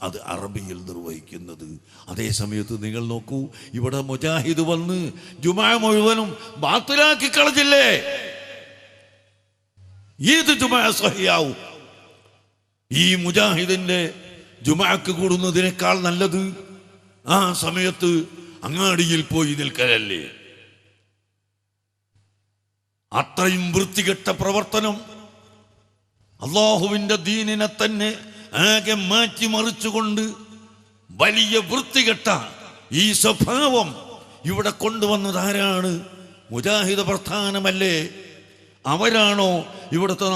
അത് അറബിയിൽ നിർവഹിക്കുന്നത്. അതേ സമയത്ത് നിങ്ങൾ നോക്കൂ, ഇവിടെ മുജാഹിദ് വന്ന് ജുമാ മുഴുവനും ബാത്തിലാക്കി കളഞ്ഞില്ലേ? ഏത് ജുമാ സഹിയാവും? ഈ മുജാഹിദിന്റെ ജുമാക്ക് കൂടുന്നതിനേക്കാൾ നല്ലത് ആ സമയത്ത് അങ്ങാടിയിൽ പോയി നിൽക്കലല്ലേ? അത്രയും വൃത്തികെട്ട പ്രവർത്തനം, അള്ളാഹുവിൻ്റെ ദീനിനെ തന്നെ ആകെ മാറ്റിമറിച്ചുകൊണ്ട് വലിയ വൃത്തികെട്ട ഈ സ്വഭാവം ഇവിടെ കൊണ്ടുവന്നത് ആരാണ്? മുജാഹിദ് പ്രസ്ഥാനമല്ലേ? അവരാണോ ഇവിടുത്തെ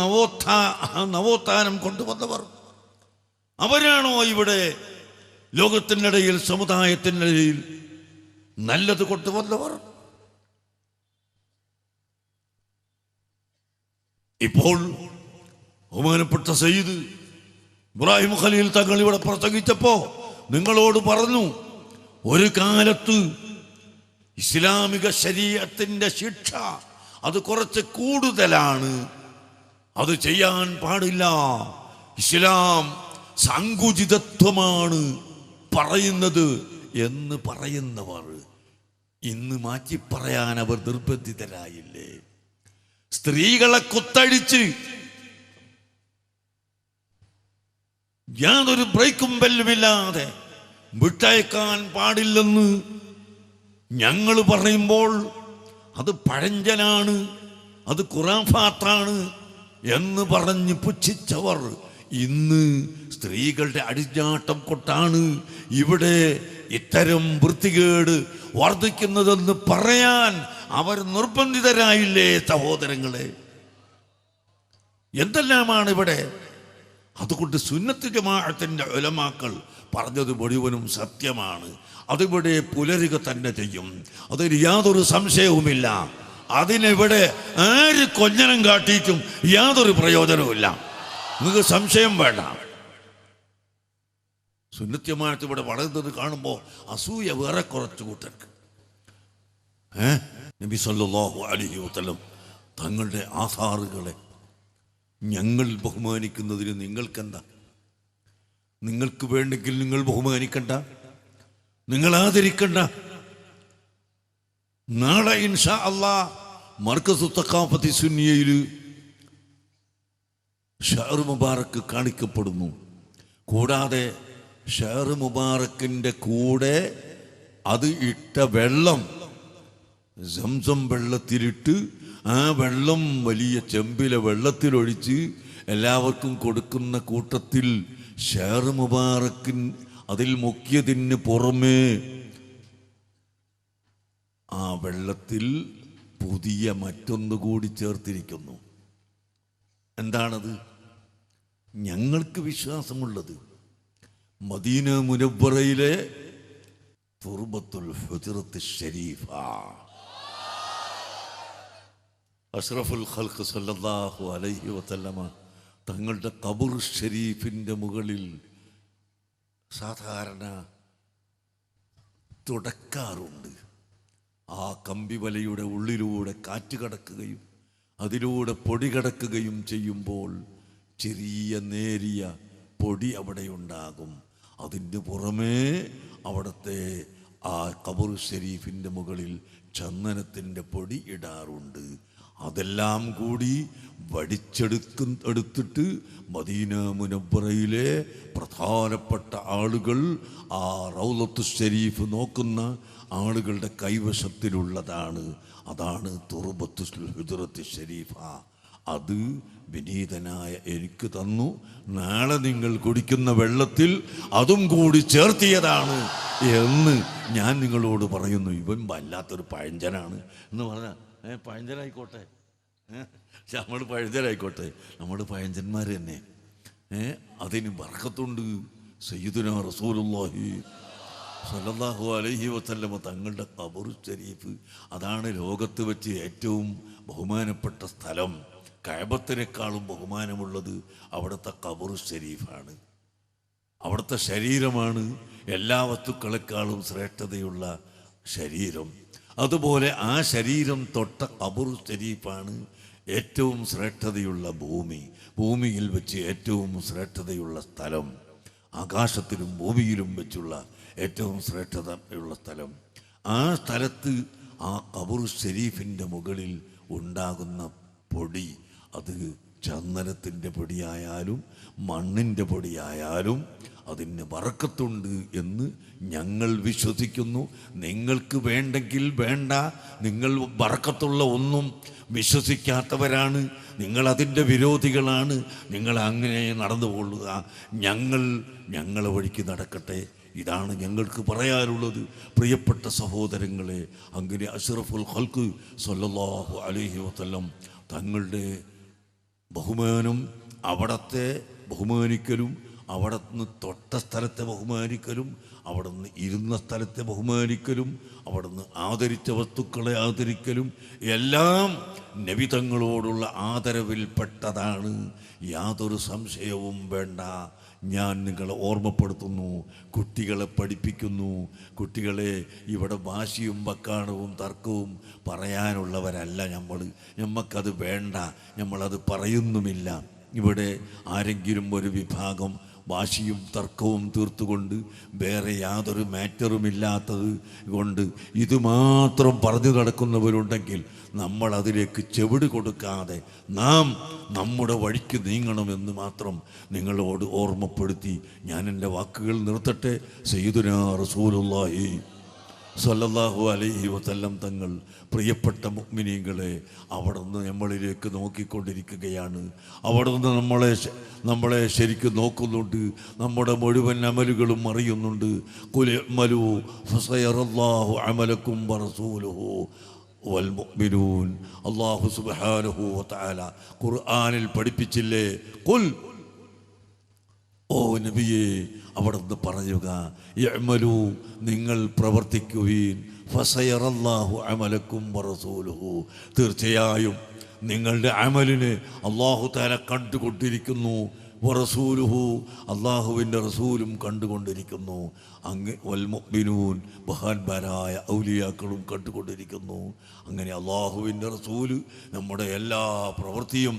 നവോത്ഥാനം കൊണ്ടുവന്നവർ? അവരാണോ ഇവിടെ ലോകത്തിൻ്റെ ഇടയിൽ സമുദായത്തിൻ്റെ ഇടയിൽ നല്ലത് കൊണ്ടുവന്നവർ? ഇപ്പോൾ ബഹുമാനപ്പെട്ട സയ്യിദ് ഇബ്രാഹിം ഖലീൽ തങ്ങൾ ഇവിടെ പ്രസംഗിച്ചപ്പോ നിങ്ങളോട് പറഞ്ഞു, ഒരു കാലത്ത് ഇസ്ലാമിക ശരീഅത്തിന്റെ ശിക്ഷ അത് കുറച്ച് കൂടുതലാണ്, അത് ചെയ്യാൻ പാടില്ല, ഇസ്ലാം സങ്കുചിതത്വമാണ് പറയുന്നത് എന്ന് പറയുന്നവർ ഇന്ന് മാറ്റി പറയാൻ അവർ നിർബന്ധിതരായില്ലേ? സ്ത്രീകളെ കുത്തഴിച്ച് യാതൊരു ബ്രേക്കും ബെല്ലുമില്ലാതെ വിട്ടയക്കാൻ പാടില്ലെന്ന് ഞങ്ങൾ പറയുമ്പോൾ അത് പഴഞ്ചനാണ്, അത് ഖുറാഫാത്താണ് എന്ന് പറഞ്ഞ് പുച്ഛിച്ചവർ ഇന്ന് സ്ത്രീകളുടെ അടിഞ്ഞാട്ടം കൊണ്ടാണ് ഇവിടെ ഇത്തരം വൃത്തികേട് വർദ്ധിക്കുന്നതെന്ന് പറയാൻ അവർ നിർബന്ധിതരായില്ലേ സഹോദരങ്ങളെ? എന്തെല്ലാമാണ് ഇവിടെ? അതുകൊണ്ട് സുന്നത്ത് ജമാഅത്തിന്റെ ഉലമാക്കൾ പറഞ്ഞത് മുഴുവനും സത്യമാണ്. അതിവിടെ പുലരുക തന്നെ ചെയ്യും, അതിൽ യാതൊരു സംശയവുമില്ല. അതിനിവിടെ ആര് കൊഞ്ഞനം കാട്ടിയിട്ടും യാതൊരു പ്രയോജനവുമില്ല, നിങ്ങൾക്ക് സംശയം വേണ്ട. സുന്നത്ത് ജമാഅത്ത് ഇവിടെ വളരുന്നത് കാണുമ്പോൾ അസൂയ വേറെ കുറച്ച് കൂട്ടർക്ക്. നബി സല്ലല്ലാഹു അലൈഹി വസല്ലം തങ്ങളുടെ ആധാറുകളെ ഞങ്ങൾ ബഹുമാനിക്കുന്നതിന് നിങ്ങൾക്കെന്താ? നിങ്ങൾക്ക് വേണ്ടെങ്കിൽ നിങ്ങൾ ബഹുമാനിക്കണ്ട, നിങ്ങൾ ആദരിക്കണ്ട. നാളെ ഇൻഷാ അല്ലാഹ് മർക്കസു തഖാഫത്തി സുന്നിയയിൽ ഷഹർ മുബാറക്ക് കാണിക്കപ്പെടുന്നു. കൂടാതെ ഷഹർ മുബാറക്കിൻ്റെ കൂടെ അത് ഇട്ട വെള്ളം സംസം വെള്ളത്തിലിട്ട് ആ വെള്ളം വലിയ ചെമ്പിലെ വെള്ളത്തിലൊഴിച്ച് എല്ലാവർക്കും കൊടുക്കുന്ന കൂട്ടത്തിൽ ഷഹർ മുബാറക്കിൻ അതിൽ മുക്കിയതിന് പുറമേ ആ വെള്ളത്തിൽ പുതിയ മറ്റൊന്നു കൂടി ചേർത്തിരിക്കുന്നു. എന്താണത്? ഞങ്ങൾക്ക് വിശ്വാസമുള്ളത് മദീന മുനവ്വറയിലെ തുർബത്തുൽ ഹുജ്റത്ത് ശരീഫ, അഷ്റഫുൽ ഖൽഖ് സല്ലല്ലാഹു അലൈഹി വസല്ലമ തങ്ങളുടെ ഖബർ ഷരീഫിൻ്റെ മുകളിൽ സാധാരണ തുടക്കാറുണ്ട്. ആ കമ്പിവലയുടെ ഉള്ളിലൂടെ കാറ്റ് കടക്കുകയും അതിലൂടെ പൊടി കടക്കുകയും ചെയ്യുമ്പോൾ ചെറിയ നേരിയ പൊടി അവിടെ ഉണ്ടാകും. അതിൻ്റെ പുറമേ അവിടുത്തെ ആ ഖബർ ഷരീഫിൻ്റെ മുകളിൽ ചന്ദനത്തിൻ്റെ പൊടി ഇടാറുണ്ട്. അതെല്ലാം കൂടി എടുത്തിട്ട് മദീന മുനവ്വറയിലെ പ്രധാനപ്പെട്ട ആളുകൾ ആ റൗളത്തു ഷരീഫ് നോക്കുന്ന ആളുകളുടെ കൈവശത്തിലുള്ളതാണ്. അതാണ് തുർബത്തുൽ ഹുജ്റത്ത് ശരീഫ. അത് വിനീതനായ എനിക്ക് തന്നു. നാളെ നിങ്ങൾ കുടിക്കുന്ന വെള്ളത്തിൽ അതും കൂടി ചേർത്തിയതാണ് എന്ന് ഞാൻ നിങ്ങളോട് പറയുന്നു. ഇവൻ വല്ലാത്തൊരു പഴഞ്ചനാണ് എന്ന് പറഞ്ഞാൽ പഴഞ്ചനായിക്കോട്ടെ, പക്ഷെ നമ്മൾ പഴഞ്ചനായിക്കോട്ടെ, നമ്മൾ പഴഞ്ചന്മാർ തന്നെ. അതിന് ബർക്കത്തുണ്ട്. സയ്യിദുനാ റസൂലുള്ളാഹി സ്വല്ലല്ലാഹു അലൈഹി വസല്ലമ തങ്ങളുടെ ഖബർ ശരീഫ്, അതാണ് ലോകത്ത് വെച്ച് ഏറ്റവും ബഹുമാനപ്പെട്ട സ്ഥലം. കഅബത്തിനേക്കാളും ബഹുമാനമുള്ളത് അവിടുത്തെ ഖബർ ശരീഫാണ്. അവിടുത്തെ ശരീരമാണ് എല്ലാ വസ്തുക്കളെക്കാളും ശ്രേഷ്ഠതയുള്ള ശരീരം. അതുപോലെ ആ ശരീരം തൊട്ട ഖബർ ശരീഫാണ് ഏറ്റവും ശ്രേഷ്ഠതയുള്ള ഭൂമി. ഭൂമിയിൽ വെച്ച് ഏറ്റവും ശ്രേഷ്ഠതയുള്ള സ്ഥലം, ആകാശത്തിലും ഭൂമിയിലും വെച്ചുള്ള ഏറ്റവും ശ്രേഷ്ഠതയുള്ള സ്ഥലം. ആ സ്ഥലത്ത് ആ ഖബർ ശരീഫിൻ്റെ മുകളിൽ ഉണ്ടാകുന്ന പൊടി, അത് ചന്ദനത്തിൻ്റെ പൊടിയായാലും മണ്ണിൻ്റെ പൊടിയായാലും അതിന് ബറക്കത്തുണ്ട് എന്ന് ഞങ്ങൾ വിശ്വസിക്കുന്നു. നിങ്ങൾക്ക് വേണ്ടെങ്കിൽ വേണ്ട, നിങ്ങൾ ബറക്കത്തുള്ള ഒന്നും വിശ്വസിക്കാത്തവരാണ്, നിങ്ങൾ അതിൻ്റെ വിരോധികളാണ്, നിങ്ങൾ അങ്ങനെ നടന്നു കൊള്ളുക, ഞങ്ങളെ വഴിക്ക് നടക്കട്ടെ. ഇതാണ് ഞങ്ങൾക്ക് പറയാനുള്ളത്. പ്രിയപ്പെട്ട സഹോദരങ്ങളെ, അങ്ങനെ അഷ്റഫുൽ ഖൽഖ് സ്വല്ലല്ലാഹു അലൈഹി വസല്ലം തങ്ങളുടെ ബഹുമാനം, അവിടത്തെ ബഹുമാനിക്കലും, അവിടെ നിന്ന് തൊട്ട സ്ഥലത്തെ ബഹുമാനിക്കലും, അവിടെ നിന്ന് ഇരുന്ന സ്ഥലത്തെ ബഹുമാനിക്കലും, അവിടെ നിന്ന് ആദരിച്ച വസ്തുക്കളെ ആദരിക്കലും എല്ലാം നബി തങ്ങളോടുള്ള ആദരവിൽപ്പെട്ടതാണ്. യാതൊരു സംശയവും വേണ്ട. ഞാൻ നിങ്ങളെ ഓർമ്മപ്പെടുത്തുന്നു, കുട്ടികളെ പഠിപ്പിക്കുന്നു. കുട്ടികളെ ഇവിടെ വാശിയും വക്കാണവും തർക്കവും പറയാനുള്ളവരല്ല നമ്മക്കത് വേണ്ട, നമ്മളത് പറയുന്നുമില്ല. ഇവിടെ ആരെങ്കിലും ഒരു വിഭാഗം വാശിയും തർക്കവും തീർത്തുകൊണ്ട് വേറെ യാതൊരു മാറ്ററുമില്ലാത്തത് കൊണ്ട് ഇതുമാത്രം പറഞ്ഞു നടക്കുന്നവരുണ്ടെങ്കിൽ നമ്മൾ അതിലേക്ക് ചെവിട് കൊടുക്കാതെ നാം നമ്മുടെ വഴിക്ക് നീങ്ങണമെന്ന് മാത്രം നിങ്ങളോട് ഓർമ്മപ്പെടുത്തി ഞാൻ എൻ്റെ വാക്കുകൾ നിർത്തട്ടെ. സയ്യിദുനാ റസൂലുള്ളാഹി സ്വല്ലല്ലാഹു അലൈഹി വസല്ലം തങ്ങൾ പ്രിയപ്പെട്ട മുഅ്മിനീങ്ങളെ അവിടുന്ന് നമ്മളിലേക്ക് നോക്കിക്കൊണ്ടിരിക്കുകയാണ്. അവിടുന്ന് നമ്മളെ ശരിക്കും നോക്കുന്നുണ്ട്. നമ്മുടെ മുഴുവൻ അമലുകളും അറിയുന്നുണ്ട്. ഖുൽ ഇഅ്മലൂ ഫസയറല്ലാഹു അമലക്കും വറസൂലുഹു വൽ മുഅ്മിനൂൻ. അല്ലാഹു സുബ്ഹാനഹു വതആല ഖുർആനിൽ പഠിപ്പിച്ചില്ലേ, ഖുൽ, ഓ നബിയേ അവിടുന്ന് പറയുക, ഇഅ്മലൂ, നിങ്ങൾ പ്രവർത്തിക്കുവീൻ, ഫസയറല്ലാഹു അമലക്കും വറസൂലുഹു, തീർച്ചയായും നിങ്ങളുടെ അമലിനെ അല്ലാഹു തആല കണ്ടുകൊണ്ടിരിക്കുന്നു, വറസൂലുഹു, അല്ലാഹുവിൻ്റെ റസൂലും കണ്ടുകൊണ്ടിരിക്കുന്നു, വൽ മുഅ്മിനൂൻ, മഹാന്മാരായ ഔലിയാക്കളും കണ്ടുകൊണ്ടിരിക്കുന്നു. അങ്ങനെ അല്ലാഹുവിൻ്റെ റസൂല് നമ്മുടെ എല്ലാ പ്രവൃത്തിയും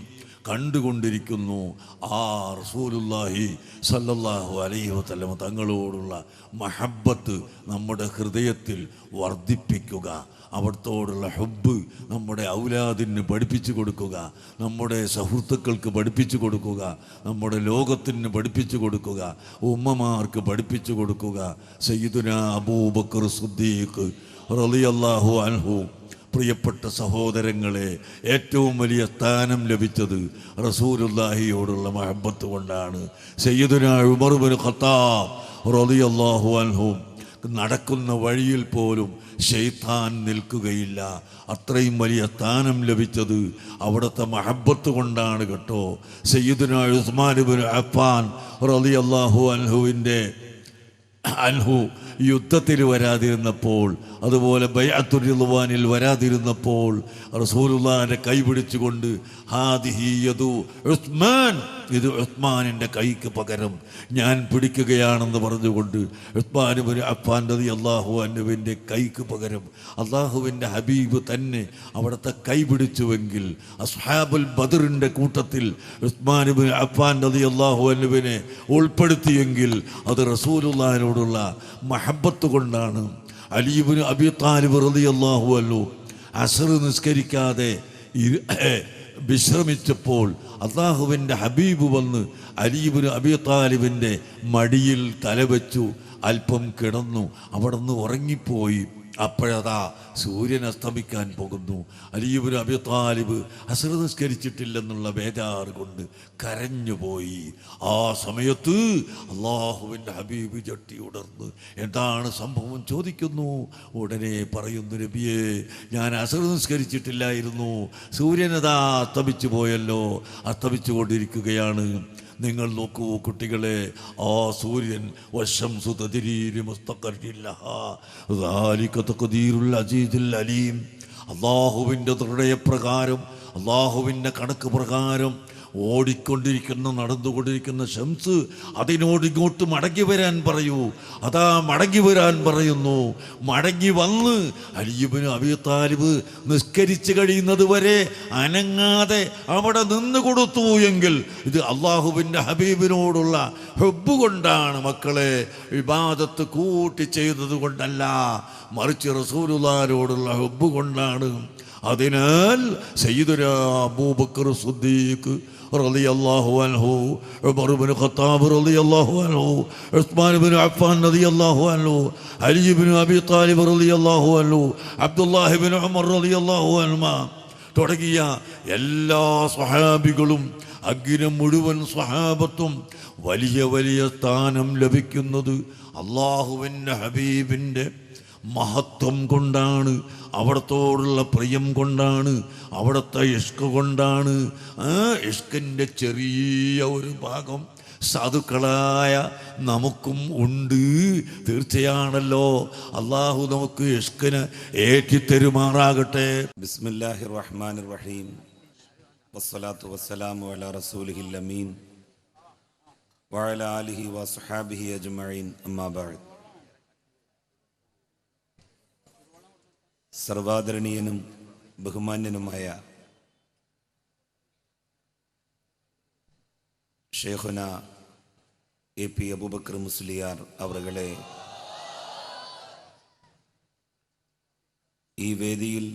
കണ്ടുകൊണ്ടിരിക്കുന്നു. ആ റസൂലുള്ളാഹി സല്ലല്ലാഹു അലൈഹി വസല്ലം തങ്ങളോടുള്ള മഹബ്ബത്ത് നമ്മുടെ ഹൃദയത്തിൽ വർദ്ധിപ്പിക്കുക. അവിടത്തോടുള്ള ഹുബ്ബ് നമ്മുടെ ഔലാദിന് പഠിപ്പിച്ചു കൊടുക്കുക, നമ്മുടെ സുഹൃത്തുക്കൾക്ക് പഠിപ്പിച്ചു കൊടുക്കുക, നമ്മുടെ ലോകത്തിന് പഠിപ്പിച്ചു കൊടുക്കുക, ഉമ്മമാർക്ക് പഠിപ്പിച്ചു കൊടുക്കുക. സയ്യിദുനാ അബൂബക്കർ സിദ്ദീഖ് റളിയല്ലാഹു അൻഹു, പ്രിയപ്പെട്ട സഹോദരങ്ങളെ, ഏറ്റവും വലിയ സ്ഥാനം ലഭിച്ചത് റസൂലുള്ളാഹിയോടുള്ള മഹബ്ബത്ത് കൊണ്ടാണ്. സയ്യിദുനാ ഉമർ ഇബ്നു ഖത്താബ് റളിയല്ലാഹു അൻഹു നടക്കുന്ന വഴിയിൽ പോലും ശൈത്താൻ നിൽക്കുകയില്ല. അത്രയും വലിയ സ്ഥാനം ലഭിച്ചത് അവിടുത്തെ മഹബ്ബത്ത് കൊണ്ടാണ് കേട്ടോ. സയ്യിദുനാ ഉസ്മാൻ ഇബ്നു അഫ്ഫാൻ റളിയല്ലാഹു അൻഹു യുദ്ധത്തിൽ വരാതിരുന്നപ്പോൾ, അതുപോലെ ബൈഅത്തുർ റിദ്വാനിൽ വരാതിരുന്നപ്പോൾ റസൂലുള്ളാഹിന്റെ കൈ പിടിച്ചുകൊണ്ട് ഹാദിഹി യദു ഉസ്മാൻ, ഇത് ഉസ്മാനിൻ്റെ കൈക്ക് പകരം ഞാൻ പിടിക്കുകയാണെന്ന് പറഞ്ഞുകൊണ്ട് ഉസ്മാൻ ഇബ്നു അഫ്ഫാൻ റളിയല്ലാഹു അൻഹുവിൻ്റെ കൈക്ക് പകരം അള്ളാഹുവിൻ്റെ ഹബീബ് തന്നെ അവിടുത്തെ കൈ പിടിച്ചുവെങ്കിൽ, അസ്ഹാബുൽ ബദറിൻ്റെ കൂട്ടത്തിൽ ഉസ്മാൻ ഇബ്നു അഫ്ഫാൻ റളിയല്ലാഹു അൻഹുവിനെ ഉൾപ്പെടുത്തിയെങ്കിൽ അത് റസൂലുള്ളാഹിനോടുള്ള മഹബ്ബത്ത് കൊണ്ടാണ്. അലി ഇബ്നു അബീ ത്വാലിബ് റളിയല്ലാഹു അൻഹു അസ്ർ നിസ്കരിക്കാതെ വിശ്രമിച്ചപ്പോൾ അള്ളാഹുവിൻ്റെ ഹബീബ് വന്ന് അലി ഇബ്നു അബീ ത്വാലിബിൻ്റെ മടിയിൽ തലവെച്ചു, അല്പം കിടന്നു, അവിടെ നിന്ന് ഉറങ്ങിപ്പോയി. അപ്പോഴതാ സൂര്യൻ അസ്തമിക്കാൻ പോകുന്നു. അലി ഇബ്നു അബീ താലിബ് അസ്ർ നിസ്കരിച്ചിട്ടില്ലെന്നുള്ള ബേജാറ് കൊണ്ട് കരഞ്ഞുപോയി. ആ സമയത്ത് അള്ളാഹുവിൻ്റെ ഹബീബ് ചട്ടി ഉണർന്ന് എന്താണ് സംഭവം ചോദിക്കുന്നു. ഉടനെ പറയുന്നു, നബിയേ, ഞാൻ അസ്ർ നിസ്കരിച്ചിട്ടില്ലായിരുന്നു, സൂര്യനതാ അസ്തമിച്ചു പോയല്ലോ, അസ്തമിച്ചു കൊണ്ടിരിക്കുകയാണ്. നിങ്ങൾ നോക്കൂ കുട്ടികളെ, ആ സൂര്യൻ വശംസു തദ്രീരി മുസ്തഖറിൻ ലഹാ ദാലിക തഖ്ദീറുൽ അസീസുൽ അലീം. അള്ളാഹുവിൻ്റെ നിർണയപ്രകാരം, അള്ളാഹുവിൻ്റെ കണക്ക് പ്രകാരം നടന്നുകൊണ്ടിരിക്കുന്ന ശംസ് അതിനോട് ഇങ്ങോട്ട് മടങ്ങി വരാൻ പറയൂ. അതാ മടങ്ങി വരാൻ പറയുന്നു. മടങ്ങി വന്ന് അലി ഇബ്നു അബീ താലിബ് നിസ്കരിച്ച് കഴിയുന്നത് വരെ അനങ്ങാതെ അവിടെ നിന്ന് കൊടുത്തു എങ്കിൽ ഇത് അള്ളാഹുവിൻ്റെ ഹബീബിനോടുള്ള ഹുബ്ബ് കൊണ്ടാണ് മക്കളെ, ഇബാദത്ത് കൂട്ടി ചെയ്തത് കൊണ്ടല്ല, മറിച്ച് റസൂലുള്ളാഹിനോടുള്ള ഹുബ്ബ് കൊണ്ടാണ്. അതിനാൽ സയ്യിദുനാ അബൂബക്കർ സിദ്ദീഖ് റളിയല്ലാഹു അൻഹു, ഉമർ ഇബ്നു ഖത്താബ് റളിയല്ലാഹു അൻഹു, ഉസ്മാൻ ഇബ്നു അഫ്ഫാൻ റളിയല്ലാഹു അൻഹു, അലി ഇബ്നു അബീ താലിബ് റളിയല്ലാഹു അൻഹു, അബ്ദുല്ലാഹി ഇബ്നു ഉമർ റളിയല്ലാഹു അൻഹുമാ തുടങ്ങിയ എല്ലാ സ്വഹാബികളും അഗ്രം മുഴുവൻ സ്വഹാബത്തും വലിയ വലിയ സ്ഥാനം ലഭിക്കുന്നത് അള്ളാഹുവിൻ്റെ ഹബീബിൻ്റെ മഹത്വം കൊണ്ടാണ്, അവിടത്തോടുള്ള പ്രിയം കൊണ്ടാണ്, അവിടുത്തെ ഇഷ്ക് കൊണ്ടാണ്. ആ ഇഷ്കിൻ്റെ ചെറിയ ഒരു ഭാഗം സാധുക്കളായ നമുക്കും ഉണ്ട്. തീർച്ചയാണല്ലോ, അള്ളാഹു നമുക്ക് ഇഷ്കിന് ഏറ്റിത്തരുമാറാകട്ടെ. ബിസ്മില്ലാഹിർ റഹ്മാനിർ റഹീം. വസ്സലാത്തു വസ്സലാമു അലാ റസൂലിഹിൽ അമീൻ വഅലാ ആലിഹി വസ്ഹബിഹി അജ്മഈൻ. അമ്മാ ബഅദ്. സർവാദരണീയനും ബഹുമാന്യനുമായ ഷെയ്ഖുന AP അബൂബക്കർ മുസ്ലിയാർ അവറുകളെ, ഈ വേദിയിൽ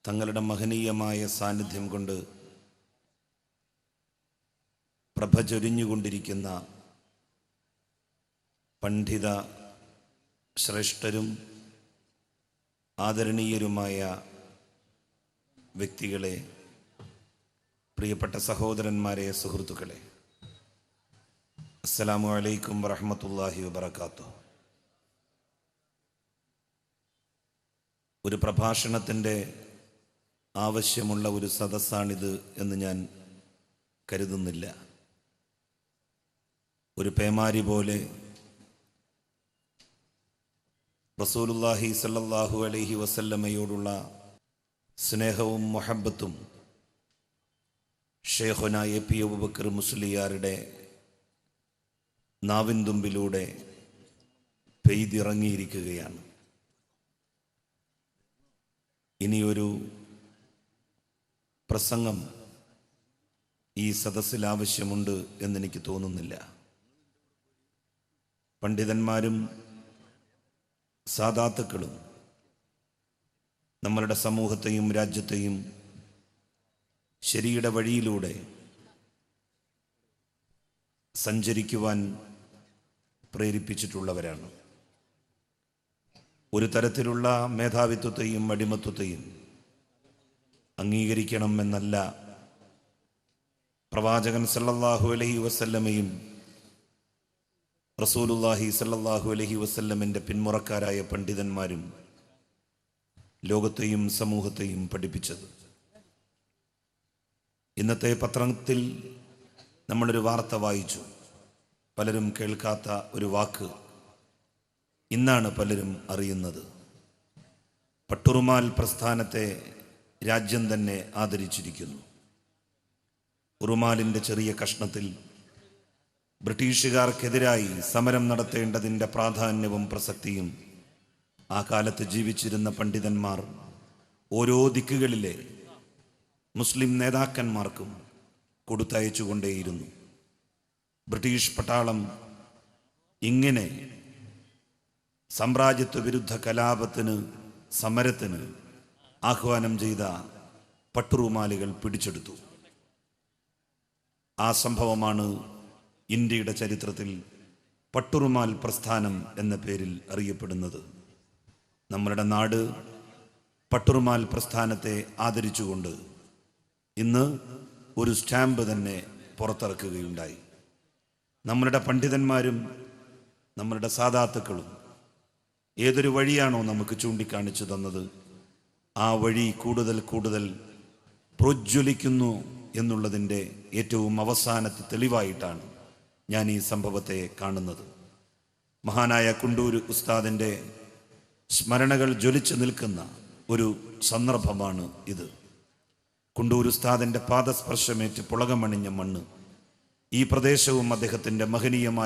തങ്ങളുടെ മഹനീയമായ സാന്നിധ്യം കൊണ്ട് പ്രഭ ചൊരിഞ്ഞുകൊണ്ടിരിക്കുന്ന പണ്ഡിത ശ്രേഷ്ഠരും ആദരണീയരുമായ വ്യക്തികളെ, പ്രിയപ്പെട്ട സഹോദരന്മാരെ, സുഹൃത്തുക്കളെ, അസ്സലാമു അലൈക്കും വറഹ്മത്തുള്ളാഹി വബറകാതുഹു. ഒരു പ്രഭാഷണത്തിൻ്റെ ആവശ്യമുള്ള ഒരു സദസ്സാണിത് എന്ന് ഞാൻ കരുതുന്നില്ല. ഒരു പേമാരി പോലെ റസൂലുള്ളാഹി സ്വല്ലല്ലാഹു അലൈഹി വസല്ലമയോടുള്ള സ്നേഹവും മുഹബ്ബത്തും ഷെയ്ഖുന AP അബൂബക്കർ മുസ്ലിയാരുടെ നാവിൻ തുമ്പിലൂടെ പെയ്തിറങ്ങിയിരിക്കുകയാണ്. ഇനിയൊരു പ്രസംഗം ഈ സദസ്സിൽ ആവശ്യമുണ്ട് എന്നെനിക്ക് തോന്നുന്നില്ല. പണ്ഡിതന്മാരും സാദാത്തുക്കളും നമ്മളുടെ സമൂഹത്തെയും രാജ്യത്തെയും ശരിയുടെ വഴിയിലൂടെ സഞ്ചരിക്കുവാൻ പ്രേരിപ്പിച്ചിട്ടുള്ളവരാണ്. ഒരു തരത്തിലുള്ള മേധാവിത്വത്തെയും അടിമത്വത്തെയും അംഗീകരിക്കണം എന്നല്ല പ്രവാചകൻ സല്ലല്ലാഹു അലൈഹി വസല്ലമയും റസൂലുള്ളാഹി സല്ലല്ലാഹു അലൈഹി വസല്ലമിൻ്റെ പിന്മുറക്കാരായ പണ്ഡിതന്മാരും ലോകത്തെയും സമൂഹത്തെയും പഠിപ്പിച്ചത്. ഇന്നത്തെ പത്രത്തിൽ നമ്മളൊരു വാർത്ത വായിച്ചു. പലരും കേൾക്കാത്ത ഒരു വാക്ക് ഇന്നാണ് പലരും അറിയുന്നത്. പട്ടുറുമാൽ പ്രസ്ഥാനത്തെ രാജ്യം തന്നെ ആദരിച്ചിരിക്കുന്നു. ഉറുമാലിൻ്റെ ചെറിയ കഷ്ണത്തിൽ ബ്രിട്ടീഷുകാർക്കെതിരായി സമരം നടത്തേണ്ടതിൻ്റെ പ്രാധാന്യവും പ്രസക്തിയും ആ കാലത്ത് ജീവിച്ചിരുന്ന പണ്ഡിതന്മാർ ഓരോ ദിക്കുകളിലെ മുസ്ലിം നേതാക്കന്മാർക്കും കൊടുത്തയച്ചുകൊണ്ടേയിരുന്നു. ബ്രിട്ടീഷ് പട്ടാളം ഇങ്ങനെ സാമ്രാജ്യത്വ വിരുദ്ധ കലാപത്തിന്, സമരത്തിന് ആഹ്വാനം ചെയ്ത പട്ടുറുമാലുകൾ പിടിച്ചെടുത്തു. ആ സംഭവമാണ് ഇന്ത്യയുടെ ചരിത്രത്തിൽ പട്ടുറുമാൽ പ്രസ്ഥാനം എന്ന പേരിൽ അറിയപ്പെടുന്നത്. നമ്മളുടെ നാട് പട്ടുറുമാൽ പ്രസ്ഥാനത്തെ ആദരിച്ചുകൊണ്ട് ഇന്ന് ഒരു സ്റ്റാമ്പ് തന്നെ പുറത്തിറക്കുകയുണ്ടായി. നമ്മളുടെ പണ്ഡിതന്മാരും നമ്മളുടെ സാദാത്തുക്കളും ഏതൊരു വഴിയാണോ നമുക്ക് ചൂണ്ടിക്കാണിച്ചു തന്നത്, ആ വഴി കൂടുതൽ കൂടുതൽ പ്രോജ്വലിക്കുന്നു എന്നുള്ളതിൻ്റെ ഏറ്റവും അവസാനത്തെ തെളിവായിട്ടാണ് ഞാൻ ഈ സംഭവത്തെ കാണുന്നത്. മഹാനായ കുണ്ടൂർ ഉസ്താദിൻ്റെ സ്മരണകൾ ജ്വലിച്ചു നിൽക്കുന്ന ഒരു സന്ദർഭമാണ് ഇത്. കുണ്ടൂർ ഉസ്താദിൻ്റെ പാദസ്പർശമേറ്റ് പുളകമണിഞ്ഞ മണ്ണ്, ഈ പ്രദേശവും അദ്ദേഹത്തിൻ്റെ മഹനീയമായ